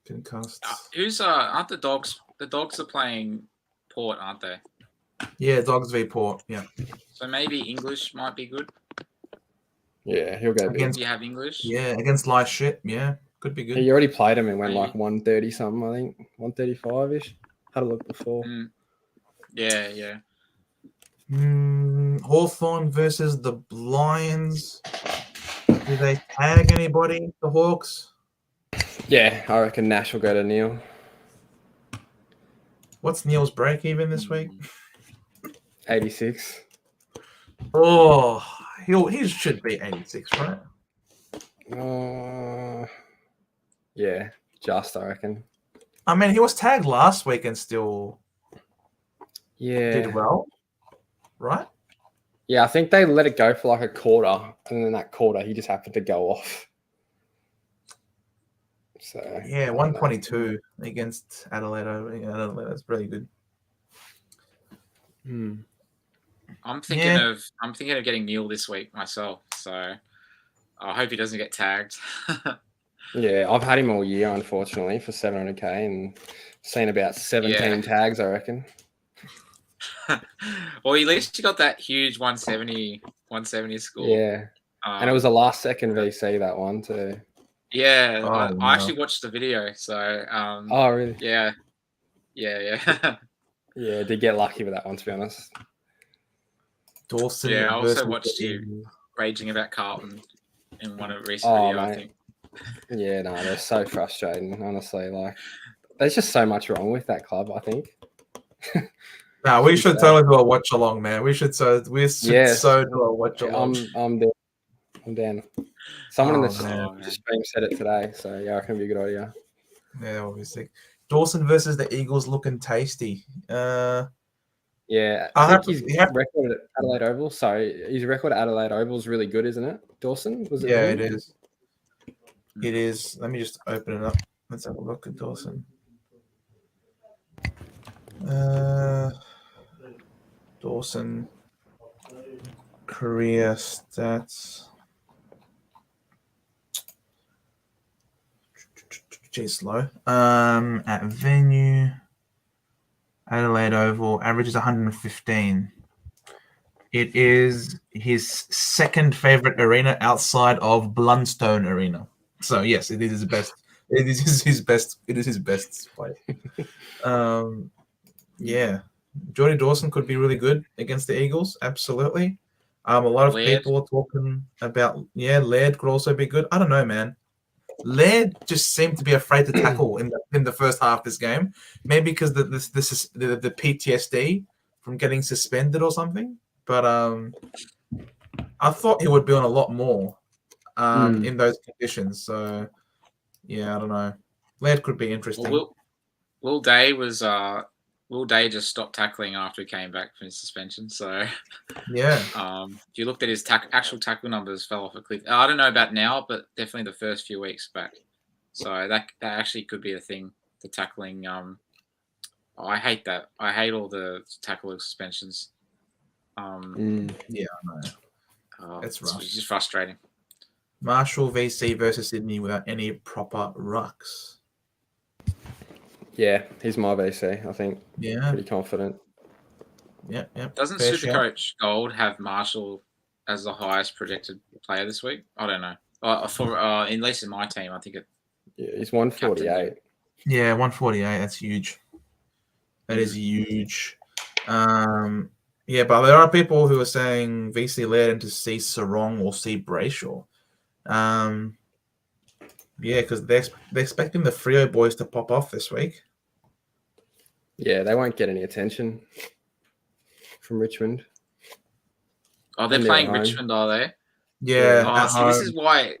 Concussed. Who's aren't the Dogs? The Dogs are playing Port, aren't they? Yeah, Dogs v Port. Yeah. So maybe English might be good. Yeah, he'll go big. Do you have English? Yeah, against light shit. Yeah, could be good. He already played him and went like 130 something, I think. 135 ish. Had a look before. Yeah. Hawthorn versus the Lions. Do they tag anybody? The Hawks? Yeah, I reckon Nash will go to Neil. What's Neil's break even this week? 86. Oh, he should be 86, right? Yeah, just I reckon. I mean, he was tagged last week and still did well, right? Yeah, I think they let it go for like a quarter, and then that quarter he just happened to go off. So yeah, 122 against Adelaide. Adelaide, that's really good. I'm thinking of getting Neil this week myself, so I hope he doesn't get tagged. Yeah, I've had him all year, unfortunately, for 700k and seen about 17 tags, I reckon. Well, at least you got that huge 170 score. Yeah, and it was a last second VC, that one too. Yeah, I actually watched the video, so oh really? Yeah. Yeah, did get lucky with that one, to be honest. Dawson. Yeah, I also watched you raging about Carlton in one of the recent videos, I think. Yeah, no, they're so frustrating, honestly. Like, there's just so much wrong with that club, I think. No, we should totally do a watch along, man. We should so do a watch along. I'm down. I'm down. Someone in the stream said it today, so yeah, I reckon it'd be a good idea. Yeah, obviously. Dawson versus the Eagles looking tasty. Yeah, I think his record at Adelaide Oval. So his record at Adelaide Oval is really good, isn't it? Dawson, was it? Yeah, it is. It is. Let me just open it up. Let's have a look at Dawson. Dawson career stats. Geez, slow. At venue, Adelaide Oval, averages 115. It is his second favorite arena outside of Blundstone Arena. So yes, it is his best. It is his best. It is his best play. Yeah, Jordy Dawson could be really good against the Eagles. Absolutely. A lot of people are talking about Laird could also be good. I don't know, man. Laird just seemed to be afraid to tackle in the first half of this game. Maybe because the PTSD from getting suspended or something. But I thought he would be on a lot more in those conditions. So yeah, I don't know. Laird could be interesting. Well, Will Day just stopped tackling after he came back from his suspension. So yeah, if you looked at his actual tackle numbers, fell off a cliff. I don't know about now, but definitely the first few weeks back. So that actually could be a thing. The tackling. I hate that. I hate all the tackle suspensions. Yeah, I know. It's rough. It's just frustrating. Marshall VC versus Sydney without any proper rucks. Yeah, he's my VC, I think. Yeah. Pretty confident. Yeah. Doesn't Supercoach Gold have Marshall as the highest projected player this week? I don't know. At least in my team, I think it. Yeah, he's 148. Yeah, 148. That's huge. That is huge. Yeah, but there are people who are saying VC led into C Sarong or C Brayshaw. Yeah, because they're expecting the Freo boys to pop off this week. Yeah, they won't get any attention from Richmond. Oh, they're And playing at home. Richmond, are they? Yeah. Oh, at see, this is home. why.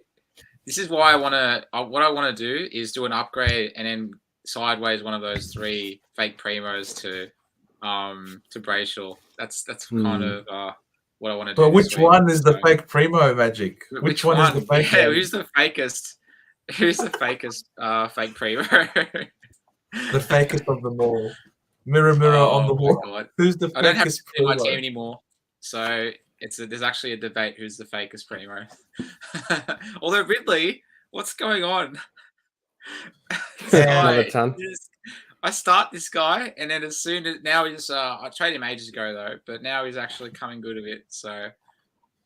This is why I want to. What I want to do is do an upgrade and then sideways one of those 3 fake primos to Brayshaw. That's kind of what I want to do. But this which week. one is the fake primo, Magic? Which one is the fake? Yeah, one? who's the fakest? Who's the fakest fake primo? The fakest of them all. Mirror, mirror on the my wall. God. Who's the I don't have fakest to do my primo? team anymore, so there's actually a debate who's the fakest primo. Although Ridley, what's going on? Another ton. I start this guy, and then as soon as now he's I traded him ages ago though, but now he's actually coming good a bit. So,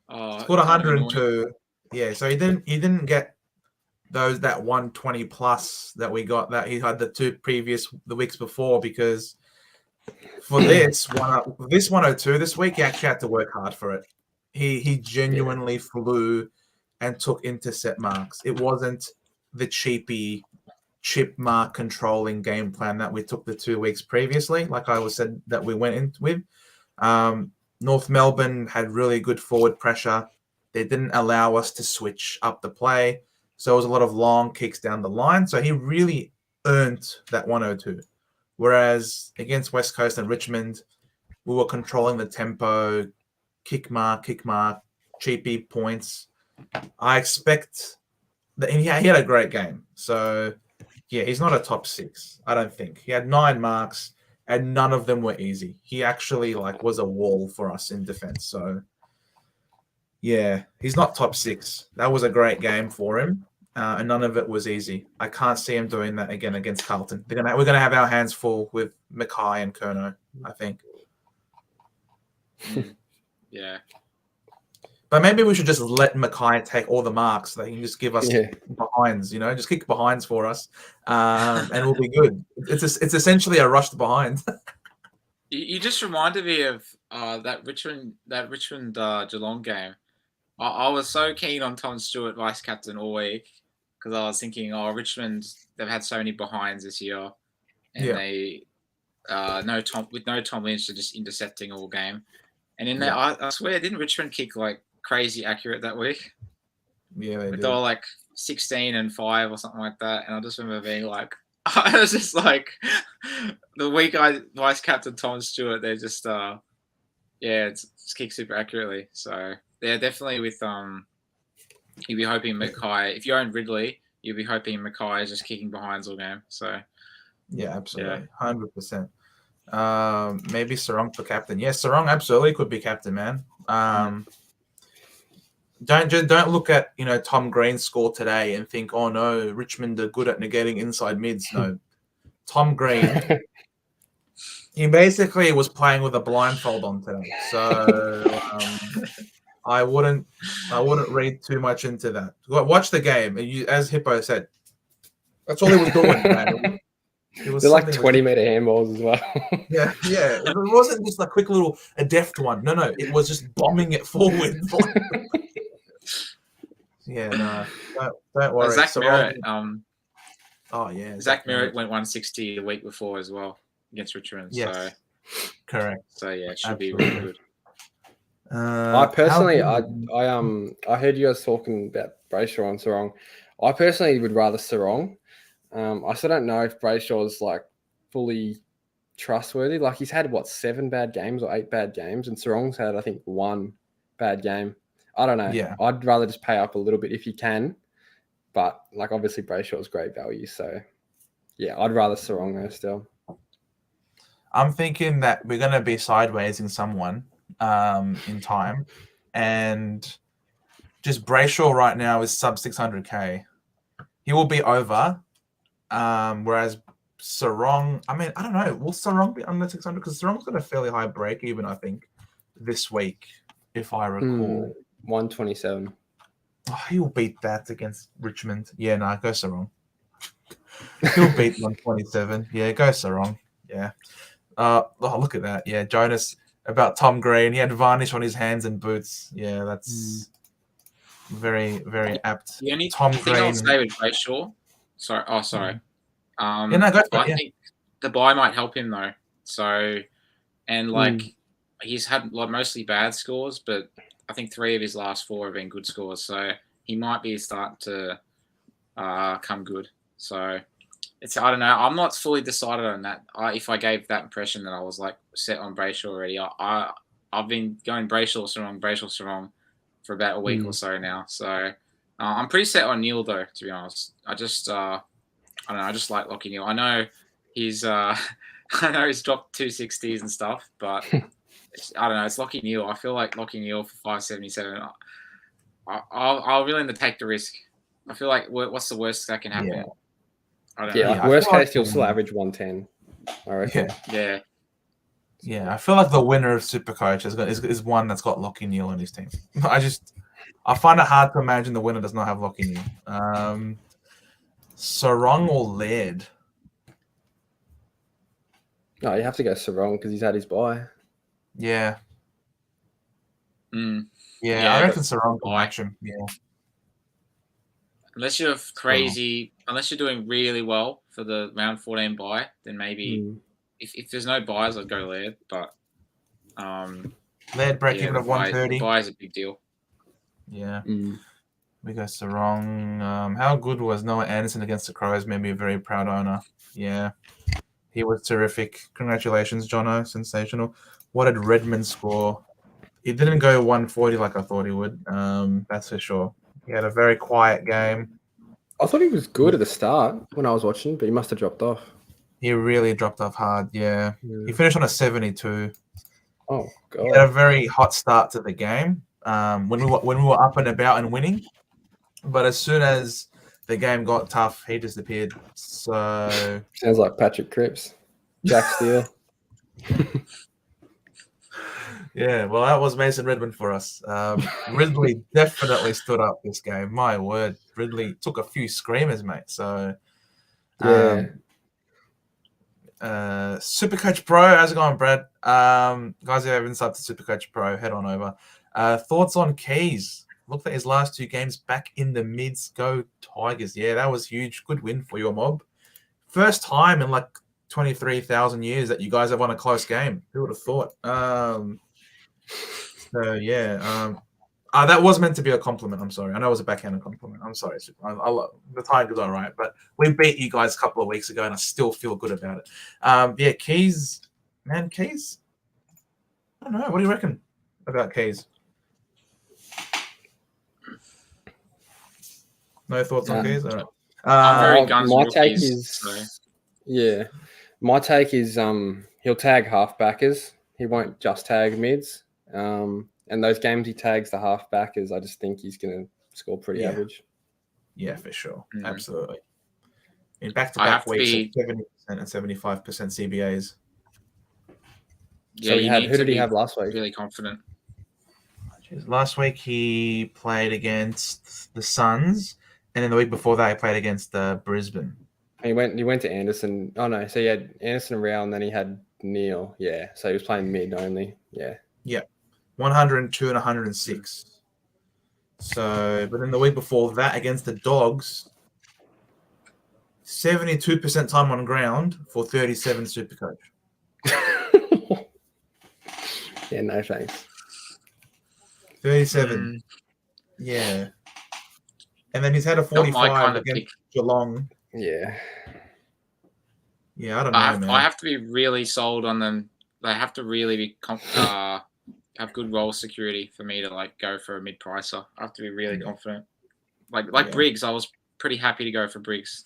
Scored 102. Yeah, so he didn't get that 120 plus that we got that he had the weeks before, because for this 102 this week he actually had to work hard for it. He genuinely flew and took intercept marks. It wasn't the cheapy chip mark controlling game plan that we took the 2 weeks previously, like I was said that we went in with. North Melbourne had really good forward pressure. They didn't allow us to switch up the play, so it was a lot of long kicks down the line. So he really earned that 102. Whereas against West Coast and Richmond, we were controlling the tempo, kick mark, cheapy points. I expect that he had a great game. So yeah, he's not a top 6. I don't think. He had 9 marks and none of them were easy. He actually was a wall for us in defense. So yeah, he's not top 6. That was a great game for him, and none of it was easy. I can't see him doing that again against Carlton. We're gonna have our hands full with Mackay and Kerno, I think. Yeah. But maybe we should just let Mackay take all the marks so they can just give us behinds, just kick behinds for us, and we'll be good. It's essentially a rushed behind. You just reminded me of that Richmond Geelong game. I was so keen on Tom Stewart vice captain all week because I was thinking, Richmond, they've had so many behinds this year, and they no Tom Lynch, are just intercepting all game. And in there, I swear, didn't Richmond kick crazy accurate that week? Yeah, they did. They were 16 and 5 or something like that. And I just remember being I was just the week I vice captain Tom Stewart, they just it's kick super accurately. So they're definitely with you'd be hoping Mackay. If you own Ridley, you'd be hoping Mackay is just kicking behinds all game. So yeah, absolutely, 100%. Maybe Sarong for captain. Yeah, Sarong absolutely could be captain, man. Don't look at Tom Green's score today and think, oh no, Richmond are good at negating inside mids. No, Tom Green, he basically was playing with a blindfold on today. So I wouldn't read too much into that. Watch the game, as Hippo said. That's all he was doing, man. They're 20-meter handballs as well. Yeah. It wasn't just a quick a deft one. No, it was just bombing it forward. Yeah, no, don't worry. Zach Merritt, Zach Merritt went 160 the week before as well against Richmond. Yes. So correct. So yeah, it should be really good. I personally, I heard you guys talking about Brayshaw and Sarong. I personally would rather Sarong. I still don't know if Brayshaw's fully trustworthy. He's had 7 bad games or 8 bad games, and Sarong's had I think 1 bad game. I don't know. Yeah. I'd rather just pay up a little bit if you can, but obviously Brayshaw's great value. So yeah, I'd rather Sarong though still. I'm thinking that we're gonna be sideways in someone in time, and just Brayshaw right now is sub 600k. He will be over. Whereas Sarong, I don't know. Will Sarong be under 600? Because Sarong's got a fairly high break even, I think, this week, if I recall. 127. Oh, he'll beat that against Richmond. Yeah, no, go Sarong. He'll beat 127. Yeah, go Sarong. Yeah. Look at that. Yeah, Jonas about Tom Green. He had varnish on his hands and boots. Yeah, that's Very, very apt. The only Tom thing I'll Green. say with Brayshaw, sorry. Yeah, no, go for it, I think the bye might help him though. So, and like he's had like mostly bad scores, but I think 3 of his last 4 have been good scores. So he might be starting to come good. So I don't know. I'm not fully decided on that. If I gave that impression that I was like set on Brayshaw already, I've been going Brayshaw Sarong for about a week or so now. So I'm pretty set on Neil though, to be honest. I just I don't know. I just like Lockie Neal. I know he's I know he's dropped 260s and stuff, but I don't know. It's Lockie Neal. I feel like Lockie Neal for 577. I'll willing to take the risk. I feel like what's the worst that can happen? Yeah. I don't know. Like worst case, he'll still average 110. I reckon. Yeah. Yeah, I feel like the winner of Supercoach is one that's got Lockie Neal on his team. I find it hard to imagine the winner does not have Lockie Neal. Sarong or Laird? No, you have to go Sarong because he's had his bye. Yeah. Yeah, I reckon Sarong can match him. Yeah. Unless you're unless you're doing really well for the round 14 bye, then maybe if there's no buys, I'd go Laird. But Laird break even of 130. Buy is a big deal. Yeah. We go Sarong. How good was Noah Anderson against the Crows? Made me a very proud owner. Yeah. He was terrific. Congratulations, Jono. Sensational. What did Redmond score? He didn't go 140 like I thought he would. That's for sure. He had a very quiet game. I thought he was good at the start when I was watching, but he must have dropped off. He really dropped off hard, yeah. He finished on a 72. Oh, God. He had a very hot start to the game when we were up and about and winning. But as soon as the game got tough, he disappeared. So sounds like Patrick Cripps. Jack Steele. Yeah, well, that was Mason Redmond for us. Ridley definitely stood up this game. My word, Ridley took a few screamers, mate. So, Supercoach Pro, how's it going, Brad? Guys who haven't subbed to Supercoach Pro, head on over. Thoughts on Keys? Looked at his last 2 games back in the mids. Go Tigers. Yeah, that was huge. Good win for your mob. First time in like 23,000 years that you guys have won a close game. Who would have thought? That was meant to be a compliment. I'm sorry. I know it was a backhanded compliment. I'm sorry. The Tigers are right, but we beat you guys a couple of weeks ago, and I still feel good about it. Keys. I don't know. What do you reckon about Keys? No thoughts on Keys? All right. My take is, my take is he'll tag halfbackers. He won't just tag mids. And those games he tags the halfbackers, I just think he's going to score pretty average. Yeah, for sure. Absolutely. In back-to-back weeks, 70% and 75% CBAs. Yeah, so who did he have last week? Really confident. Last week he played against the Suns, and then the week before that he played against Brisbane. He went to Anderson. Oh no, so he had Anderson and Rao, and then he had Neil. Yeah, so he was playing mid only. Yeah. 102 and 106. So, but then the week before that against the Dogs, 72% time on ground for 37 Supercoach. Yeah, no thanks. 37. Yeah. And then he's had a 45 against Geelong. Yeah. Yeah, I don't know, man. I have to be really sold on them. They have to really be have good role security for me to like go for a mid pricer. I have to be really confident. Like Briggs, I was pretty happy to go for Briggs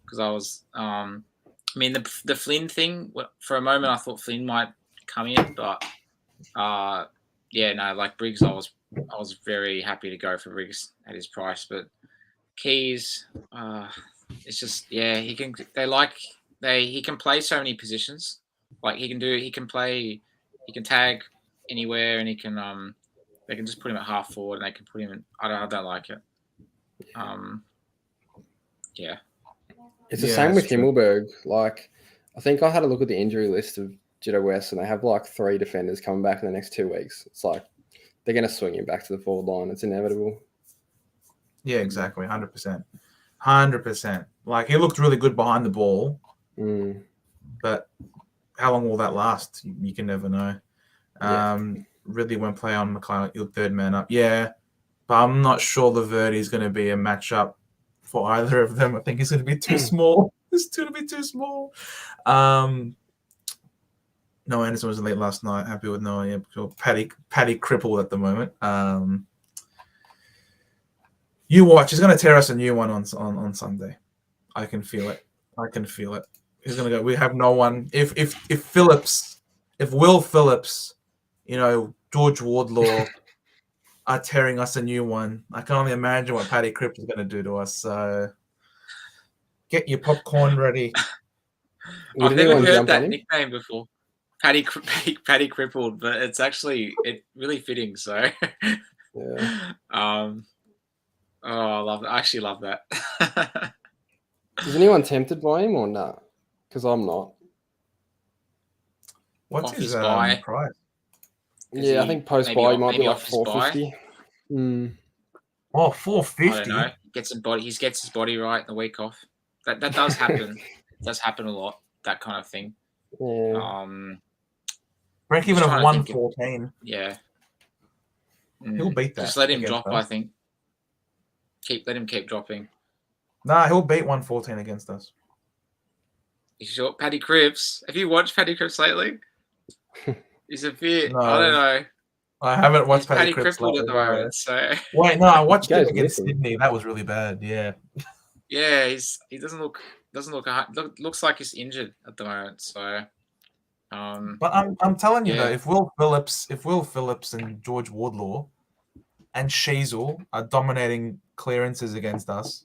because I was. The Flynn thing for a moment I thought Flynn might come in, but like Briggs, I was very happy to go for Briggs at his price. But Keys, it's just he can play so many positions. Like he can tag anywhere, and he can they can just put him at half forward, and they can put him in. I don't like it. It's the same with Himmelberg. Like, I think I had a look at the injury list of Jitto West, and they have like 3 defenders coming back in the next 2 weeks. It's like they're going to swing him back to the forward line. It's inevitable. Yeah, exactly. 100%. 100%. Like, he looked really good behind the ball, but how long will that last? You can never know. Really won't play on McLaren, your third man up. Yeah, but I'm not sure the Verdi is going to be a matchup for either of them. I think he's going to be too small. It's going to be too small. No, Anderson was late last night. Happy with Noah. Yeah, Paddy crippled at the moment. You watch. He's going to tear us a new one on Sunday. I can feel it. He's going to go. We have no one. If Will Phillips, George Wardlaw are tearing us a new one, I can only imagine what Paddy Cripps is going to do to us. So get your popcorn ready. I've never heard that nickname before. Paddy crippled, but it's really fitting. So, yeah. I love that. I actually love that. Is anyone tempted by him or not? Because I'm not. What's his price? Yeah, I think post buy might be like 450. Oh, 450. I don't know. He gets his body right in the week off. That does happen. It does happen a lot. That kind of thing. Yeah. Break even of 114. Yeah. He'll beat that. Just let him drop. I think. Let him keep dropping. Nah, he'll beat 114 against us. You sure? Paddy Cripps. Have you watched Paddy Cripps lately? He's a bit. No, I don't know. I haven't watched Paddy Cripps crippled at the moment. So wait, no, I watched it against Sydney. That was really bad. Yeah. Yeah, he looks like he's injured at the moment. So. But I'm telling you though, if Will Phillips and George Wardlaw and Sheasel are dominating clearances against us,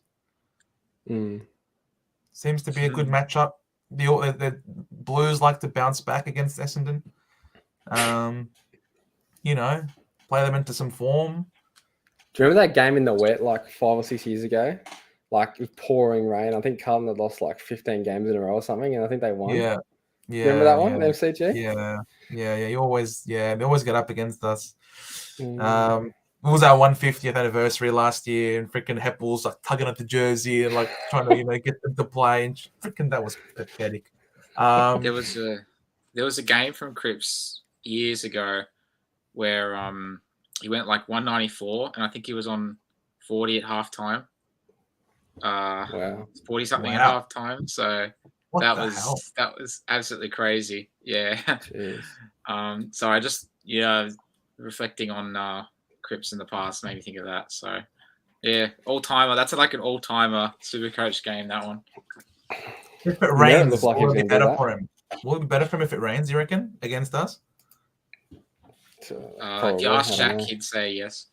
seems to be a good matchup. The Blues like to bounce back against Essendon. Play them into some form. Do you remember that game in the wet like 5 or 6 years ago? Like with pouring rain. I think Carlton had lost like 15 games in a row or something, and I think they won. Yeah. Remember that one, MCG? Yeah. They always get up against us. It was our 150th anniversary last year, and freaking Heppel's like tugging at the jersey and like trying to get them to play, and freaking that was pathetic. There was a game from Cripps years ago where he went like 194, and I think he was on 40 at halftime. Wow, 40 something at halftime. So. That was absolutely crazy. Yeah. So I just reflecting on Cripps in the past made me think of that. So yeah, all timer. That's like an all timer Supercoach game. That one. If it rains, will it be better for him? Will it be better for him if it rains? You reckon against us? If you ask Jack, he'd say yes.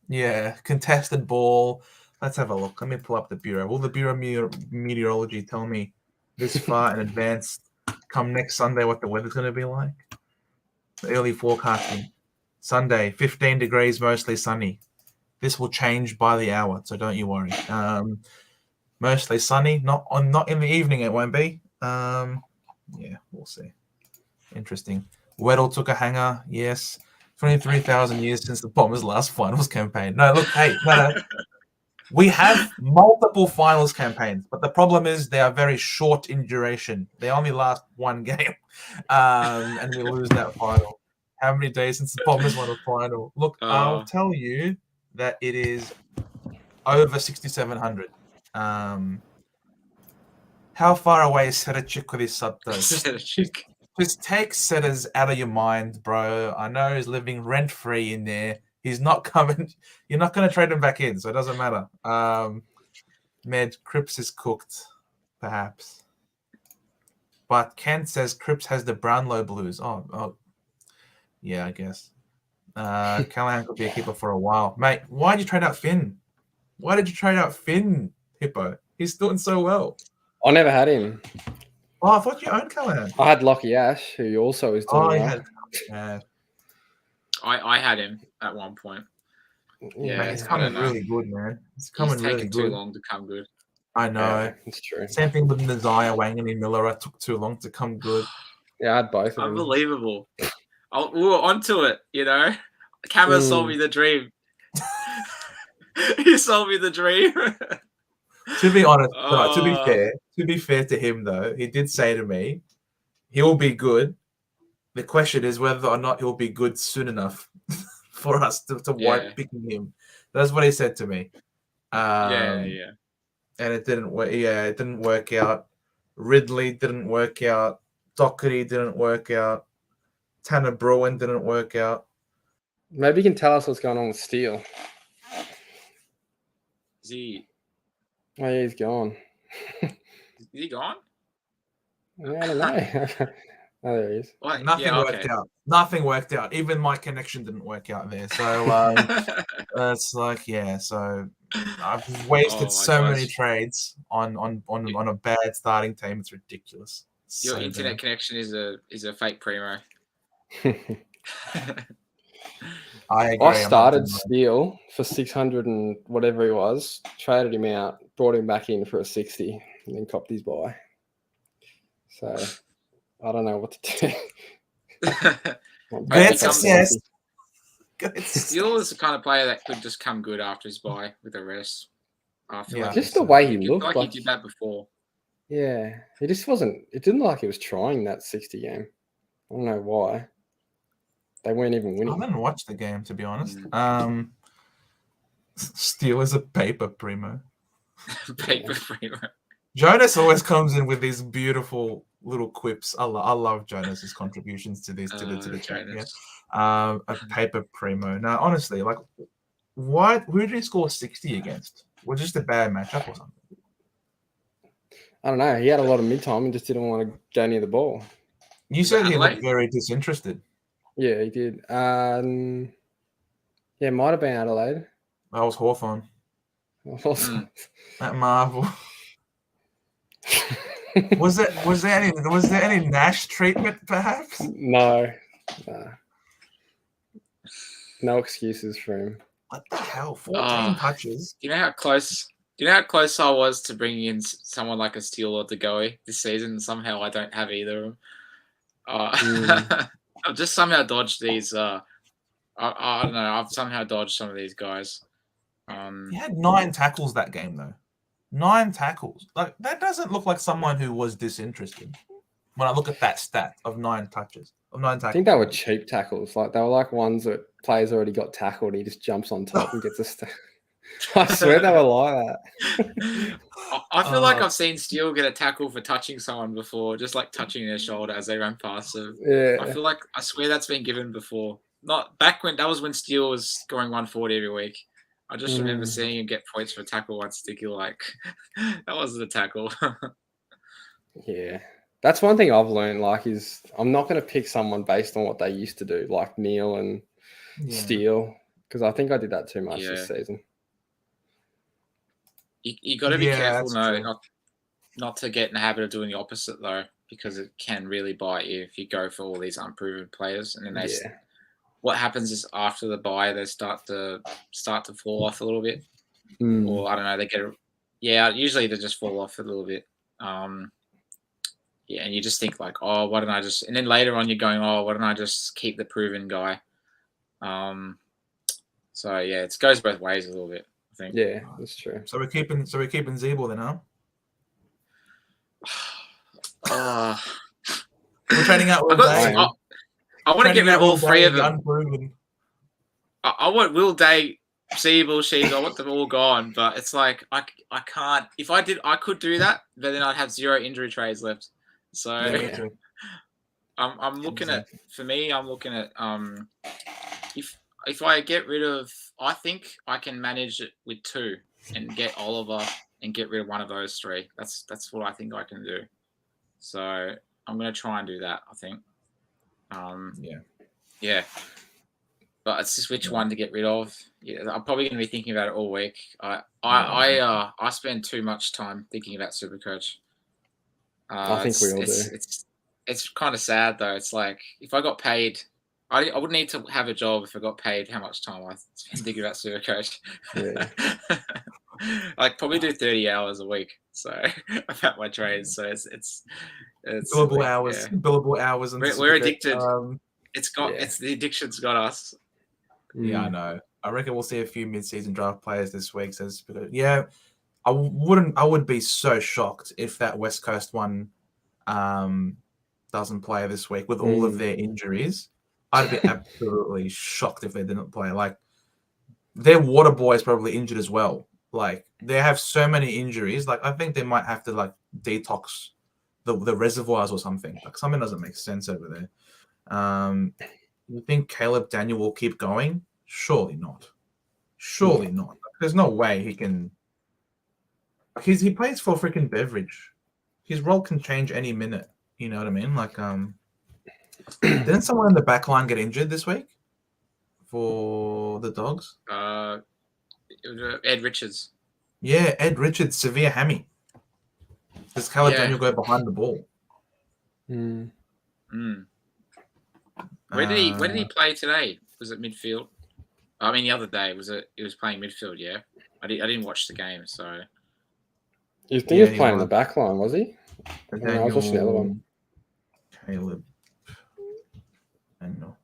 Yeah, contested ball. Let's have a look. Let me pull up the bureau. Will the Bureau Meteorology tell me this far in advance, come next Sunday, what the weather's going to be like? Early forecasting. Sunday, 15 degrees, mostly sunny. This will change by the hour, so don't you worry. Mostly sunny, not in the evening. It won't be. Yeah, we'll see. Interesting. Weddle took a hanger. Yes, 23,000 years since the Bombers' last finals campaign. No, look, hey, no. We have multiple finals campaigns, but the problem is they are very short in duration. They only last one game, and we lose that final. How many days since the Bombers won a final? Look, I'll tell you that it is over 6,700. How far away is Sedachik with his sub, though? Just take Setters out of your mind, bro. I know he's living rent-free in there. He's not coming. You're not going to trade him back in, so it doesn't matter. Med, Cripps is cooked, perhaps. But Kent says Cripps has the Brownlow Blues. Oh, yeah, I guess. Callahan could be a keeper for a while. Mate, why did you trade out Finn? Why did you trade out Finn, Hippo? He's doing so well. I never had him. Oh, I thought you owned Callahan. I had Lockie Ash, who also is doing well. I had him at one point. Yeah, it's coming really good, man. It's coming really good. Too long to come good. I know. Yeah, it's true. Same thing with Nazaya, Wangan, and Miller. It took too long to come good. Yeah, I had both of them. Unbelievable. We were onto it, Camera sold me the dream. You sold me the dream. To be honest, no, Oh. to be fair to him though, he did say to me, he'll be good. The question is whether or not he'll be good soon enough for us to Yeah. picking him. That's what he said to me. Yeah. And it didn't work. Yeah, it didn't work out. Ridley didn't work out. Doherty didn't work out. Tanner Bruin didn't work out. Maybe you can tell us what's going on with Steele. Is he Oh, yeah, he's gone. gone? I don't know. Oh, there he is. What? Nothing Yeah, worked okay. out. Nothing worked out. Even my connection didn't work out there. So it's like, yeah. So I've wasted so many trades on a bad starting team. It's ridiculous. Your So internet bad. connection is a fake primo. I agree. I started Steele for 600 and whatever he was, traded him out, brought him back in for a 60, and then copped his buy. So I don't know what to do. Good success. Steele is the kind of player that could just come good after his bye with the rest. I feel like Just the way he I looked. feel like he did that before. Yeah, he just wasn't. It didn't look like he was trying that 60 game. I don't know why. They weren't even winning. I didn't watch the game, to be honest. Steele is a paper primo. Paper primo. Jonas always comes in with these beautiful little quips. I love Jonas's contributions to this to the chat. Yeah. A paper primo. Now, honestly, like, who did he score 60 against? Was it just a bad matchup or something? I don't know. He had a lot of mid-time and just didn't want to go near the ball. You said he looked very disinterested. Yeah, he did. Yeah, it might have been Adelaide. That was Hawthorn. At Marvel. Was there any Nash treatment perhaps? No. No excuses for him. What the hell? 14 touches. Do you know how close I was to bringing in someone like a Steele or DeGoey this season? Somehow I don't have either of them. I've just somehow dodged these. I don't know. I've somehow dodged some of these guys. He had 9 tackles that game, though. 9 tackles. Like, that doesn't look like someone who was disinterested. When I look at that stat of 9 touches, of 9 tackles. I think they were cheap tackles. Like, they were like ones that players already got tackled. And he just jumps on top and gets a step. I swear they were like that. I feel like I've seen Steele get a tackle for touching someone before, just like touching their shoulder as they ran past. So Yeah. I swear that's been given before. Not back when that was when Steele was scoring 140 every week. I just remember seeing him get points for a tackle once. Thinking like, that wasn't a tackle. Yeah. That's one thing I've learned, like, is I'm not going to pick someone based on what they used to do, like Neil and Steele, because I think I did that too much this season. You got to be careful, not to get in the habit of doing the opposite though, because it can really bite you if you go for all these unproven players, and then what happens is after the bye they start to fall off a little bit, or I don't know, they get usually they just fall off a little bit. And you just think like, oh, why don't I just? And then later on you're going, oh, why don't I just keep the proven guy? So yeah, it goes both ways a little bit. I think. Yeah, that's true. So we're keeping Zeeble then, huh? We're trading out. I want to get rid of all 3 of them. Unproven. I want Will Day, Zeeble, Sheeds. I want them all gone, but it's like I can't. If I did, I could do that, but then I'd have 0 injury trades left. So I'm looking at. For me, I'm looking at if I get rid of, I think I can manage it with 2 and get Oliver and get rid of one of those 3. That's what I think I can do. So I'm going to try and do that, I think. Yeah. But it's just which one to get rid of. Yeah, I'm probably going to be thinking about it all week. I spend too much time thinking about Supercoach. I think we all do. It's kind of sad though. It's like if I got paid, I would need to have a job if I got paid how much time I spend thinking about Supercoach. Yeah. Like probably do 30 hours a week. So about my trades. So it's billable hours. Yeah. Billable hours. And we're addicted. It's the addiction's got us. Yeah, I know. I reckon we'll see a few mid-season draft players this week. Says, yeah, I would be so shocked if that West Coast one doesn't play this week with all of their injuries. I'd be absolutely shocked if they didn't play. Like, their water boy is probably injured as well. Like, they have so many injuries. Like, I think they might have to like detox the reservoirs or something. Like, something doesn't make sense over there. You think Caleb Daniel will keep going? Surely not. Surely not. There's no way he can. He plays for freaking Beverage. His role can change any minute. You know what I mean? Like, didn't someone in the back line get injured this week for the Dogs? It was Ed Richards. Yeah, Ed Richards, severe hammy. Does Caleb Daniel go behind the ball? Where did he play today? Was it midfield? I mean, the other day he was playing midfield. Yeah, I didn't watch the game, so. You think he was playing in the back line, was he? I was watching the other one. Caleb. And no.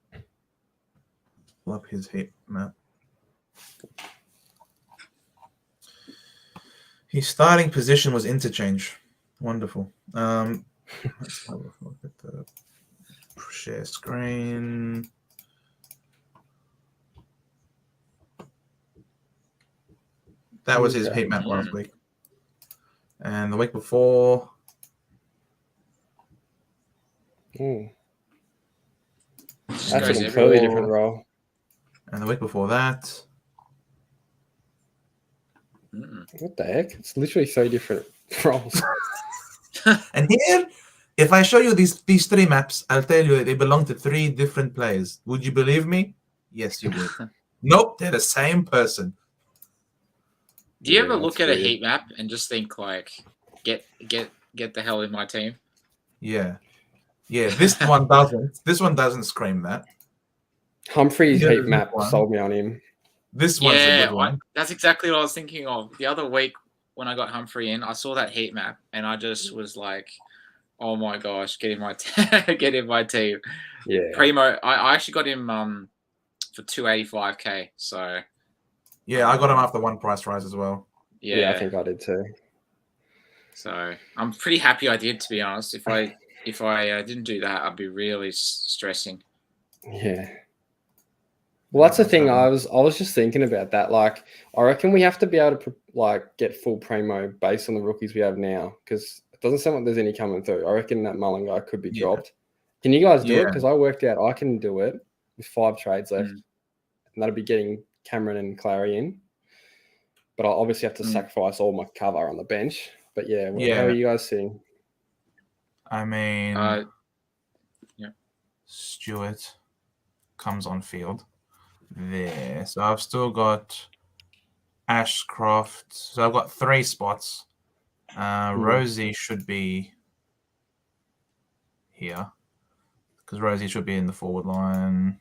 Pull up his heat map. His starting position was interchange. Wonderful. Let's have a look at the share screen. That was his heat map last week. And the week before. That's a completely different role. And the week before that. What the heck? It's literally so different roles. And here, if I show you these three maps, I'll tell you they belong to three different players. Would you believe me? Yes, you would. Nope, they're the same person. Do you ever look at a heat map and just think like, get the hell in my team? Yeah. Yeah, this one doesn't. This one doesn't scream that. Humphrey's heat map sold me on him. This one's a good one. That's exactly what I was thinking of. The other week when I got Humphrey in, I saw that heat map and I just was like, oh my gosh, get in my team. Yeah. Primo, I actually got him for 285k. So yeah, I got him after one price rise as well. Yeah, I think I did too. So I'm pretty happy I did, to be honest. If I didn't do that, I'd be really stressing. Yeah. Well, that's the thing. I was just thinking about that. Like, I reckon we have to be able to get full primo based on the rookies we have now, because it doesn't sound like there's any coming through. I reckon that Mullen guy could be dropped. Can you guys do it? Because I worked out I can do it with 5 trades left, and that'll be getting Cameron and Clary in. But I'll obviously have to sacrifice all my cover on the bench. But how are you guys seeing? I mean, Stewart comes on field there. So I've still got Ashcroft. So I've got 3 spots. Rosie should be here because Rosie should be in the forward line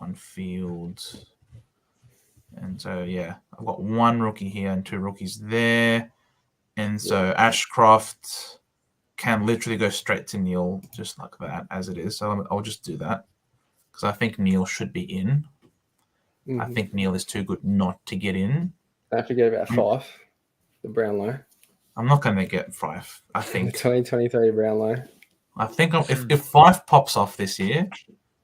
on field. And so, I've got 1 rookie here and 2 rookies there. And so Ashcroft can literally go straight to Neil just like that as it is. So I'll just do that because I think Neil should be in. I think Neil is too good not to get in. Don't forget about Fife, the Brownlow. I'm not going to get Fife. I think the 2023 Brownlow. I think if Fife pops off this year,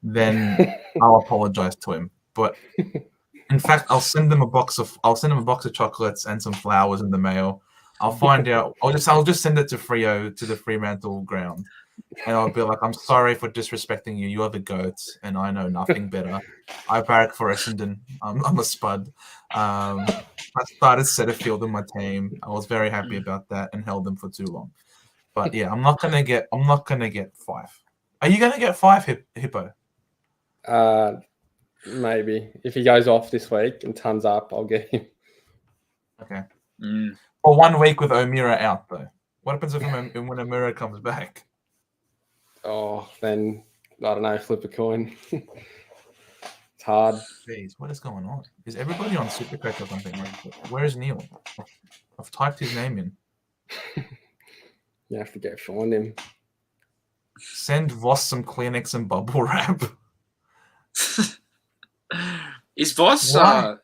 then I'll apologize to him. But in fact, I'll send him a box of chocolates and some flowers in the mail. I'll find out. I'll just send it to Freo to the Fremantle ground, and I'll be like, "I'm sorry for disrespecting you. You're the GOAT, and I know nothing better. I barrack for Essendon. I'm a spud. I started Setterfield in my team. I was very happy about that and held them for too long. But I'm not gonna get 5. Are you gonna get 5, Hippo? Maybe if he goes off this week and tons up, I'll get him. Okay. For 1 week with O'Meara out, though. What happens when O'Meara comes back? Oh, then I don't know. Flip a coin. It's hard. Jeez, what is going on? Is everybody on Supercoach or something? Where is Neil? I've typed his name in. You have to go find him. Send Voss some Kleenex and bubble wrap. Is Voss Why?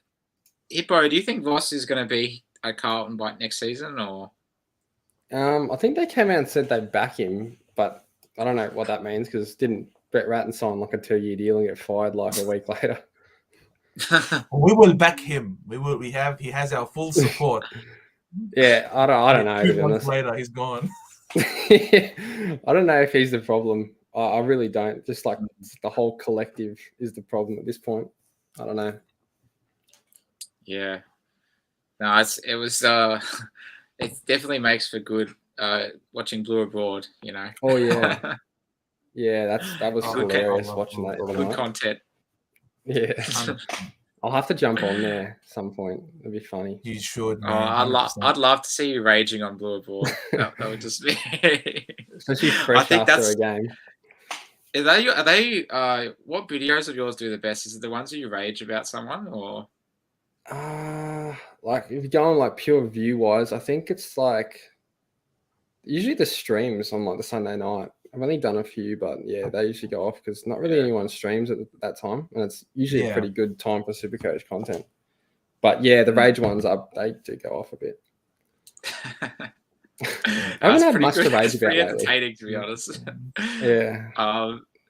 Hippo? Do you think Voss is going to be at Carlton by next season, or? I think they came out and said they'd back him, but I don't know what that means because didn't Brett Ratton sign like a 2-year deal and get fired like a week later? We will back him. He has our full support. Yeah, I don't know. To 2 be months honest, later, he's gone. I don't know if he's the problem. I really don't. Just like the whole collective is the problem at this point. I don't know. Yeah. No, it was it definitely makes for good watching Blue Abroad, you know. Oh yeah. Yeah, that was Good hilarious content. watching that. the Good night. content. Yeah, I'll have to jump on there at some point. It'd be funny. You should, Oh, man. I'd love to see you raging on Blue Abroad. That would just be. Especially fresh after a game. Are they what videos of yours do the best? Is it the ones that you rage about someone, or? Like if you're going like pure view wise, I think it's like usually the streams on like the Sunday night. I've only done a few, but yeah, they usually go off because not really anyone streams at that time, and it's usually a pretty good time for Supercoach content. But yeah, the rage ones they do go off a bit. I haven't had much to rage about lately. Entertaining, to be honest. Yeah.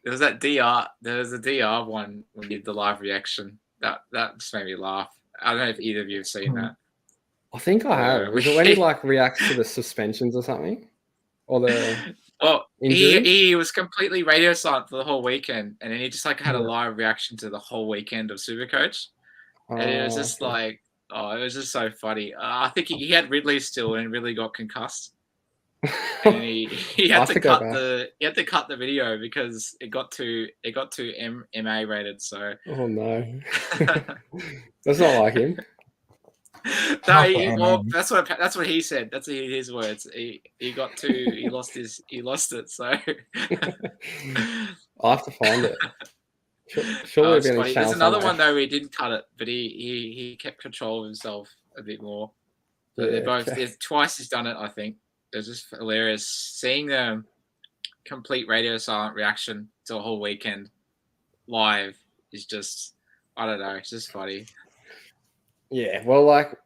There was that DR. There was a DR one when you did the live reaction. That just made me laugh. I don't know if either of you have seen that. I think I have. Was it when he like reacts to the suspensions or something, or the? Oh, he was completely radio silent for the whole weekend, and then he just like had a live reaction to the whole weekend of Supercoach, and it was just like, it was just so funny. I think he had Ridley still, and Ridley got concussed, and he had to cut the video because it got too MA rated. So oh no, that's not like him. No, that's what he said. That's his words. He lost it. So I'll have to find it. Surely there's another one though where he didn't cut it, but he kept control of himself a bit more. But they're both. There's twice he's done it. I think it was just hilarious seeing them complete radio silent reaction to a whole weekend live. Is just, I don't know. It's just funny. Yeah, well, like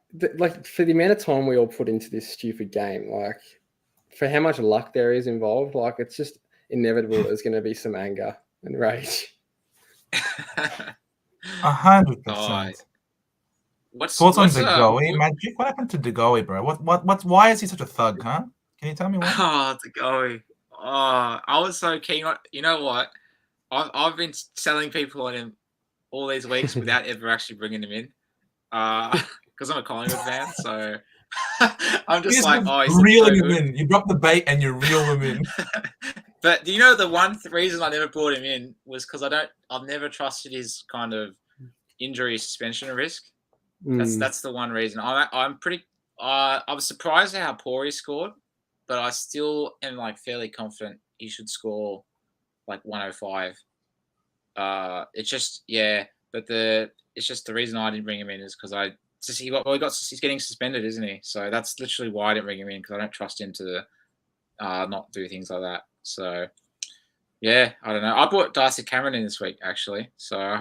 for the amount of time we all put into this stupid game, like for how much luck there is involved, like it's just inevitable there's going to be some anger and rage. 100%. Thoughts on Degoe? Magic? What happened to Degoe, bro? Why is he such a thug, huh? Can you tell me why? Oh, Degoe. Oh, I was so keen on. You know what? I've been selling people on him all these weeks without ever actually bringing him in. Because I'm a Collingwood fan, so I'm just like, he's reeling him in. You drop the bait and you reel him in. But do you know the one reason I never brought him in was because I've never trusted his kind of injury suspension risk. That's the one reason. I'm pretty. I was surprised at how poor he scored, but I still am like fairly confident he should score like 105. It's just it's just the reason I didn't bring him in is because he's getting suspended, isn't he? So that's literally why I didn't bring him in, because I don't trust him to not do things like that. So yeah, I don't know. I brought Darcy Cameron in this week actually, so I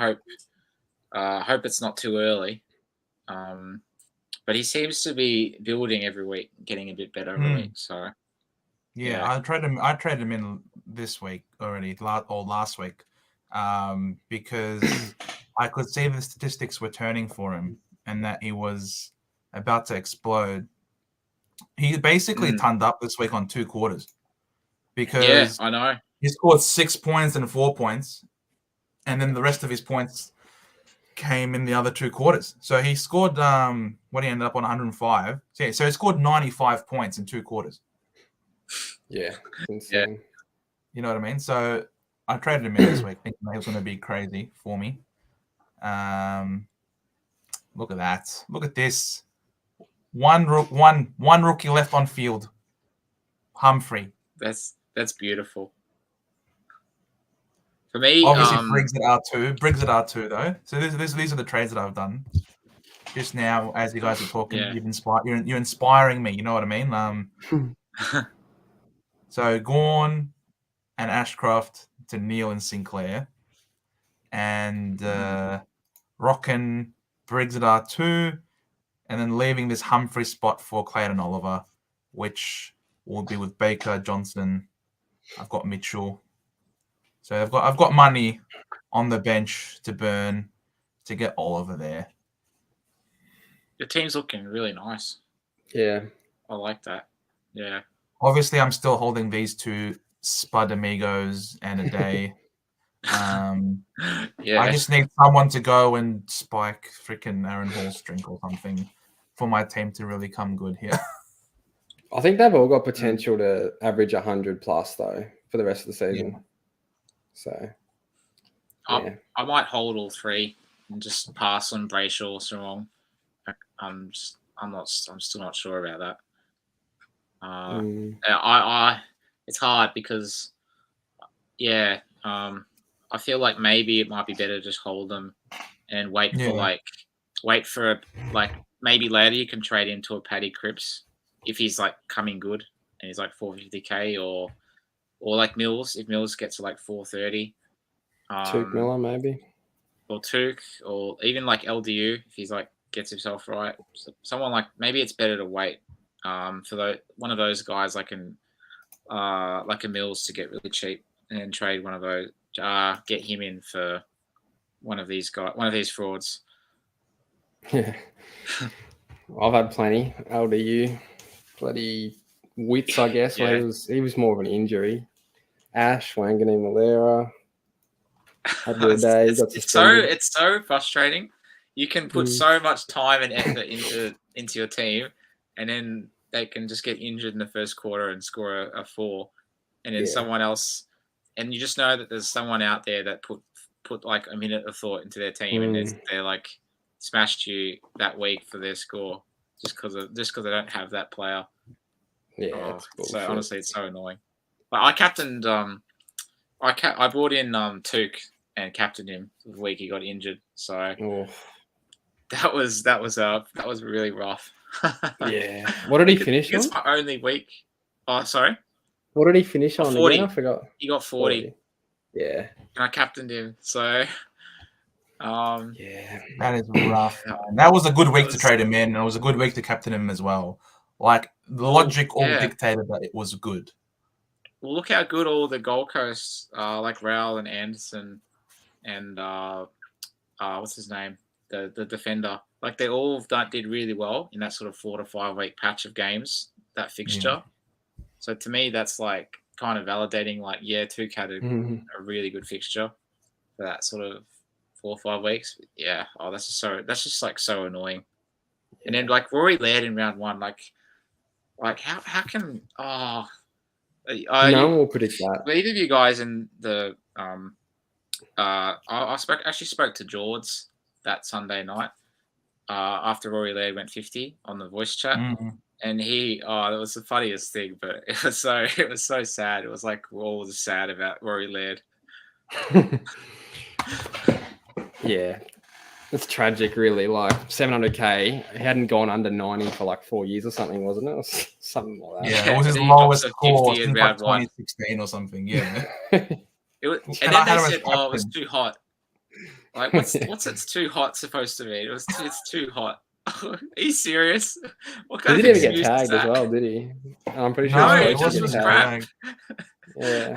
hope it's not too early. But he seems to be building every week, getting a bit better every week. So yeah, I traded him in this week already, or last week, because I could see the statistics were turning for him and that he was about to explode. He basically turned up this week on 2 quarters because I know he scored 6 points and 4 points, and then the rest of his points came in the other 2 quarters. So he scored what he ended up on 105. So he scored 95 points in 2 quarters. Yeah, insane. You know what I mean? So I traded him in this week thinking he was going to be crazy for me. Look at that. Look at this. One rookie left on field. Humphrey. That's beautiful. For me, obviously Briggs at R2. Briggs at R2 though. So these are the trades that I've done just now as you guys are talking. Yeah. You're inspiring me. You know what I mean? So Gawn and Ashcroft to Neil and Sinclair, and Ruckman, Briggs at R2, and then leaving this Humphrey spot for Clayton Oliver, which will be with Baker, Johnson. I've got Mitchell. So I've got money on the bench to burn to get Oliver there. Your team's looking really nice. Yeah. I like that. Yeah. Obviously, I'm still holding these two Spud Amigos and a day. Yeah. I just need someone to go and spike freaking Aaron Hall's drink or something for my team to really come good here. I think they've all got potential to average 100 plus though for the rest of the season. Yeah. So, yeah. I might hold all three and just pass on Brayshaw or Sarong. I'm still not sure about that. It's hard because, I feel like maybe it might be better to just hold them and wait for maybe later you can trade into a Paddy Cripps if he's like coming good and he's like 450k or like Mills if Mills gets to like 430. Tuke Miller maybe. Or Tuke or even like LDU if he's like gets himself right. So someone like maybe it's better to wait for one of those guys like a Mills to get really cheap and then trade one of those. Get him in for one of these frauds. Yeah, I've had plenty. LDU, bloody Wits, I guess. Yeah. Where he was more of an injury. Ash, Wangani, Malera. Had a good day. It's so frustrating. You can put so much time and effort into your team, and then they can just get injured in the first quarter and score a 4, and then someone else. And you just know that there's someone out there that put like a minute of thought into their team, and they're like smashed you that week for their score just because they don't have that player. Yeah. So honestly, it's so annoying. But I captained. I brought in Tuke and captained him the week he got injured. So that was really rough. Yeah. What did he finish on? It's my only week. Oh, sorry. What did he finish on? 40. Again? I forgot. He got 40. Yeah. And I captained him. So, yeah, that is rough. Man. That was a good week to trade him in, and it was a good week to captain him as well. Like the logic all dictated that it was good. Well, look how good all the Gold Coast, like Raul and Anderson, and what's his name, the defender, like they all did really well in that sort of 4 to 5 week patch of games. That fixture. Yeah. So to me, that's like kind of validating. Like, Tuke had a really good fixture for that sort of 4 or 5 weeks. Yeah. Oh, that's just like so annoying. And then like Rory Laird in round 1, like how can no one will predict that. Either of you guys in the I spoke to George that Sunday night after Rory Laird went 50 on the voice chat. And that was the funniest thing, but it was so sad. It was like we're all just sad about Rory Laird. Yeah, it's tragic, really. Like 700k, he hadn't gone under 90 for like 4 years or something, wasn't it? Or something like that. Yeah, it was his lowest score since like 2016 or something. Yeah. And then they said, "Oh, it was too hot." Like, what's it's too hot supposed to mean? It's too hot. Are you serious? What kind he didn't even get tagged as well, did he? I'm pretty sure. No, it just was crap. Yeah.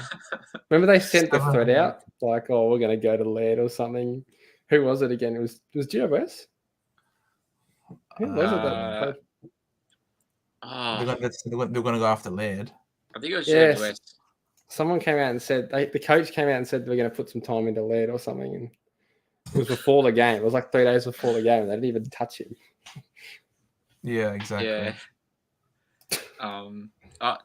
Remember they sent the thread out like, "Oh, we're going to go to Laird or something." Who was it again? It was GOS? Who was it that played? They're going to go after Laird. I think it was GOS. Someone came out and said the coach came out and said we're going to put some time into Laird or something, and it was before the game. It was like 3 days before the game. They didn't even touch him. Yeah, exactly. Yeah.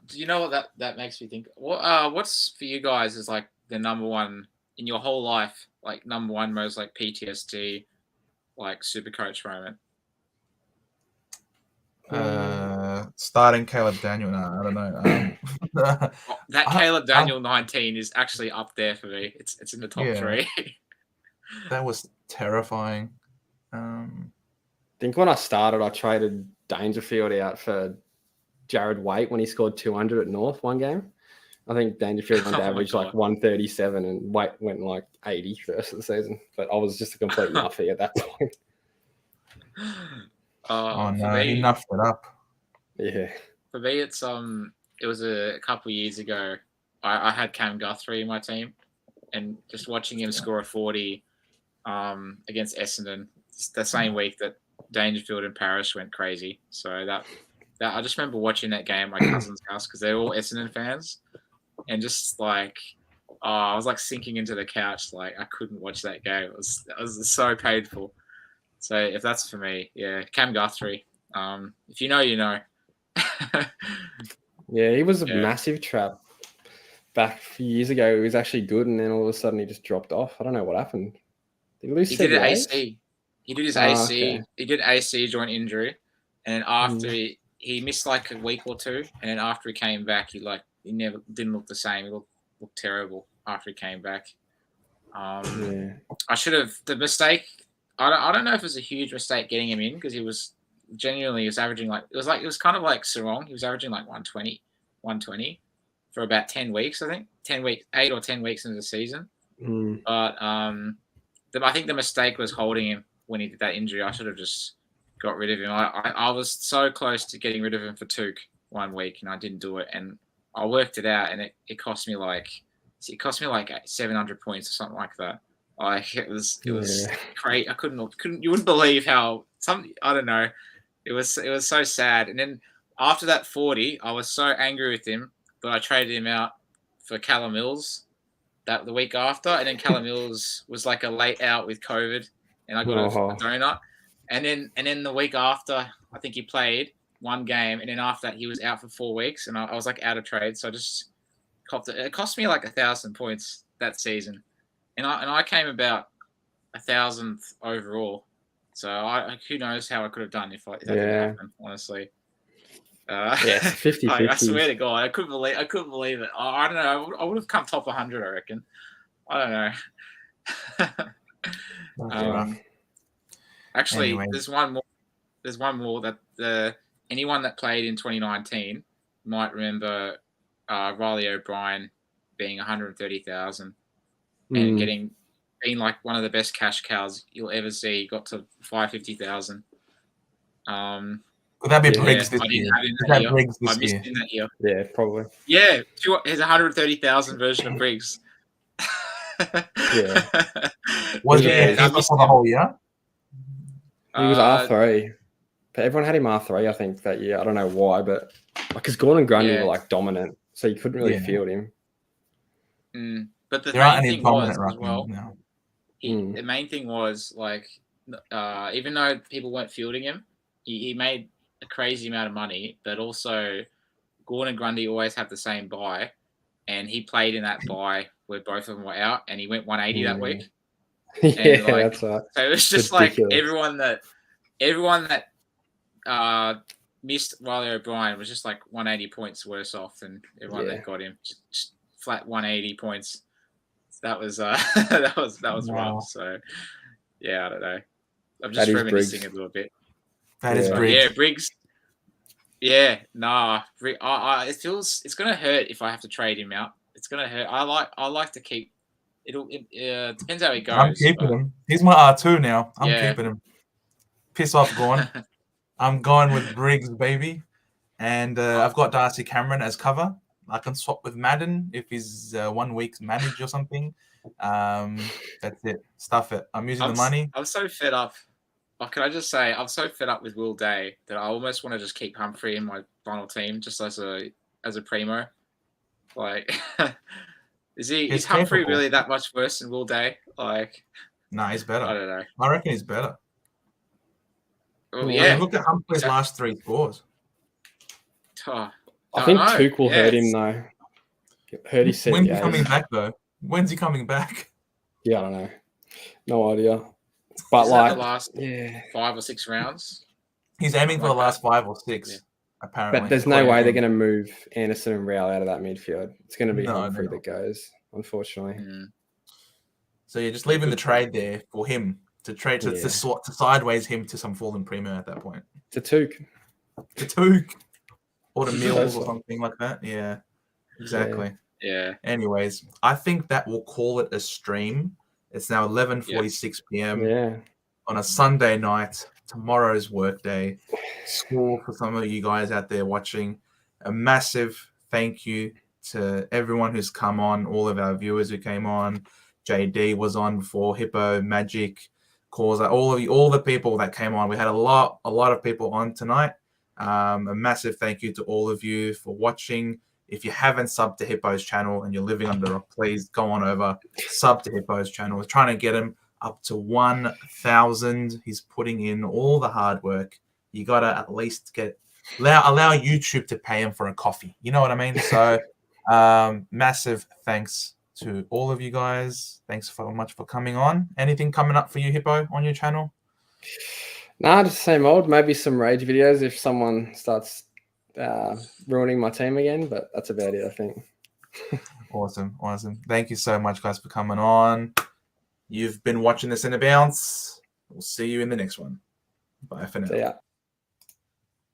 Do you know what that makes me think? What's for you guys is like the number one in your whole life, like number one most like PTSD, like Supercoach moment? Starting Caleb Daniel. No, I don't know. That Caleb Daniel 19 is actually up there for me. It's in the top 3. That was terrifying. I think when I started, I traded Dangerfield out for Jared Waite when he scored 200 at North one game. I think Dangerfield went to Oh my average like God. 137 and went like 80 first of the season. But I was just a complete nuffy at that point. Oh For no, he me, nuffed it up. Yeah. For me, it was a couple of years ago. I had Cam Guthrie in my team, and just watching him score a 40 against Essendon the same week that Dangerfield and Parrish went crazy. So that I just remember watching that game at my cousin's house because they're all Essendon fans, and just like, I was like sinking into the couch. Like I couldn't watch that game. It was so painful. So if that's for me, yeah, Cam Guthrie. If you know, you know. Yeah, he was a massive trap back a few years ago. He was actually good, and then all of a sudden he just dropped off. I don't know what happened. Did he lose He did an CBAs? AC. He did his AC. Okay. He did AC joint injury, and then after he missed like a week or two, and then after he came back, he never didn't look the same. He looked terrible after he came back. I should have the mistake. I don't know if it was a huge mistake getting him in because he was averaging it was kind of like Sarong. He was averaging like 120 for about 10 weeks, I think. 8 or 10 weeks into the season. But I think the mistake was holding him when he did that injury. I should have just got rid of him. I was so close to getting rid of him for Took 1 week, and I didn't do it. And I worked it out, and it cost me like 700 points or something like that. Like it was great. I couldn't. You wouldn't believe how I don't know. It was so sad. And then after that 40, I was so angry with him, but I traded him out for Callum Mills the week after, and then Callum Mills was like a late out with COVID, and I got a donut. And then the week after, I think he played one game, and then after that he was out for 4 weeks, and I was like out of trade, so I just copped it. It cost me like 1,000 points that season, and I came about 1,000th overall. So who knows how I could have done if that didn't happen, honestly. 50-50. I swear to God, I couldn't believe it. I don't know. I would have come top 100, I reckon. I don't know. Actually, anyway. There's one more that anyone that played in 2019 might remember Riley O'Brien being 130,000 and being like one of the best cash cows you'll ever see. Got to 550,000. Could that be Briggs this year? I missed him that year. Yeah, probably. Yeah, his 130,000 version of Briggs. Was he for the whole year? He was R3. But everyone had him R3, I think, that year. I don't know why, but because Gordon Grundy were like dominant, so you couldn't really field him. But the main thing was as well. Now. The main thing was like, even though people weren't fielding him, he made a crazy amount of money. But also, Gordon Grundy always had the same buy, and he played in that buy where both of them were out, and he went 180 that week. That's right. So it was just ridiculous. Like everyone that missed Riley O'Brien was just like 180 points worse off than everyone that got him. Just flat 180 points. That was rough. So yeah, I don't know. I'm just reminiscing a little bit. That is Briggs. Yeah, Briggs. Yeah, nah. It feels it's gonna hurt if I have to trade him out. It's gonna hurt. I like to keep. It depends how he goes. I'm keeping him. He's my R2 now. I'm keeping him. Piss off, Gorn. I'm going with Briggs, baby. And I've got Darcy Cameron as cover. I can swap with Madden if he's 1 week's managed or something. That's it. Stuff it. I'm using the money. I'm so fed up. Can I just say, I'm so fed up with Will Day that I almost want to just keep Humphrey in my final team just as a primo. Like, is Humphrey really that much worse than Will Day? Like, no, he's better. I don't know. I reckon he's better. Well, yeah. Look at Humphrey's last 3 scores. I think Took will hurt him though. Hurt his CBAs. When's he coming back though? When's he coming back? Yeah, I don't know. No idea. But is like the last 5 or 6 rounds. He's aiming for the last 5 or 6, apparently. But there's no way they're going to move Anderson and Real out of that midfield. It's going to be Humphrey that goes, unfortunately. So you're just leaving the trade there for him to trade to sideways him to some fallen primo at that point. To Took. Or to Mills or something like that. Yeah, exactly. Yeah. Anyways, I think that we'll call it a stream. It's now 11:46 p.m. Yeah. on a Sunday night. Tomorrow's work day. School for some of you guys out there watching. A massive thank you to everyone who's come on, all of our viewers who came on. JD was on before, Hippo, Magic, Causa, all of you, all the people that came on. We had a lot of people on tonight. A massive thank you to all of you for watching. If you haven't subbed to Hippo's channel and you're living under a rock, please go on over, sub to Hippo's channel. We're trying to get him up to 1,000. He's putting in all the hard work. You got to at least allow YouTube to pay him for a coffee. You know what I mean? So massive thanks to all of you guys. Thanks so much for coming on. Anything coming up for you, Hippo, on your channel? Nah, just the same old. Maybe some rage videos if someone starts ruining my team again, but that's about it, I think. Awesome. Thank you so much, guys, for coming on. You've been watching this in a bounce. We'll see you in the next one. Bye for now. See ya.